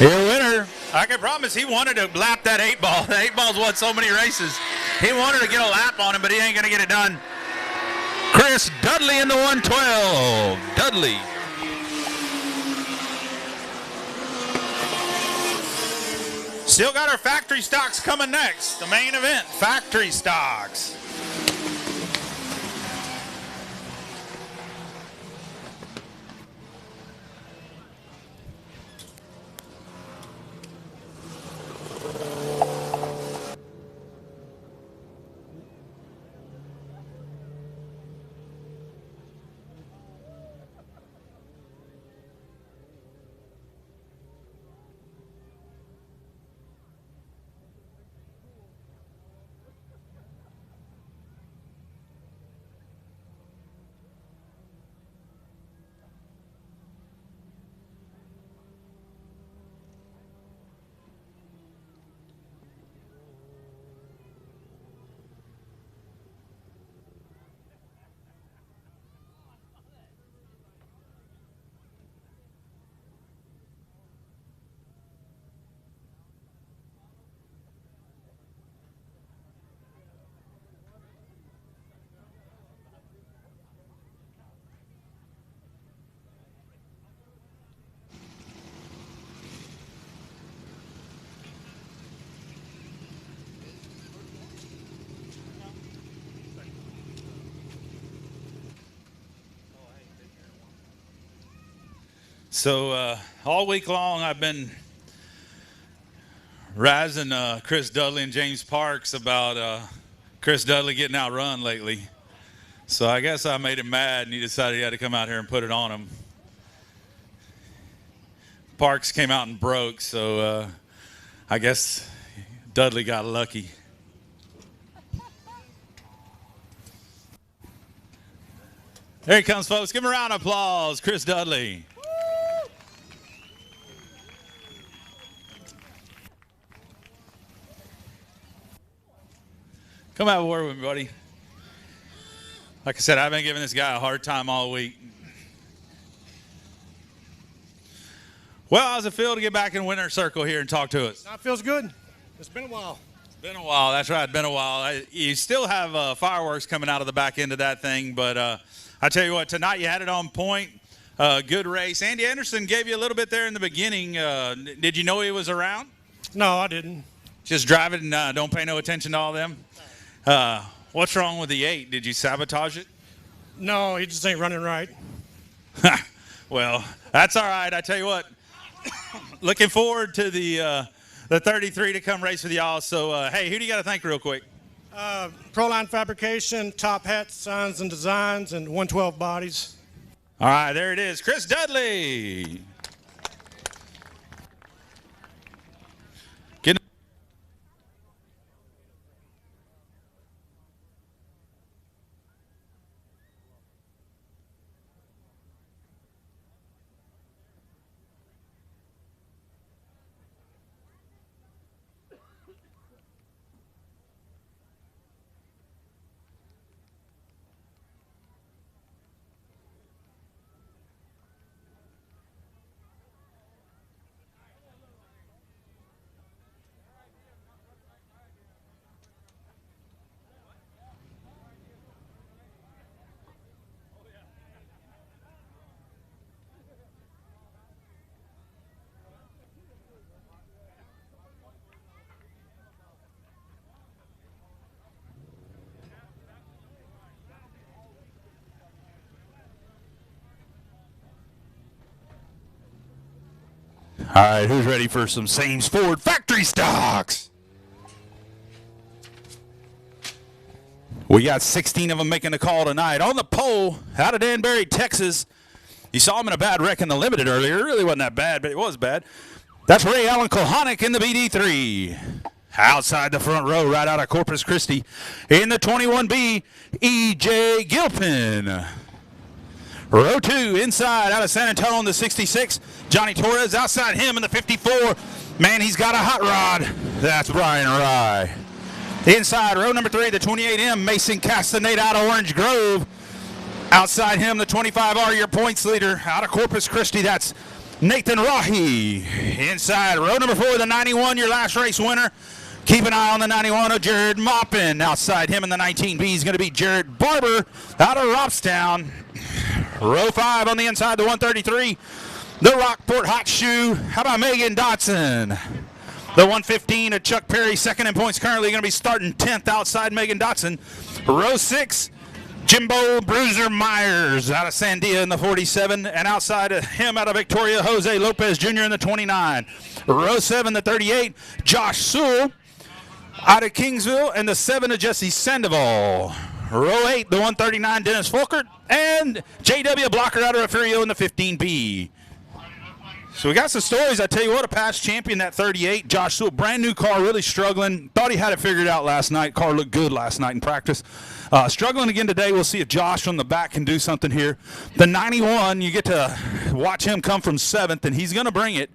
S8: Your winner. I can promise he wanted to lap that 8-ball. The 8-ball's won so many races. He wanted to get a lap on him, but he ain't going to get it done. Chris Dudley in the 112. Dudley. Still got our factory stocks coming next. The main event, factory stocks.
S5: So all week long I've been razzing Chris Dudley and James Parks about Chris Dudley getting outrun lately. So I guess I made him mad, and he decided he had to come out here and put it on him. Parks came out and broke, so I guess Dudley got lucky. There he comes, folks. Give him a round of applause, Chris Dudley. Come have a word with me, buddy. Like I said, I've been giving this guy a hard time all week. Well, how's it feel to get back in winner's circle here and talk to us?
S14: It feels good. It's been a while.
S5: It's been a while. That's right. It's been a while. You still have fireworks coming out of the back end of that thing, but I tell you what, tonight you had it on point. Good race. Andy Anderson gave you a little bit there in the beginning. Did you know he was around?
S14: No, I didn't.
S5: Just drive it and don't pay no attention to all them? What's wrong with the 8? Did you sabotage it?
S14: No, he just ain't running right.
S5: Well, that's all right. I tell you what, looking forward to the 33 to come race with y'all. So, hey, who do you got to thank real quick?
S14: Proline Fabrication, Top Hat Signs and Designs, and 112 Bodies.
S5: All right, there it is. Chris Dudley.
S8: All right, who's ready for some Sames Ford factory stocks? We got 16 of them making the call tonight. On the pole, out of Danbury, Texas. You saw him in a bad wreck in the Limited earlier. It really wasn't that bad, but it was bad. That's Ray Allen Kohanic in the BD3. Outside the front row, right out of Corpus Christi. In the 21B, E.J. Gilpin. Row 2, inside, out of San Antonio in the 66. Johnny Torres, outside him in the 54. Man, he's got a hot rod. That's Brian Rye. Inside, row number 3, the 28M, Mason Castaneda out of Orange Grove. Outside him, the 25R, your points leader, out of Corpus Christi. That's Nathan Rahi. Inside, row number 4, the 91, your last race winner. Keep an eye on the 91 of Jared Maupin. Outside him in the 19B is going to be Jared Barber out of Robstown. Row 5 on the inside, the 133, the Rockport Hot Shoe. How about Megan Dotson? The 115 of Chuck Perry, second in points, currently going to be starting 10th outside Megan Dotson. Row 6, Jimbo Bruiser Myers out of Sandia in the 47, and outside of him out of Victoria, Jose Lopez Jr. in the 29. Row 7, the 38, Josh Sewell out of Kingsville, and the 7 of Jesse Sandoval. Row 8, the 139, Dennis Folkert, and J.W. Blocker out of Refugio in the 15B. So we got some stories. I tell you what, a past champion, that 38, Josh Sewell, brand new car, really struggling. Thought he had it figured out last night. Car looked good last night in practice. Struggling again today. We'll see if Josh from the back can do something here. The 91, you get to watch him come from 7th, and he's going to bring it.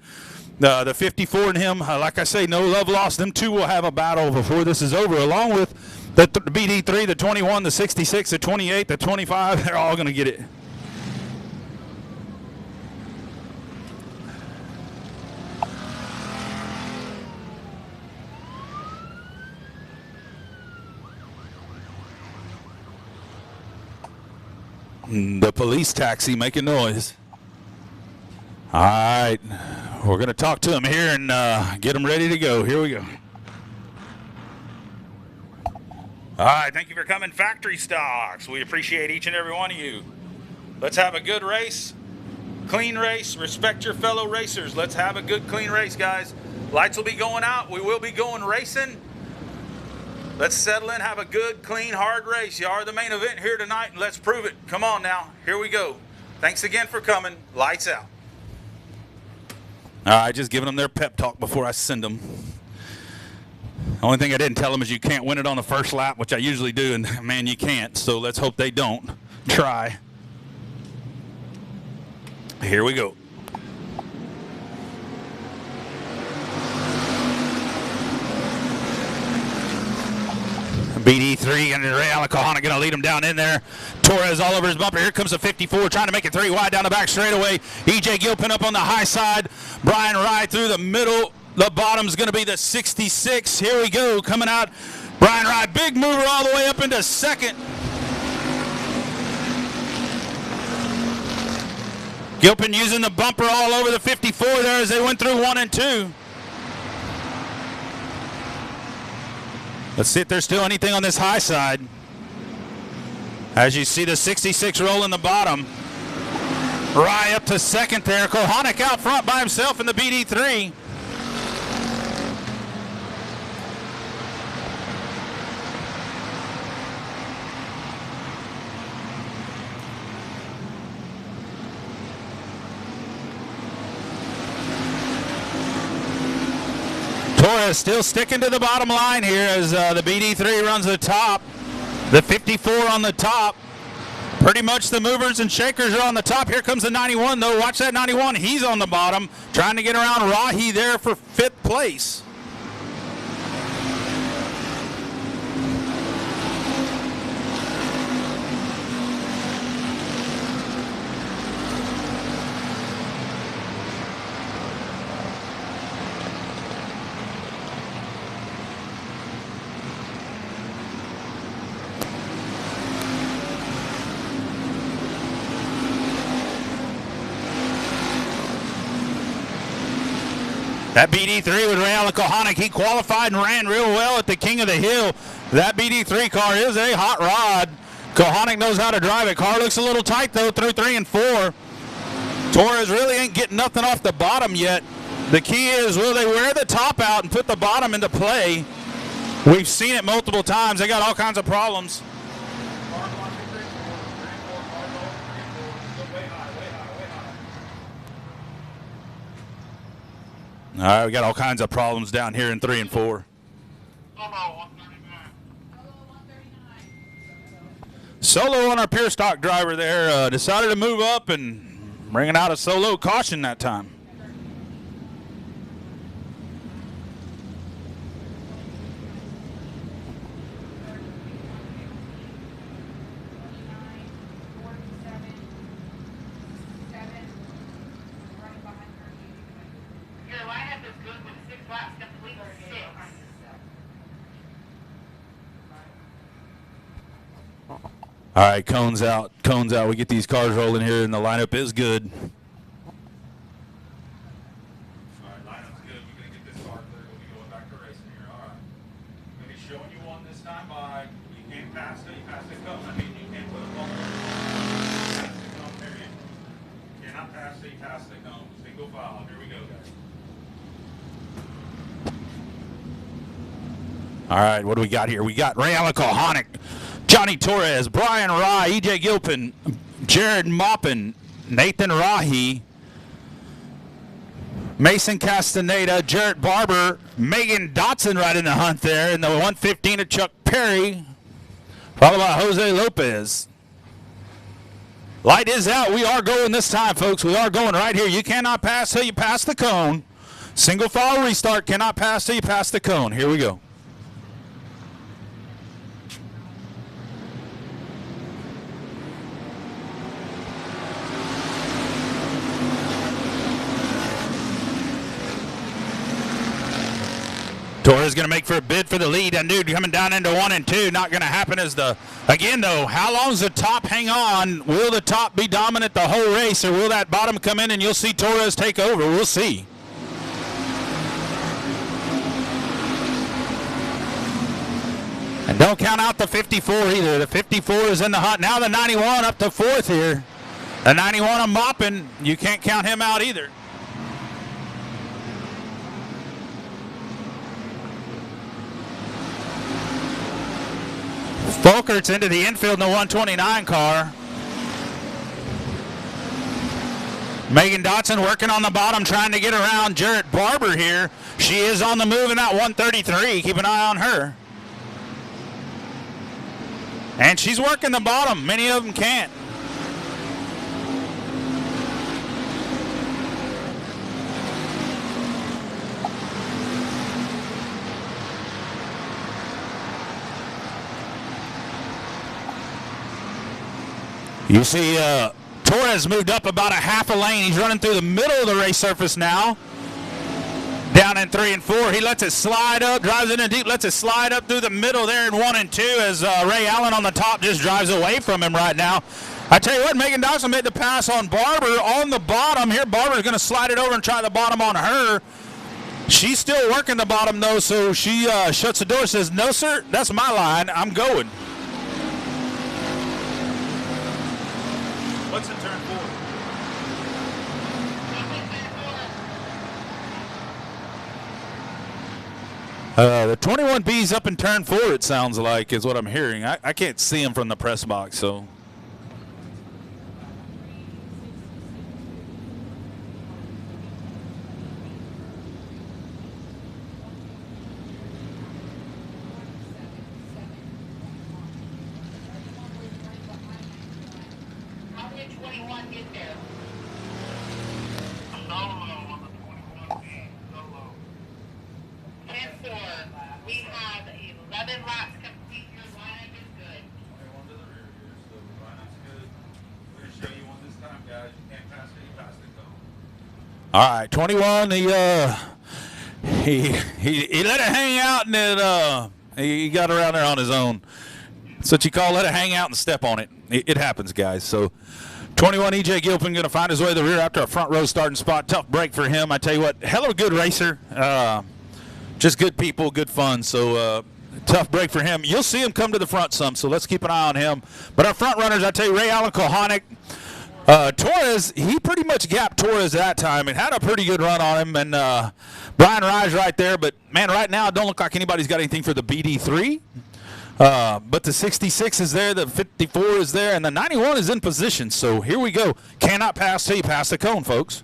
S8: The 54 and him, like I say, no love lost. Them two will have a battle before this is over, along with the BD3, the 21, the 66, the 28, the 25. They're all going to get it. The police taxi making noise. All right, we're going to talk to him here and get him ready to go. Here we go. All right, thank you for coming, Factory Stocks. We appreciate each and every one of you. Let's have a good race.
S5: clean race. Respect your fellow racers. Let's have a good, clean race, guys. Lights will be going out. We will be going racing. Let's settle in, have a good, clean, hard race. You are the main event here tonight, and let's prove it. Come on now. Here we go. Thanks again for coming. Lights out. All right, just giving them their pep talk before I send them. Only thing I didn't tell them is you can't win it on the first lap, which I usually do, and man, you can't. So let's hope they don't try. Here we go. BD3 and Ray Alacahana going to lead him down in there. Torres all over his bumper. Here comes the 54 trying to make it 3 wide down the back straightaway. EJ Gilpin up on the high side. Brian Rye through the middle. The bottom's going to be the 66. Here we go. Coming out. Brian Rye, big mover all the way up into second. Gilpin using the bumper all over the 54 there as they went through 1 and 2. Let's see if there's still anything on this high side. As you see the 66 roll in the bottom. Rye up to second there. Kohanic out front by himself in the BD3. Torres still sticking to the bottom line here as the BD3 runs the top. The 54 on the top. Pretty much the movers and shakers are on the top. Here comes the 91 though. Watch that 91. He's on the bottom. Trying to get around Rahi there for 5th place. That BD3 with Ray Alacahana, he qualified and ran real well at the King of the Hill. That BD3 car is a hot rod. Kohanic knows how to drive it. Car looks a little tight though through 3 and 4. Torres really ain't getting nothing off the bottom yet. The key is, will they wear the top out and put the bottom into play? We've seen it multiple times. They got all kinds of problems. All right, we got all kinds of problems down here in 3 and 4. Solo on our pure stock driver there decided to move up and bringing out a solo caution that time. All right, cones out, cones out. We get these cars rolling here, and the lineup is good. All right, lineup's good. We're going to get this car clear. We'll be going back to racing here. All right. I'm going to be showing you one this time by you can't pass till you pass the cone. I mean, you can't put a bumper on the cone, period. You cannot pass till you pass the cone. Single file. Here we go, guys. All right, what do we got here? We got Ray Alacahana, Johnny Torres, Brian Rye, EJ Gilpin, Jared Maupin, Nathan Rahi, Mason Castaneda, Jarrett Barber, Megan Dotson right in the hunt there, and the 115 of Chuck Perry, followed by Jose Lopez. Light is out. We are going this time, folks. We are going right here. You cannot pass till you pass the cone. Single file restart, cannot pass till you pass the cone. Here we go. Torres going to make for a bid for the lead. And dude, coming down into 1 and 2, not going to happen as the, again though, how long's the top hang on? Will the top be dominant the whole race, or will that bottom come in and you'll see Torres take over? We'll see. And don't count out the 54 either. The 54 is in the hunt. Now the 91 up to 4th here.
S8: The 91 of Maupin, you can't count him out either. Folkert's into the infield in the 129 car. Megan Dotson working on the bottom, trying to get around Jarrett Barber here. She is on the move in that 133. Keep an eye on her. And she's working the bottom. Many of them can't. You see Torres moved up about a half a lane. He's running through the middle of the race surface now. Down in 3 and 4. He lets it slide up, drives it in deep, lets it slide up through the middle there in 1 and 2 as Ray Allen on the top just drives away from him right now. I tell you what, Megan Dawson made the pass on Barber on the bottom. Here Barber's going to slide it over and try the bottom on her. She's still working the bottom though, so she shuts the door, says, "No sir, that's my line, I'm going."
S5: What's in turn 4?
S8: The 21B's up in turn 4, it sounds like, is what I'm hearing. I can't see him from the press box, so.
S10: How did 21 get there? Solo on the 21B. Solo. 10-4. We have 11 laps complete. Your lineup is good.
S5: 21 to the rear here, so lineup's good. We're going to show you one this time, guys. You can't pass it, you pass the cone.
S8: All right, 21, he let it hang out, and then he got around there on his own. That's what you call let it hang out and step on it. It happens, guys. So 21 EJ Gilpin going to find his way to the rear after a front row starting spot. Tough break for him. I tell you what, hell of a good racer. Just good people, good fun. So tough break for him. You'll see him come to the front some, so let's keep an eye on him. But our front runners, I tell you, Ray Allen Kohanic, Torres, he pretty much gapped Torres that time and had a pretty good run on him. And Brian Rise right there. But, man, right now it don't look like anybody's got anything for the BD3. But the 66 is there, the 54 is there, and the 91 is in position. So here we go. Cannot pass till you pass the cone, folks.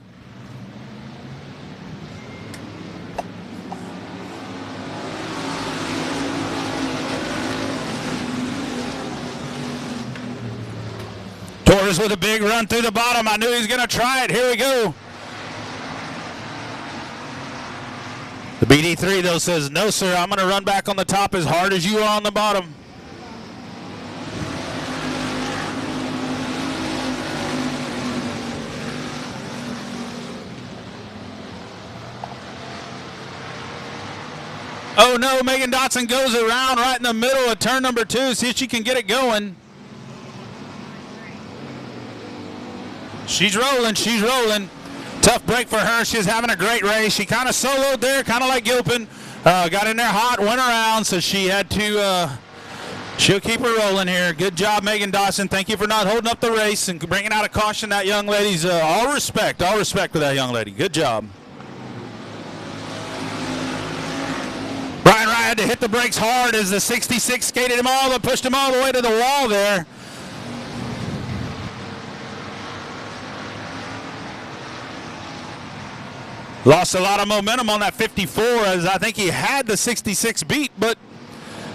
S8: Torres with a big run through the bottom. I knew he was going to try it. Here we go. The BD3, though, says, "No, sir, I'm going to run back on the top as hard as you are on the bottom." Oh, no, Megan Dotson goes around right in the middle of turn number 2. See if she can get it going. She's rolling, she's rolling. Tough break for her. She's having a great race. She kind of soloed there, kind of like Gilpin. Got in there hot, went around, so she had to, she'll keep her rolling here. Good job, Megan Dawson. Thank you for not holding up the race and bringing out a caution. That young lady's, all respect for that young lady. Good job. Brian Rye had to hit the brakes hard as the 66 skated him all, but pushed him all the way to the wall there. Lost a lot of momentum on that 54 as I think he had the 66 beat, but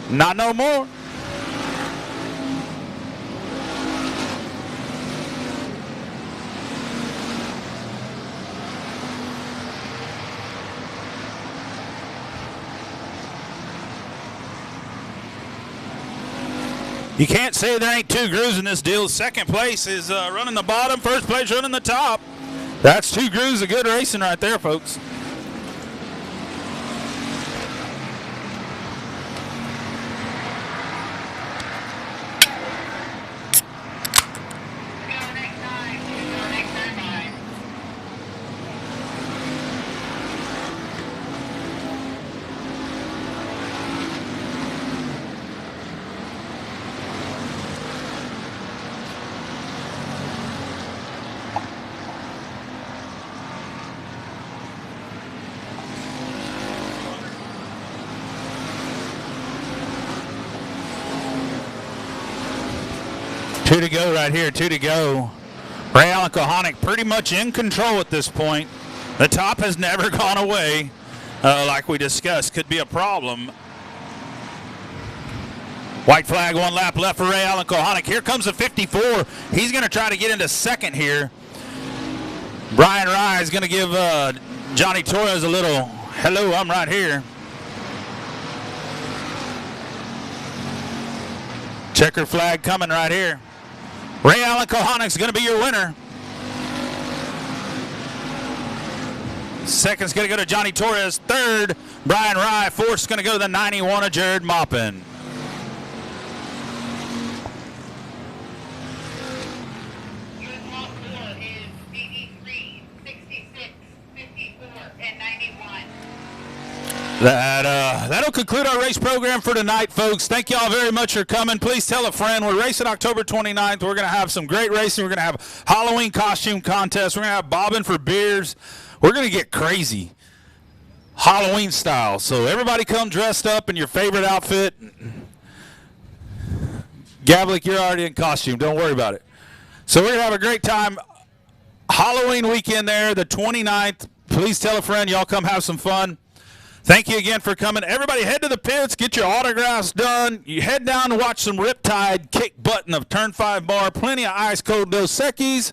S8: not no more. You can't say there ain't two grooves in this deal. Second place is running the bottom. First place running the top. That's two grooves of good racing right there, folks. to go right here, 2 to go. Ray Allen Kohanic pretty much in control at this point. The top has never gone away, like we discussed. Could be a problem. White flag, 1 lap left for Ray Allen Kohanic. Here comes the 54. He's going to try to get into second here. Brian Rye is going to give Johnny Torres a little, hello, I'm right here. Checker flag coming right here. Ray Allen Kohanic is going to be your winner. Second's going to go to Johnny Torres. Third, Brian Rye. Fourth's going to go to the 91 of Jared Maupin.
S10: Your top 4 is BD3, 66, 54, and 91.
S8: That'll conclude our race program for tonight, folks. Thank you all very much for coming. Please tell a friend. We're racing October 29th. We're going to have some great racing. We're going to have Halloween costume contests. We're going to have bobbing for beers. We're going to get crazy, Halloween style. So everybody come dressed up in your favorite outfit. Gavlik, you're already in costume. Don't worry about it. So we're going to have a great time. Halloween weekend there, the 29th. Please tell a friend. Y'all come have some fun. Thank you again for coming. Everybody head to the pits, get your autographs done. You head down and watch some Riptide kick button of Turn 5 bar. Plenty of ice cold Dos Equis.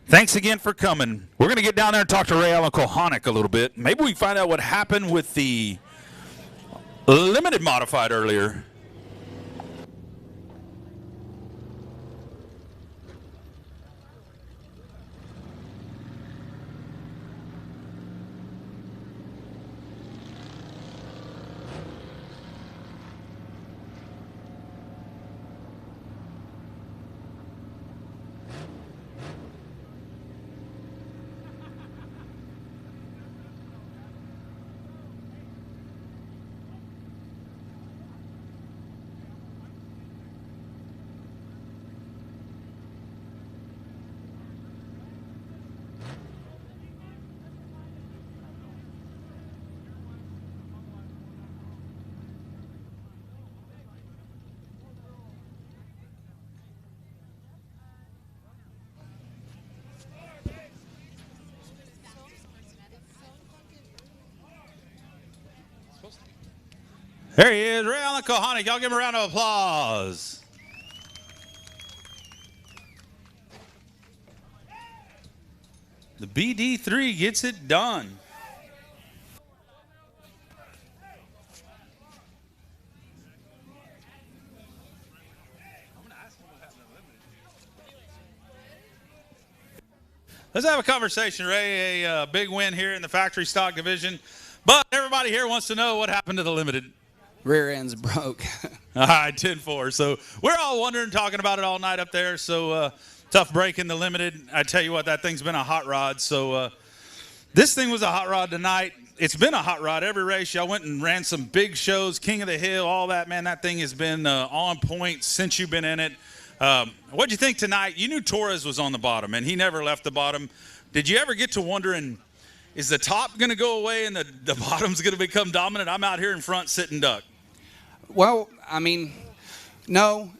S8: Thanks again for coming. We're going to get down there and talk to Ray Allen Kohanic a little bit. Maybe we can find out what happened with the limited modified earlier. There he is, Ray Allen Kohanic. Y'all give him a round of applause. The BD3 gets it done. Let's have a conversation, Ray. A big win here in the factory stock division. But everybody here wants to know what happened to the limited.
S15: Rear end's broke.
S5: All right, 10-4. So we're all wondering, talking about it all night up there. So tough break in the limited. I tell you what, that thing's been a hot rod. So this thing was a hot rod tonight. It's been a hot rod every race. Y'all went and ran some big shows, King of the Hill, all that. Man, that thing has been on point since you've been in it. What'd you think tonight? You knew Torres was on the bottom, and he never left the bottom. Did you ever get to wondering, is the top going to go away and the bottom's going to become dominant? I'm out here in front sitting duck.
S15: Well, I mean, no.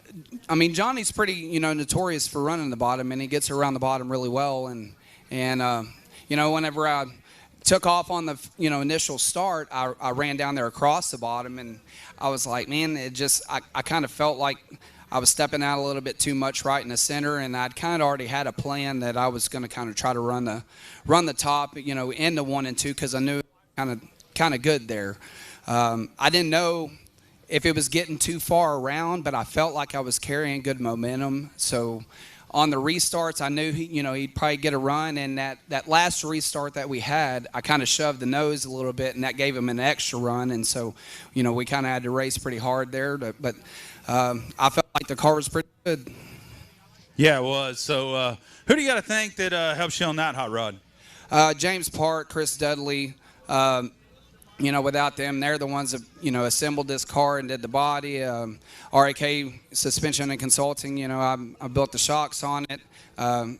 S15: I mean, Johnny's pretty, notorious for running the bottom, and he gets around the bottom really well. And whenever I took off on the, initial start, I ran down there across the bottom, and I was like, man, I kind of felt like I was stepping out a little bit too much right in the center, and I'd kind of already had a plan that I was going to kind of try to run the top, into 1 and 2, because I knew kind of good there. I didn't know if it was getting too far around, but I felt like I was carrying good momentum. So on the restarts, I knew he'd probably get a run, and that last restart that we had, I kind of shoved the nose a little bit, and that gave him an extra run, and so we kind of had to race pretty hard there. But I felt like the car was pretty good.
S5: Yeah, it was. So who do you got to thank that helps you on that hot rod?
S15: James Park, Chris Dudley. Without them, they're the ones that, assembled this car and did the body. RAK Suspension and Consulting, I built the shocks on it.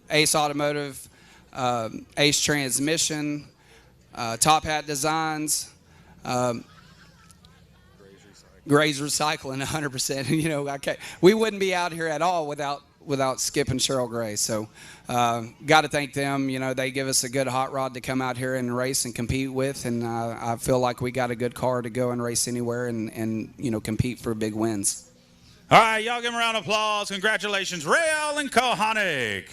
S15: Ace Automotive, Ace Transmission, Top Hat Designs, Gray's Recycling, 100%. We wouldn't be out here at all without without Skip and Cheryl Gray. So got to thank them. You know, they give us a good hot rod to come out here and race and compete with, and I feel like we got a good car to go and race anywhere and you know, compete for big wins.
S5: All right, y'all give them a round of applause. Congratulations, Ray Allen Kohanek.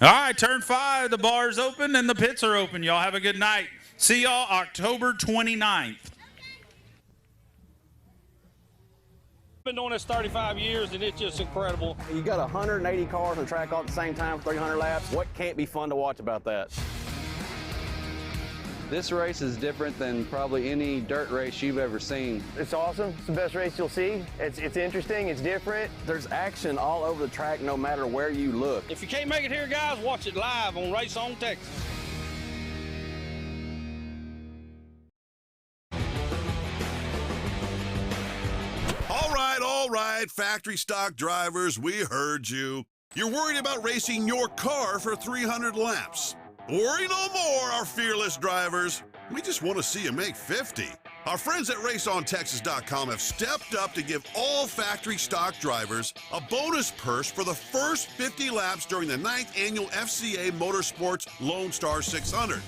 S5: All right, turn 5, the bar's open and the pits are open. Y'all have a good night. See y'all October 29th.
S16: Been doing this 35 years, and it's just incredible.
S6: You got 180 cars on the track all at the same time for 300 laps. What can't be fun to watch about that?
S7: This race is different than probably any dirt race you've ever seen.
S6: It's awesome. It's the best race you'll see. It's interesting. It's different. There's action all over the track no matter where you look.
S16: If you can't make it here, guys, watch it live on Race On Texas.
S2: All right, factory stock drivers, we heard you. You're worried about racing your car for 300 laps. Worry no more, our fearless drivers. We just want to see you make 50. Our friends at RaceOnTexas.com have stepped up to give all factory stock drivers a bonus purse for the first 50 laps during the 9th annual FCA Motorsports Lone Star 600.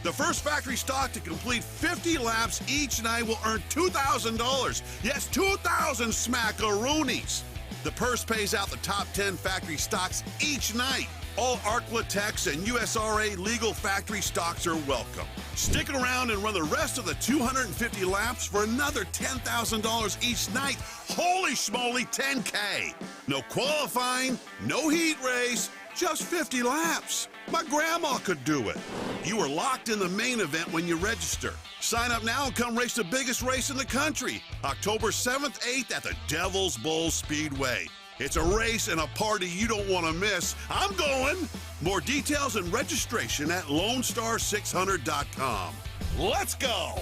S2: The first factory stock to complete 50 laps each night will earn $2,000. Yes, 2,000 smackaroonies. The purse pays out the top 10 factory stocks each night. All ARCLA Techs and USRA legal factory stocks are welcome. Stick around and run the rest of the 250 laps for another $10,000 each night. Holy schmoly, 10K. No qualifying, no heat race, just 50 laps. My grandma could do it. You are locked in the main event when you register. Sign up now and come race the biggest race in the country, October 7th, 8th at the Devil's Bowl Speedway. It's a race and a party you don't want to miss. I'm going. More details and registration at LoneStar600.com. Let's go.